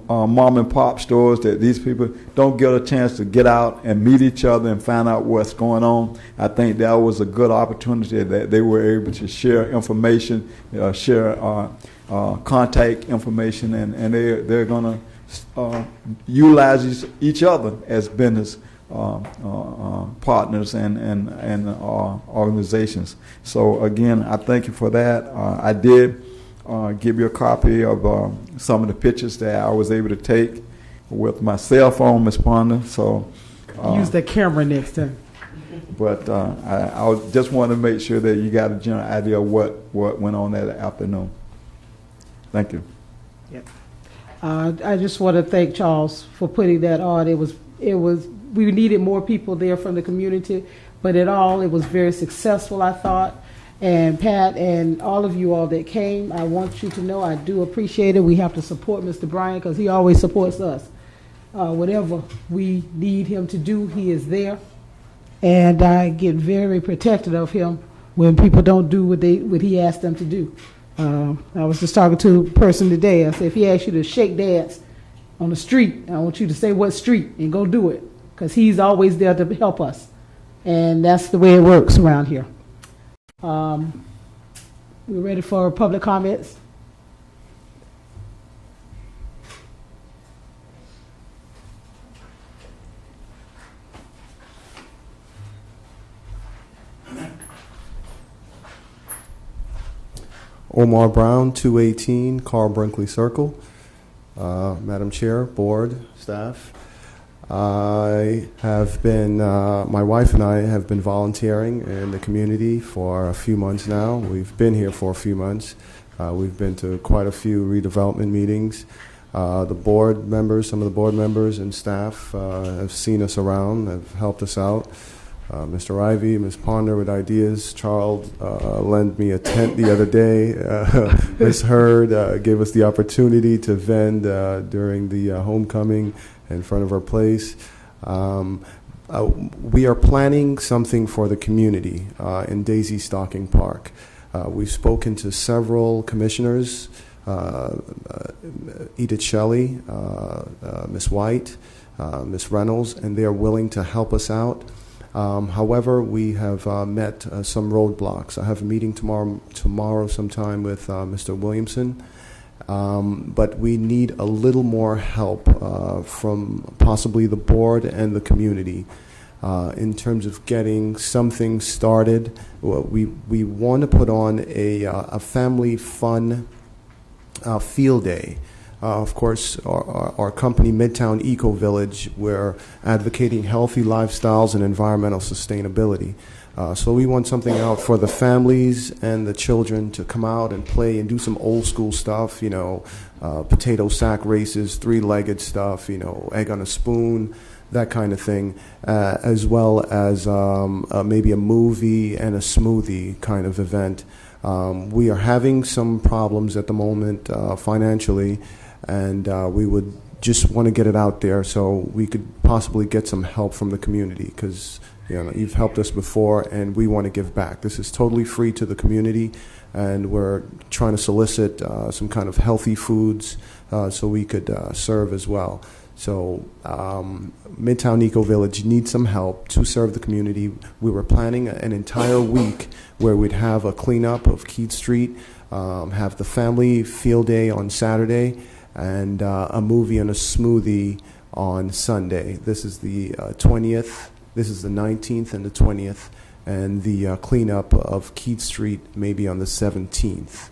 mom and pop stores that these people don't get a chance to get out and meet each other and find out what's going on. I think that was a good opportunity that they were able to share information, share contact information, and they're going to utilize each other as business partners and organizations. So again, I thank you for that. I did give you a copy of some of the pictures that I was able to take with my cell phone, Ms. Ponder. So use the camera next time. But I just want to make sure that you got a general idea of what went on that afternoon. Thank you. Yep. I just want to thank Charles for putting that on. It was we needed more people there from the community, but it was very successful, I thought. And Pat and all of you all that came, I want you to know I do appreciate it. We have to support Mr. Bryan because he always supports us. Whatever we need him to do, he is there. And I get very protective of him when people don't do what he asked them to do. I was just talking to a person today. I said, if he asks you to shake dance on the street, I want you to say what street and go do it, because he's always there to help us. And that's the way it works around here. We're ready for public comments. Omar Brown, 218 Carl Brinkley Circle. Madam Chair, board, staff. I have been, my wife and I have been volunteering in the community for a few months now. We've been here for a few months. We've been to quite a few redevelopment meetings. The board members, some of the board members and staff have seen us around, have helped us out. Mr. Ivy, Ms. Ponder with ideas. Charles lent me a tent the other day. Ms. Hurd gave us the opportunity to vend during the homecoming in front of our place. We are planning something for the community in Daisy Stocking Park. We've spoken to several commissioners, Edith Shelley, Ms. White, Ms. Reynolds, and they are willing to help us out. However, we have met some roadblocks. I have a meeting tomorrow sometime with Mr. Williamson, but we need a little more help from possibly the board and the community in terms of getting something started. We want to put on a family fun field day. Of course, our company, Midtown Eco Village, we're advocating healthy lifestyles and environmental sustainability. So we want something out for the families and the children to come out and play and do some old school stuff, potato sack races, three-legged stuff, egg on a spoon, that kind of thing, as well as maybe a movie and a smoothie kind of event. We are having some problems at the moment financially, and we would just want to get it out there so we could possibly get some help from the community, because you've helped us before and we want to give back. This is totally free to the community, and we're trying to solicit some kind of healthy foods so we could serve as well. So Midtown Eco Village needs some help to serve the community. We were planning an entire week where we'd have a cleanup of Keith Street, have the family field day on Saturday, and a movie and a smoothie on Sunday. This is the 20th, this is the 19th and the 20th, and the cleanup of Keith Street maybe on the 17th.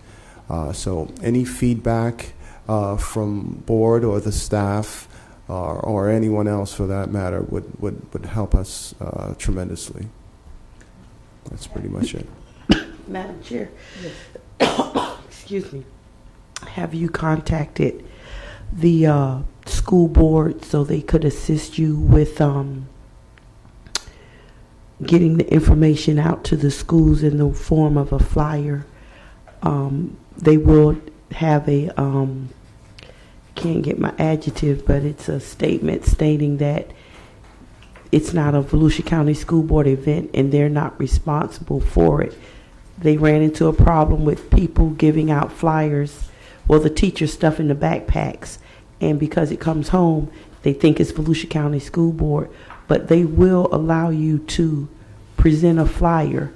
So any feedback from board or the staff or anyone else for that matter would help us tremendously. That's pretty much it. Madam Chair, excuse me, have you contacted the school board so they could assist you with getting the information out to the schools in the form of a flyer? They will have a can't get my adjective, but it's a statement stating that it's not a Volusia County School Board event and they're not responsible for it. They ran into a problem with people giving out flyers well, the teacher stuff in the backpacks. And because it comes home, they think it's Volusia County School Board, but they will allow you to present a flyer.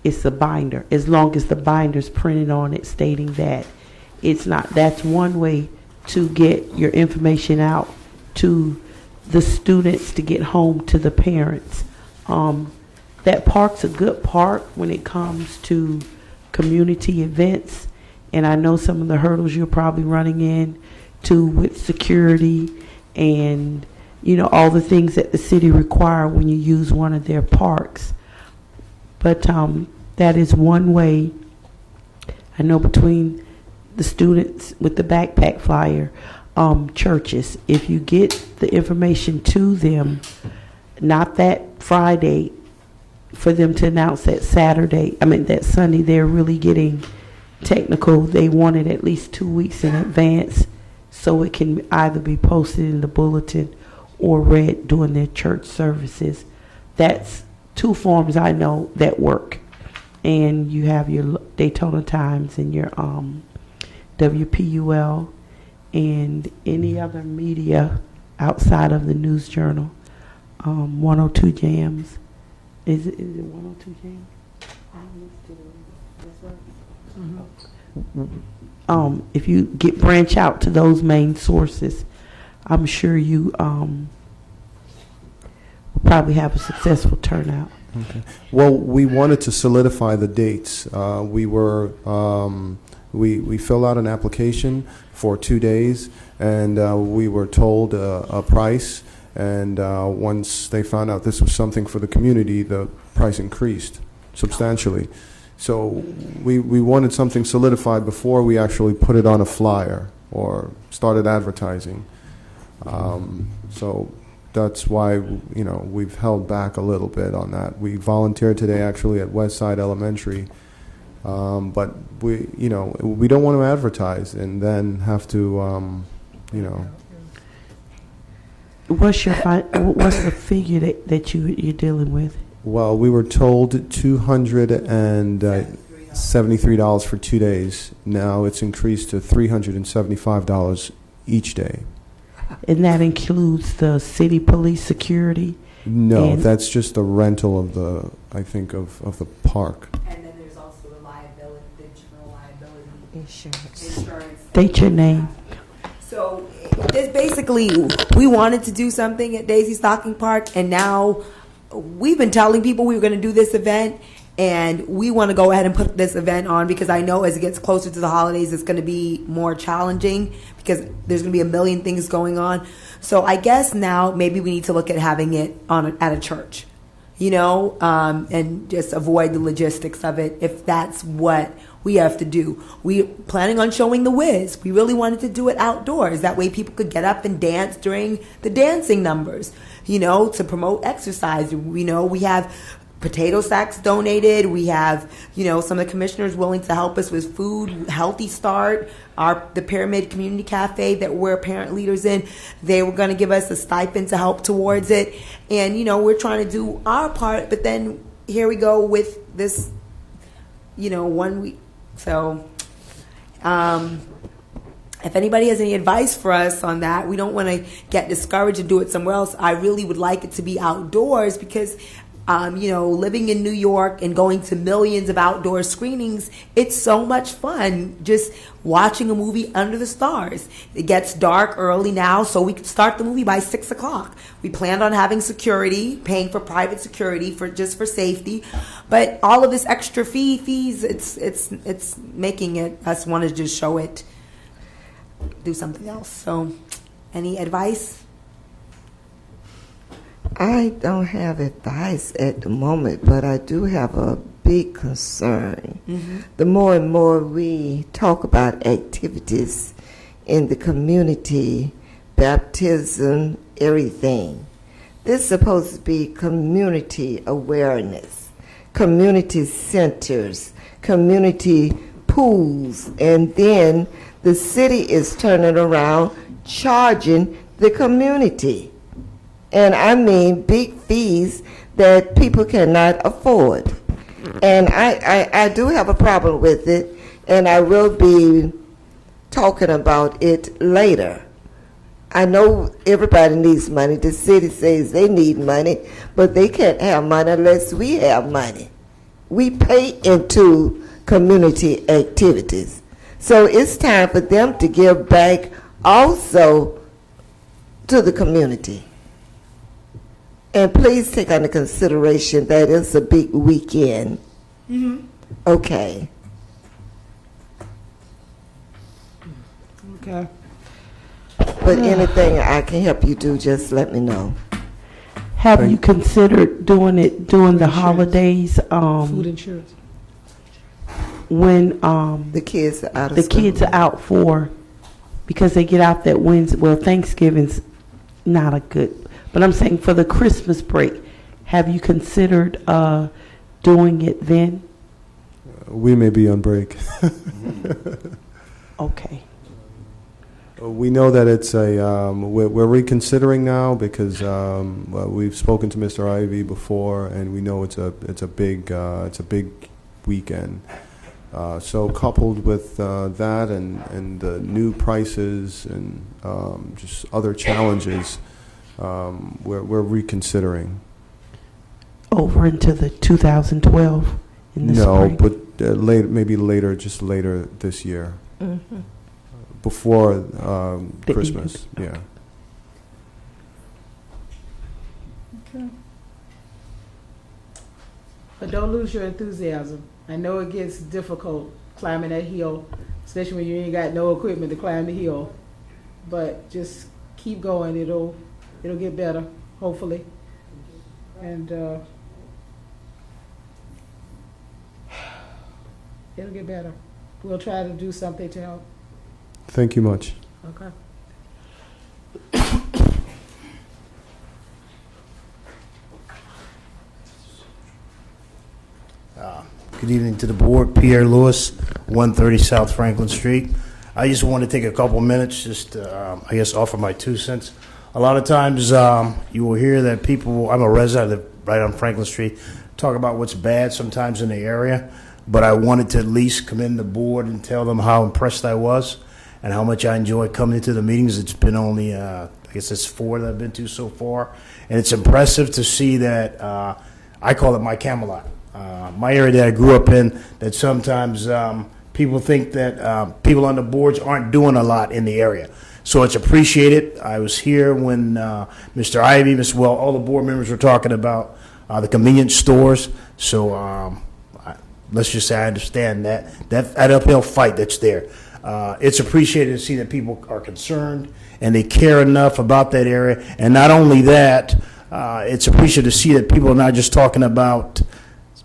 It's a binder, as long as the binder's printed on it stating that it's not. That's one way to get your information out to the students, to get home to the parents. That park's a good park when it comes to community events, and I know some of the hurdles you're probably running into with security and, you know, all the things that the city require when you use one of their parks. But that is one way. I know between the students with the backpack flyer, churches, if you get the information to them, not that Friday, for them to announce that that Sunday, they're really getting technical. They want it at least 2 weeks in advance so it can either be posted in the bulletin or read during their church services. That's 2 forms I know that work. And you have your Daytona Times and your WPUL and any other media outside of the News Journal. 102 Jams. Is it 102 Jams? If you branch out to those main sources, I'm sure you will probably have a successful turnout. Okay. Well, we wanted to solidify the dates. We filled out an application for 2 days, and we were told a price. And once they found out this was something for the community, the price increased substantially. So we wanted something solidified before we actually put it on a flyer or started advertising. So that's why, you know, we've held back a little bit on that. We volunteered today actually at Westside Elementary, but we don't want to advertise and then have to, What's the figure that you're dealing with? Well, we were told $273 for 2 days. Now it's increased to $375 each day. And that includes the city police security? No, that's just the rental of the the park. And then there's also the liability, the general liability insurance. State your name. So it's basically, we wanted to do something at Daisy Stocking Park, and now we've been telling people we were going to do this event, and we want to go ahead and put this event on because I know as it gets closer to the holidays, it's going to be more challenging because there's going to be a million things going on. So I guess now maybe we need to look at having it at a church, and just avoid the logistics of it if that's what we have to do. We're planning on showing the whiz. We really wanted to do it outdoors. That way people could get up and dance during the dancing numbers, to promote exercise. We have potato sacks donated. We have, some of the commissioners willing to help us with food, Healthy Start, the Pyramid Community Cafe that we're parent leaders in. They were going to give us a stipend to help towards it. And, we're trying to do our part, but then here we go with this, 1 week. So, if anybody has any advice for us on that, we don't want to get discouraged and do it somewhere else. I really would like it to be outdoors because, living in New York and going to millions of outdoor screenings, it's so much fun just watching a movie under the stars. It gets dark early now, so we could start the movie by 6 o'clock. We planned on having security, paying for private security for safety, but all of this extra fees, it's making us want to just show it, do something else. So, any advice? I don't have advice at the moment, but I do have a big concern. Mm-hmm. The more and more we talk about activities in the community, baptism, everything, this is supposed to be community awareness, community centers, community pools, and then the city is turning around charging the community. And I mean big fees that people cannot afford. And I do have a problem with it, and I will be talking about it later. I know everybody needs money. The city says they need money, but they can't have money unless we have money. We pay into community activities. So it's time for them to give back also to the community. And please take under consideration that it's a big weekend. Okay. Okay. But anything I can help you do, just let me know. Have you considered doing it during the holidays? Food insurance. When the kids are out of the school. kids are out for, because they get out that Wednesday. Well, Thanksgiving's not a good, but I'm saying for the Christmas break, have you considered doing it then? We may be on break. Okay. We know that it's we're reconsidering now because we've spoken to Mr. Ivy before, and we know it's a big weekend. So coupled with that and the new prices and just other challenges, we're reconsidering. Over into the 2012 in the spring? But maybe later this year. Mm-hmm. Before Christmas, yeah. Okay. But don't lose your enthusiasm. I know it gets difficult climbing that hill, especially when you ain't got no equipment to climb the hill. But just keep going. It'll get better, hopefully. And it'll get better. We'll try to do something to help. Thank you much. Okay. Good evening to the board. Pierre Lewis, 130 South Franklin Street. I just want to take a couple minutes just to, I guess, offer my 2 cents. A lot of times you will hear that people, I'm a resident, I live right on Franklin Street, talk about what's bad sometimes in the area, but I wanted to at least commend the board and tell them how impressed I was and how much I enjoy coming into the meetings. It's been only, I guess it's 4 that I've been to so far, and it's impressive to see that, I call it my Camelot. My area that I grew up in, that sometimes people think that people on the boards aren't doing a lot in the area. So it's appreciated. I was here when Mr. Ivy, all the board members were talking about the convenience stores. So let's just say I understand that uphill fight that's there. It's appreciated to see that people are concerned and they care enough about that area. And not only that, it's appreciated to see that people are not just talking about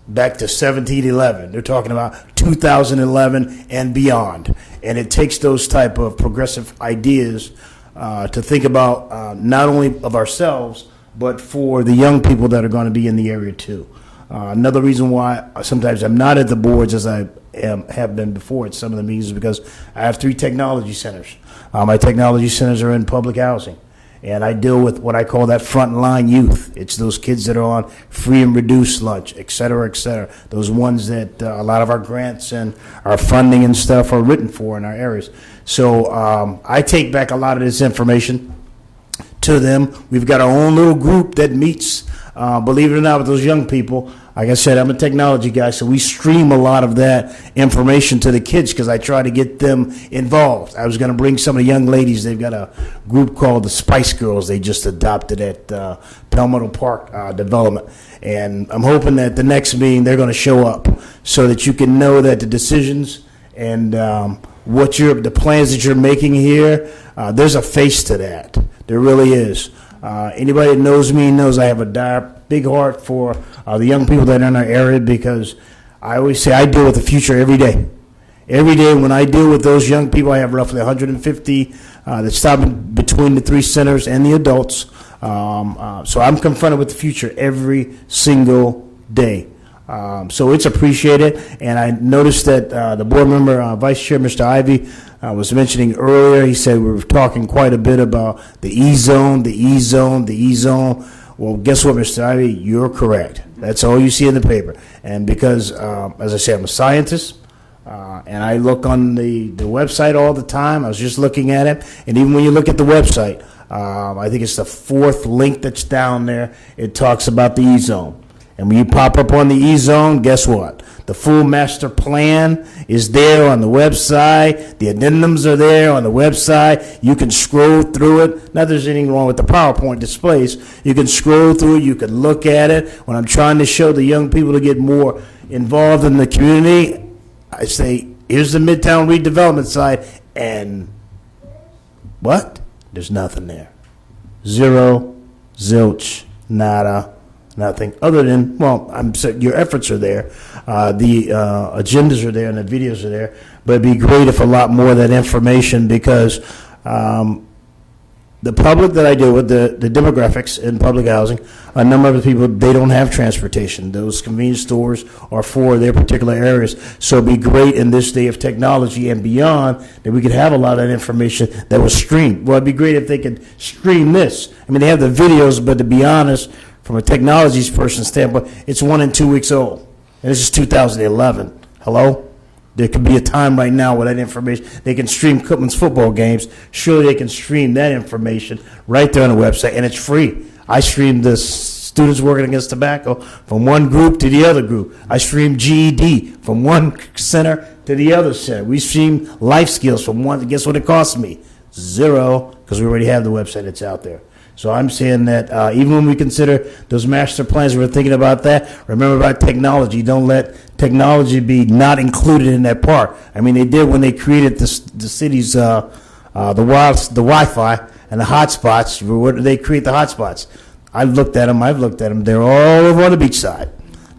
back to 1711. They're talking about 2011 and beyond. And it takes those type of progressive ideas to think about not only of ourselves, but for the young people that are going to be in the area too. Another reason why sometimes I'm not at the boards as I have been before at some of the meetings is because I have 3 technology centers. My technology centers are in public housing. And I deal with what I call that frontline youth. It's those kids that are on free and reduced lunch, et cetera, et cetera. Those ones that a lot of our grants and our funding and stuff are written for in our areas. So I take back a lot of this information to them. We've got our own little group that meets, believe it or not, with those young people. Like I said, I'm a technology guy, so we stream a lot of that information to the kids because I try to get them involved. I was going to bring some of the young ladies. They've got a group called the Spice Girls. They just adopted at Palmetto Park Development. And I'm hoping that the next meeting they're going to show up so that you can know that the decisions and the plans that you're making here, there's a face to that. There really is. Anybody that knows me knows I have a big heart for the young people that are in our area because I always say I deal with the future every day. Every day when I deal with those young people, I have roughly 150 that stop between the 3 centers and the adults. So I'm confronted with the future every single day. So it's appreciated. And I noticed that the board member, Vice Chair, Mr. Ivy, was mentioning earlier, he said we were talking quite a bit about the E-zone, the E-zone, the E-zone. Well, guess what, Mr. Ivy? You're correct. That's all you see in the paper. And because, as I say, I'm a scientist, And I look on the website all the time. I was just looking at it. And even when you look at the website, I think it's the fourth link that's down there. It talks about the E-zone. And when you pop up on the E-zone, guess what? The full master plan is there on the website. The addendums are there on the website. You can scroll through it. Not that there's anything wrong with the PowerPoint displays. You can scroll through it. You can look at it. When I'm trying to show the young people to get more involved in the community, I say, here's the Midtown redevelopment side, and what? There's nothing there. Zero, zilch, nada, nothing. Other than, well, your efforts are there. The agendas are there and the videos are there. But it'd be great if a lot more of that information, because the public that I deal with, the demographics in public housing, a number of the people, they don't have transportation. Those convenience stores are for their particular areas. So it'd be great in this day of technology and beyond that we could have a lot of that information that was streamed. Well, it'd be great if they could stream this. I mean, they have the videos, but to be honest, from a technology person standpoint, it's 1 and 2 weeks old. And this is 2011. Hello? There could be a time right now where that information, they can stream Cookman's football games. Surely they can stream that information right there on the website, and it's free. I stream the students working against tobacco from one group to the other group. I stream GED from one center to the other center. We stream life skills from one. Guess what it costs me? Zero, because we already have the website that's out there. So I'm saying that even when we consider those master plans, we're thinking about that. Remember about technology. Don't let technology be not included in that part. I mean, they did when they created the city's the Wi-Fi and the hotspots. Where did they create the hotspots? I've looked at them. They're all over on the beach side.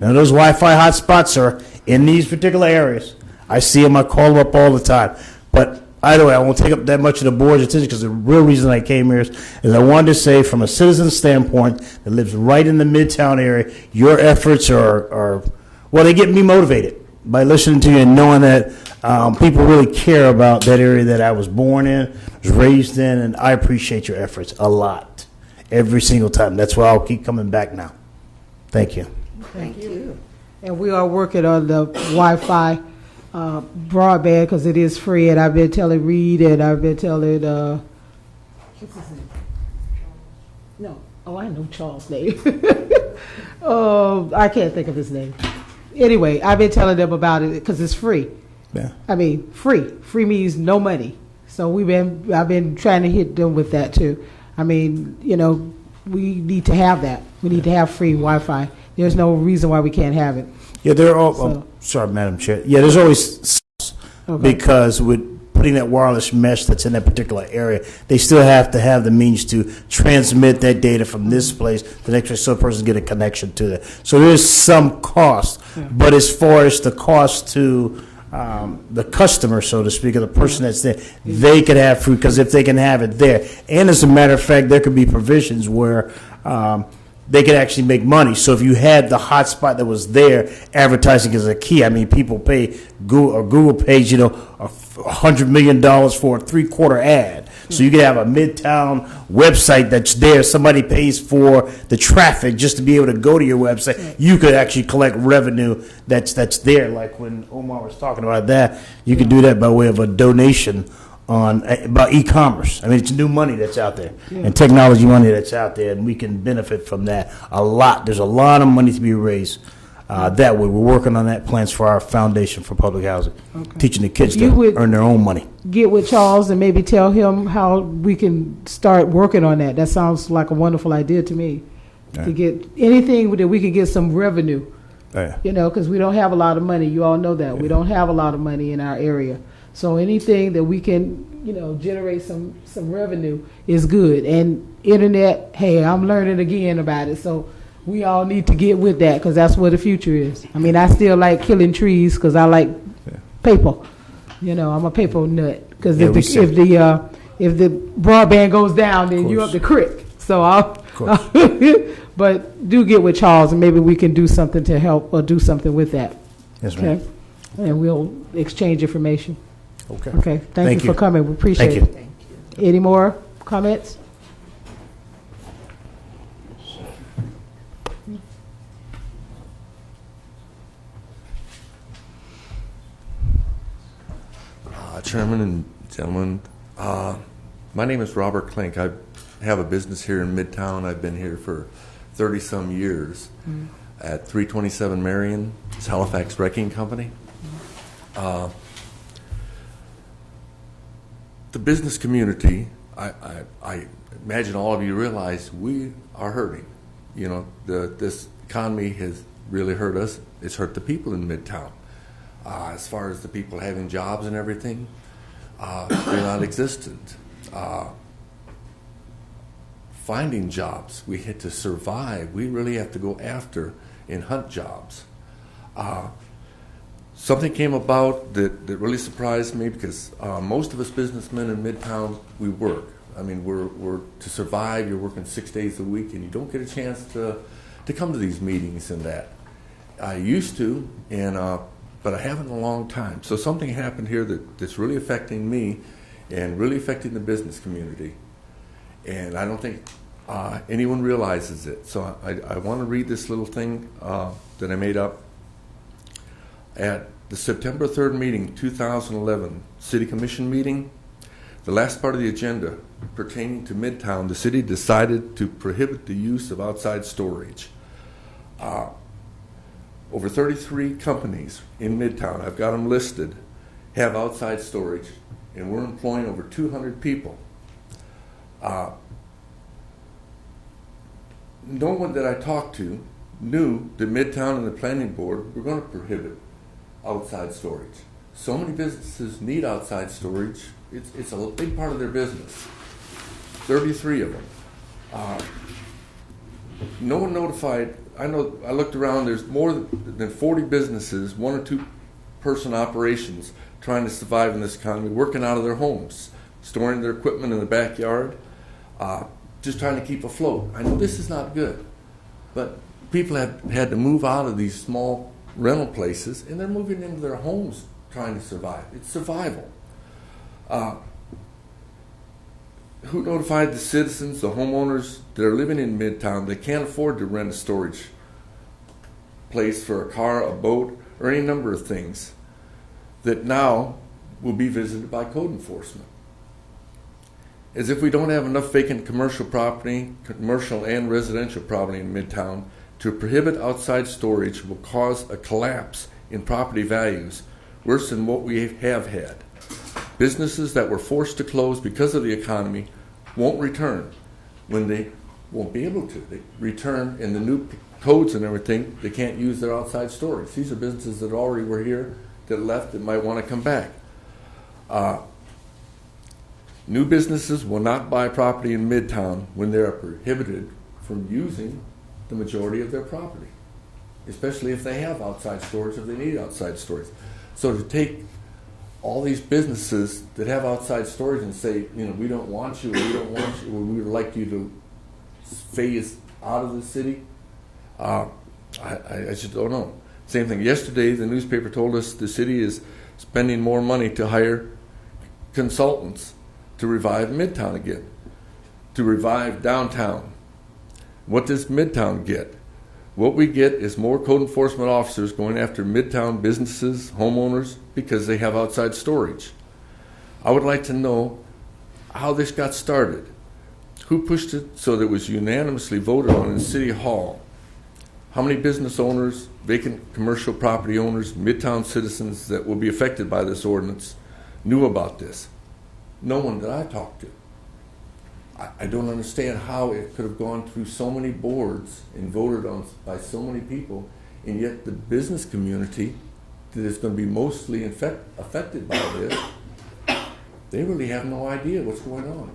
Now those Wi-Fi hotspots are in these particular areas. I see them. I call them up all the time. But either way, I won't take up that much of the board's attention, because the real reason I came here is I wanted to say, from a citizen standpoint that lives right in the Midtown area, your efforts are well, they get me motivated by listening to you and knowing that people really care about that area that I was born in, was raised in, and I appreciate your efforts a lot, every single time. That's why I'll keep coming back now. Thank you. Thank you. And we are working on the Wi-Fi broadband, because it is free, and I've been telling Reed, and I've been telling what's his name? No, I know Charles' name. I can't think of his name. Anyway, I've been telling them about it because it's free. Yeah. I mean, free. Free means no money. So I've been trying to hit them with that too. I mean, we need to have that. We need to have free Wi-Fi. There's no reason why we can't have it. Yeah, they're all. Sorry, Madam Chair. Yeah, there's always because with putting that wireless mesh that's in that particular area, they still have to have the means to transmit that data from this place to the next place, so a person get a connection to that. So there's some cost, but as far as the cost to the customer, so to speak, or the person that's there, they could have free, because if they can have it there, and as a matter of fact, there could be provisions where they could actually make money. So if you had the hotspot that was there, advertising is a key. I mean, people pay Google pays, $100 million for a 3-quarter ad. So you could have a Midtown website that's there. Somebody pays for the traffic just to be able to go to your website. You could actually collect revenue that's there. Like when Omar was talking about that, you could do that by way of a donation about e-commerce. I mean, it's new money that's out there, and technology money that's out there, and we can benefit from that a lot. There's a lot of money to be raised that way. We're working on that plans for our foundation for public housing, teaching the kids to earn their own money. Get with Charles and maybe tell him how we can start working on that. That sounds like a wonderful idea to me. To get anything that we can get some revenue, because we don't have a lot of money. You all know that. We don't have a lot of money in our area. So anything that we can, generate some revenue is good. And internet, hey, I'm learning again about it. So we all need to get with that, because that's where the future is. I mean, I still like killing trees because I like paper. I'm a paper nut. Because if the broadband goes down, then you're up the creek. So but do get with Charles, and maybe we can do something to help or do something with that. Yes, ma'am. Okay? And we'll exchange information. Okay. Okay. Thank you for coming. We appreciate it. Thank you. Any more comments? Chairman and gentlemen. My name is Robert Klink. I have a business here in Midtown. I've been here for 30-some years at 327 Marion. It's Halifax Wrecking Company. The business community, I imagine all of you realize we are hurting. You know, this economy has really hurt us. It's hurt the people in Midtown. As far as the people having jobs and everything, they're non-existent. Finding jobs, we had to survive. We really have to go after and hunt jobs. Something came about that really surprised me because most of us businessmen in Midtown, we work. I mean, we're to survive, you're working 6 days a week and you don't get a chance to come to these meetings and that. I used to, but I haven't in a long time. So something happened here that's really affecting me and really affecting the business community. And I don't think anyone realizes it. So I want to read this little thing that I made up. At the September 3rd meeting, 2011 City Commission meeting, the last part of the agenda pertaining to Midtown, the city decided to prohibit the use of outside storage. Over 33 companies in Midtown, I've got them listed, have outside storage, and we're employing over 200 people. No one that I talked to knew that Midtown and the Planning Board were going to prohibit outside storage. So many businesses need outside storage. It's a big part of their business. 33 of them. No one notified. I know. I looked around. There's more than 40 businesses, 1 or 2 person operations, trying to survive in this economy, working out of their homes, storing their equipment in the backyard, just trying to keep afloat. I know this is not good, but people have had to move out of these small rental places, and they're moving into their homes trying to survive. It's survival. Who notified the citizens, the homeowners that are living in Midtown that can't afford to rent a storage place for a car, a boat, or any number of things that now will be visited by code enforcement? As if we don't have enough vacant commercial property, commercial and residential property in Midtown, to prohibit outside storage will cause a collapse in property values worse than what we have had. Businesses that were forced to close because of the economy won't return. When they won't be able to, they return in the new codes and everything, they can't use their outside storage. These are businesses that already were here, that left, that might want to come back. New businesses will not buy property in Midtown when they are prohibited from using the majority of their property, especially if they have outside storage, if they need outside storage. So to take all these businesses that have outside storage and say, you know, we don't want you, or we don't want you, or we would like you to phase out of the city, I just don't know. Same thing. Yesterday, the newspaper told us the city is spending more money to hire consultants to revive Midtown again, to revive downtown. What does Midtown get? What we get is more code enforcement officers going after Midtown businesses, homeowners, because they have outside storage. I would like to know how this got started. Who pushed it so that it was unanimously voted on in City Hall? How many business owners, vacant commercial property owners, Midtown citizens that will be affected by this ordinance knew about this? No one that I talked to. I don't understand how it could have gone through so many boards and voted on by so many people, and yet the business community that is going to be mostly affected by this, they really have no idea what's going on.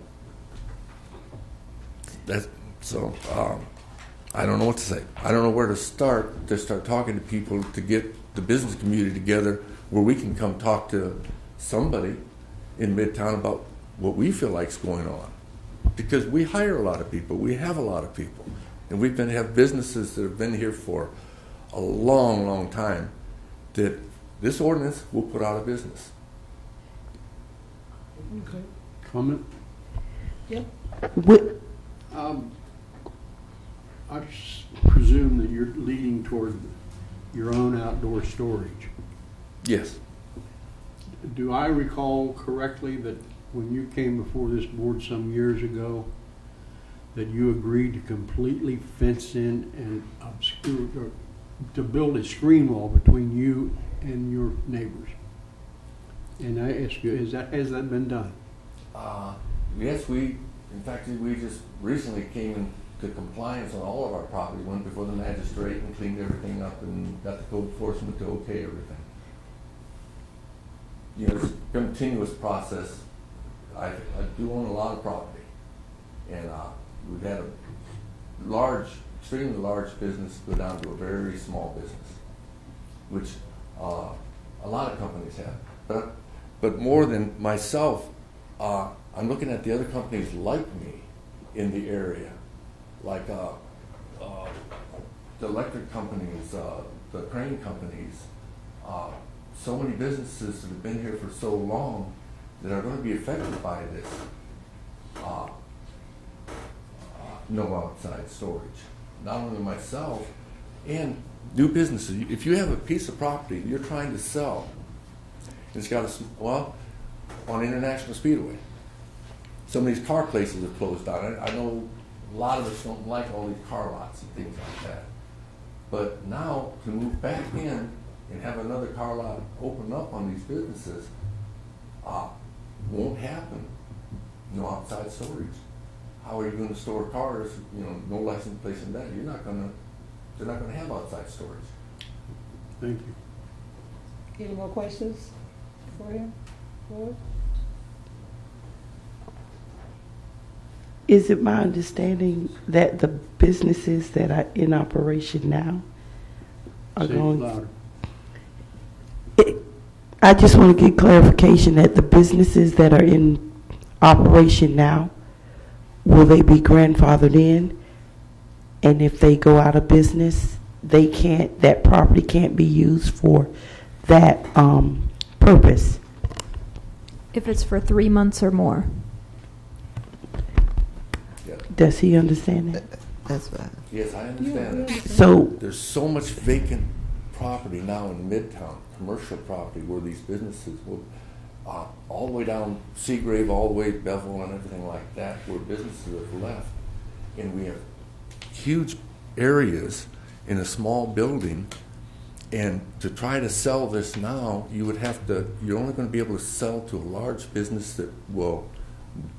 I don't know what to say. I don't know where to start talking to people, to get the business community together where we can come talk to somebody in Midtown about what we feel like is going on. Because we hire a lot of people, we have a lot of people, and we have businesses that have been here for a long, long time that this ordinance will put out of business. Okay. Comment? Yep. I presume that you're leading toward your own outdoor storage. Yes. do I recall correctly that when you came before this board some years ago, that you agreed to completely fence in and obscure, or to build a screen wall between you and your neighbors? And I ask you, has that been done? Yes, in fact, we just recently came into compliance on all of our property, went before the magistrate and cleaned everything up and got the code enforcement to okay everything. You know, it's a continuous process. I do own a lot of property, and we've had a extremely large business go down to a very small business, which a lot of companies have. But more than myself, I'm looking at the other companies like me in the area, like the electric companies, the crane companies, so many businesses that have been here for so long that are going to be affected by this. No outside storage. Not only myself, and new businesses. If you have a piece of property you're trying to sell, it's got on International Speedway, some of these car places have closed down. I know a lot of us don't like all these car lots and things like that. But now to move back in and have another car lot open up on these businesses won't happen. No outside storage. How are you going to store cars? You know, no license plate and that. They're not going to have outside storage. Thank you. Any more questions for him? Is it my understanding that the businesses that are in operation now are Say it going? louder. I just want to get clarification that the businesses that are in operation now, will they be grandfathered in? And if they go out of business, that property can't be used for that purpose? If it's for 3 months or more. Does he understand that? That's right. Yes, I understand that. So there's so much vacant property now in Midtown, commercial property, where these businesses will, all the way down Seagrave, all the way to Bevel and everything like that, where businesses have left. And we have huge areas in a small building, and to try to sell this now, you're only going to be able to sell to a large business that will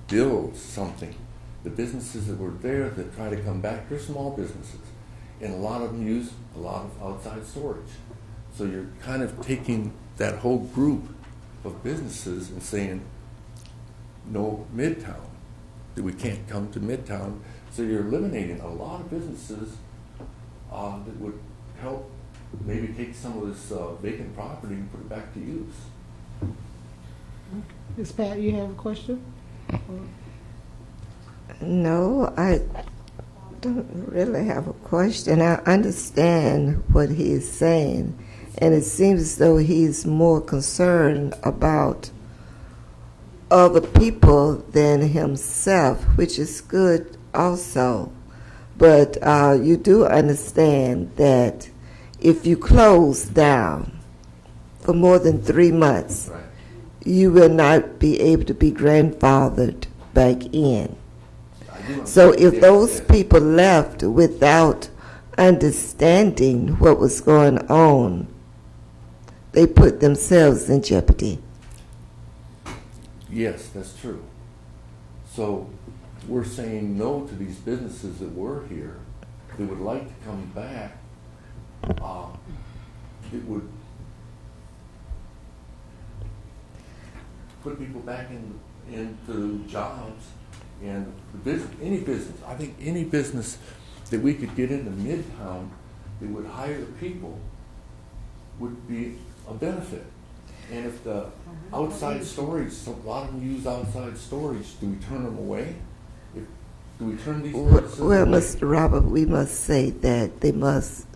build something. The businesses that were there that try to come back, they're small businesses. And a lot of them use a lot of outside storage. So you're kind of taking that whole group of businesses and saying, no Midtown, that we can't come to Midtown. So you're eliminating a lot of businesses that would help maybe take some of this vacant property and put it back to use. Ms. Pat, you have a question? No, I don't really have a question. I understand what he is saying, and it seems as though he's more concerned about other people than himself, which is good also. But you do understand that if you close down for more than 3 months, Right. you will not be able to be grandfathered back in. So if those people left without understanding what was going on, they put themselves in jeopardy. Yes, that's true. So we're saying no to these businesses that were here, that would like to come back. It would put people back into jobs. And any business, I think any business that we could get into Midtown that would hire people would be a benefit. And if the outside storage, a lot of them use outside storage, do we turn them away? Do we turn these businesses Well, away? Mr. Robert, we must say that they must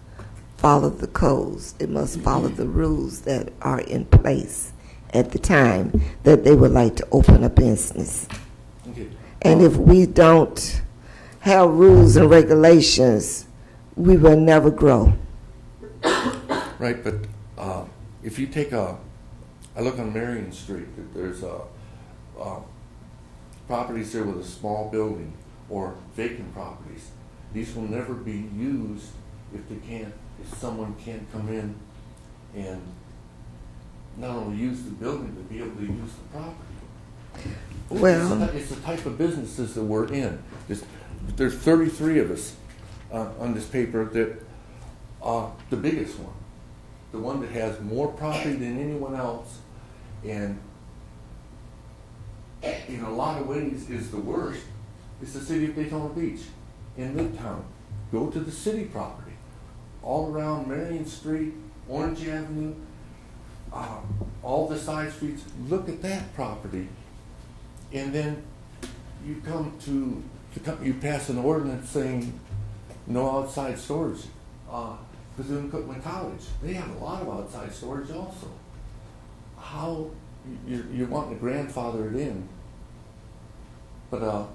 follow the codes. They must follow the rules that are in place at the time that they would like to open a business. Okay. And if we don't have rules and regulations, we will never grow. Right, but if you take a I look on Marion Street, that there's properties there with a small building or vacant properties. These will never be used if someone can't come in and not only use the building, but be able to use the property. Well, it's the type of businesses that we're in. There's 33 of us on this paper that the biggest one, the one that has more property than anyone else, and in a lot of ways is the worst, is the city of Daytona Beach in Midtown. Go to the city property, all around Marion Street, Orange Avenue, all the side streets. Look at that property, and then you you pass an ordinance saying no outside storage. Because in Cookman College, they have a lot of outside storage also. How you're wanting to grandfather it in, but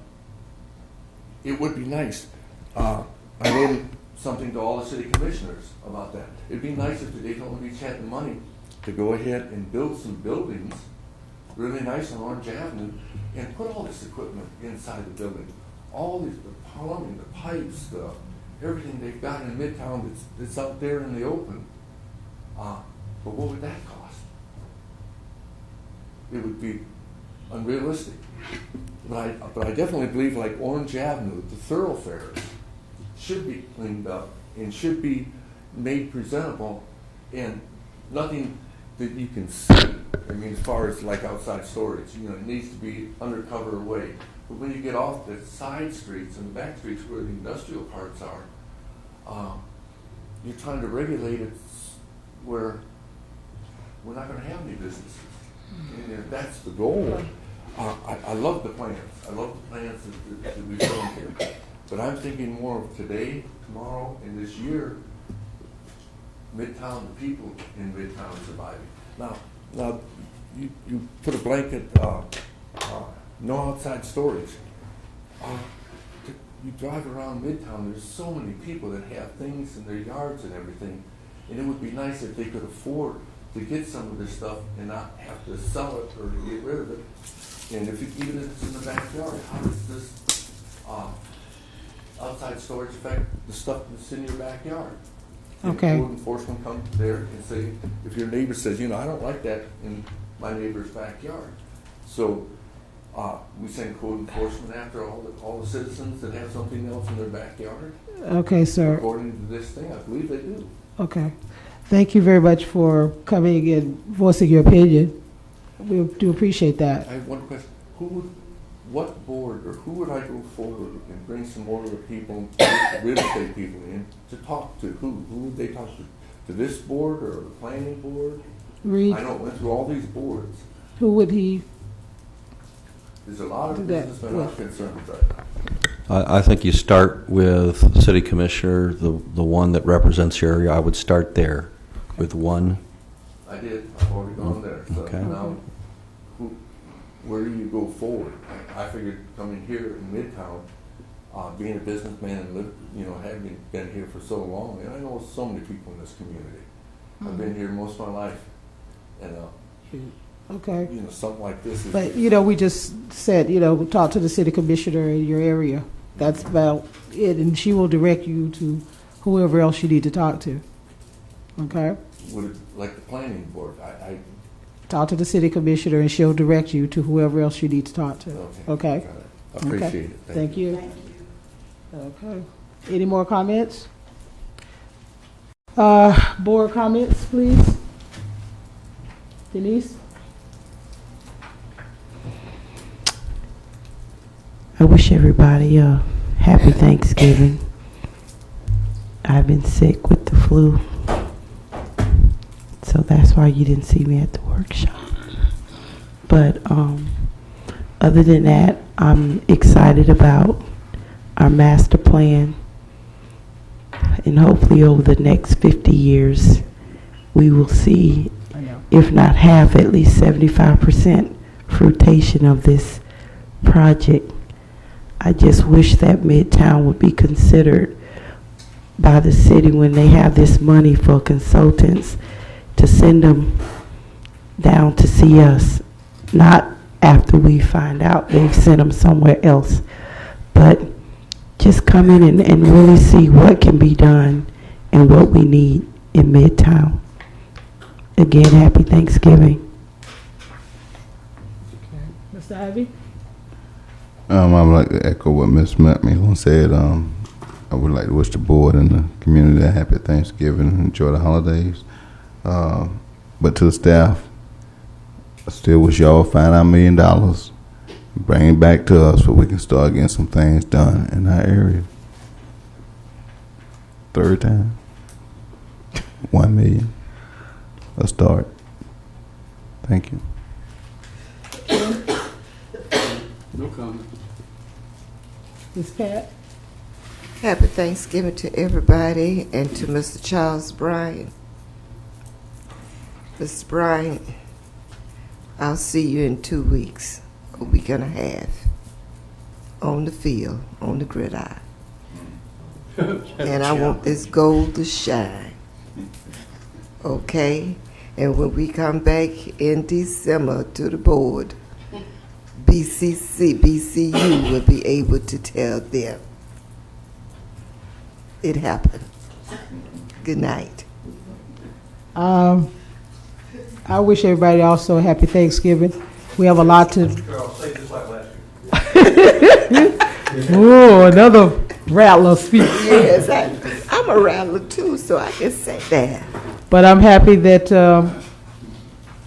it would be nice. I wrote something to all the city commissioners about that. It'd be nice if the Daytona Beach had the money to go ahead and build some buildings really nice on Orange Avenue and put all this equipment inside the building. All these, the plumbing, the pipes, everything they've got in Midtown that's out there in the open. But what would that cost? It would be unrealistic. But I definitely believe, like Orange Avenue, the thoroughfares should be cleaned up and should be made presentable, and nothing that you can see. I mean, as far as like outside storage, it needs to be undercover away. But when you get off the side streets and the back streets where the industrial parts are, you're trying to regulate it where we're not going to have any businesses. And if that's the goal, I love the plans. I love the plans that we've shown here. But I'm thinking more of today, tomorrow, and this year, Midtown, the people in Midtown surviving. Now you put a blanket, no outside storage. You drive around Midtown, there's so many people that have things in their yards and everything, and it would be nice if they could afford to get some of this stuff and not have to sell it or to get rid of it. And even if it's in the backyard, how does this outside storage affect the stuff that's in your backyard? Okay. Code enforcement come there and say, if your neighbor says, I don't like that in my neighbor's backyard. So we send code enforcement after all the citizens that have something else in their backyard. Okay, sir. According to this thing, I believe they do. Okay. Thank you very much for coming and voicing your opinion. We do appreciate that. I have one question. What board or who would I go forward and bring some more of the people, real estate people in to talk to? Who would they talk to? To this board or the planning board? Reed. I know it went through all these boards. Who would he? There's a lot of Do that. businessmen I'm concerned with that. I think you start with the city commissioner, the one that represents your area. I would start there with one. I did. I've already gone there. So Okay. now, where do you go forward? I figured coming here in Midtown, being a businessman and having been here for so long, and I know so many people in this community. I've been here most of my life, and Okay. something like this is. But, we just said, talk to the city commissioner in your area. That's about it, and she will direct you to whoever else you need to talk to. Okay? Would it, like the planning board, I Talk to the city commissioner, and she'll direct you to whoever else you need to talk to. Okay? got it. I appreciate Okay. it. Thank you. Okay. Any more comments? Board comments, please. Denise? I wish everybody a happy Thanksgiving. I've been sick with the flu, so that's why you didn't see me at the workshop. But other than that, I'm excited about our master plan, and hopefully over the next 50 years, we will see, if not half, at least 75% fruition of this project. I just wish that Midtown would be considered by the city when they have this money for consultants to send them down to see us, not after we find out they've sent them somewhere else, but just come in and really see what can be done and what we need in Midtown. Again, happy Thanksgiving. Mr. Ivy? I would like to echo what Ms. McMillan said. I would like to wish the board and the community a happy Thanksgiving and enjoy the holidays. But to the staff, I still wish y'all find our $1 million, bring it back to us so we can start getting some things done in our area. Third time. 1 million. A start. Thank you. No comment. Ms. Pat? Happy Thanksgiving to everybody and to Mr. Charles Bryant. Mr. Bryant, I'll see you in 2 weeks, a week and a half, on the field, on the gridiron. And I want this gold to shine. Okay? And when we come back in December to the board, BCU will be able to tell them it happened. Good night. I wish everybody also a happy Thanksgiving. We have a lot to. Ooh, another rattler speech. Yes, I'm a rattler too, so I can say that. But I'm happy that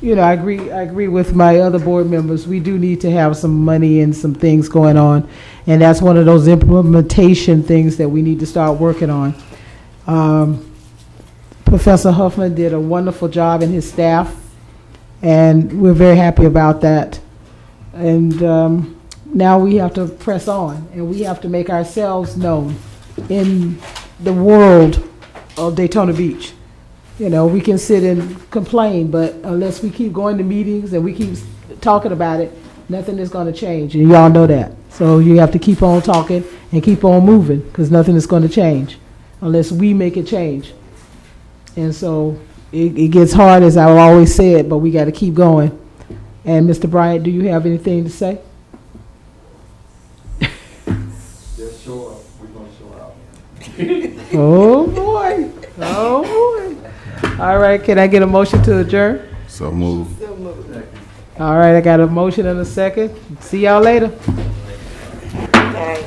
I agree with my other board members. We do need to have some money and some things going on, and that's one of those implementation things that we need to start working on. Professor Huffman did a wonderful job, and his staff, and we're very happy about that. And now we have to press on, and we have to make ourselves known in the world of Daytona Beach. We can sit and complain, but unless we keep going to meetings and we keep talking about it, nothing is going to change, and y'all know that. So you have to keep on talking and keep on moving, because nothing is going to change unless we make it change. And so it gets hard, as I've always said, but we got to keep going. And Mr. Bryant, do you have anything to say? Just show up. We're going to show out. Oh, boy. Oh, boy. All right, can I get a motion to adjourn? So move. All right, I got a motion and a second. See y'all later. Okay.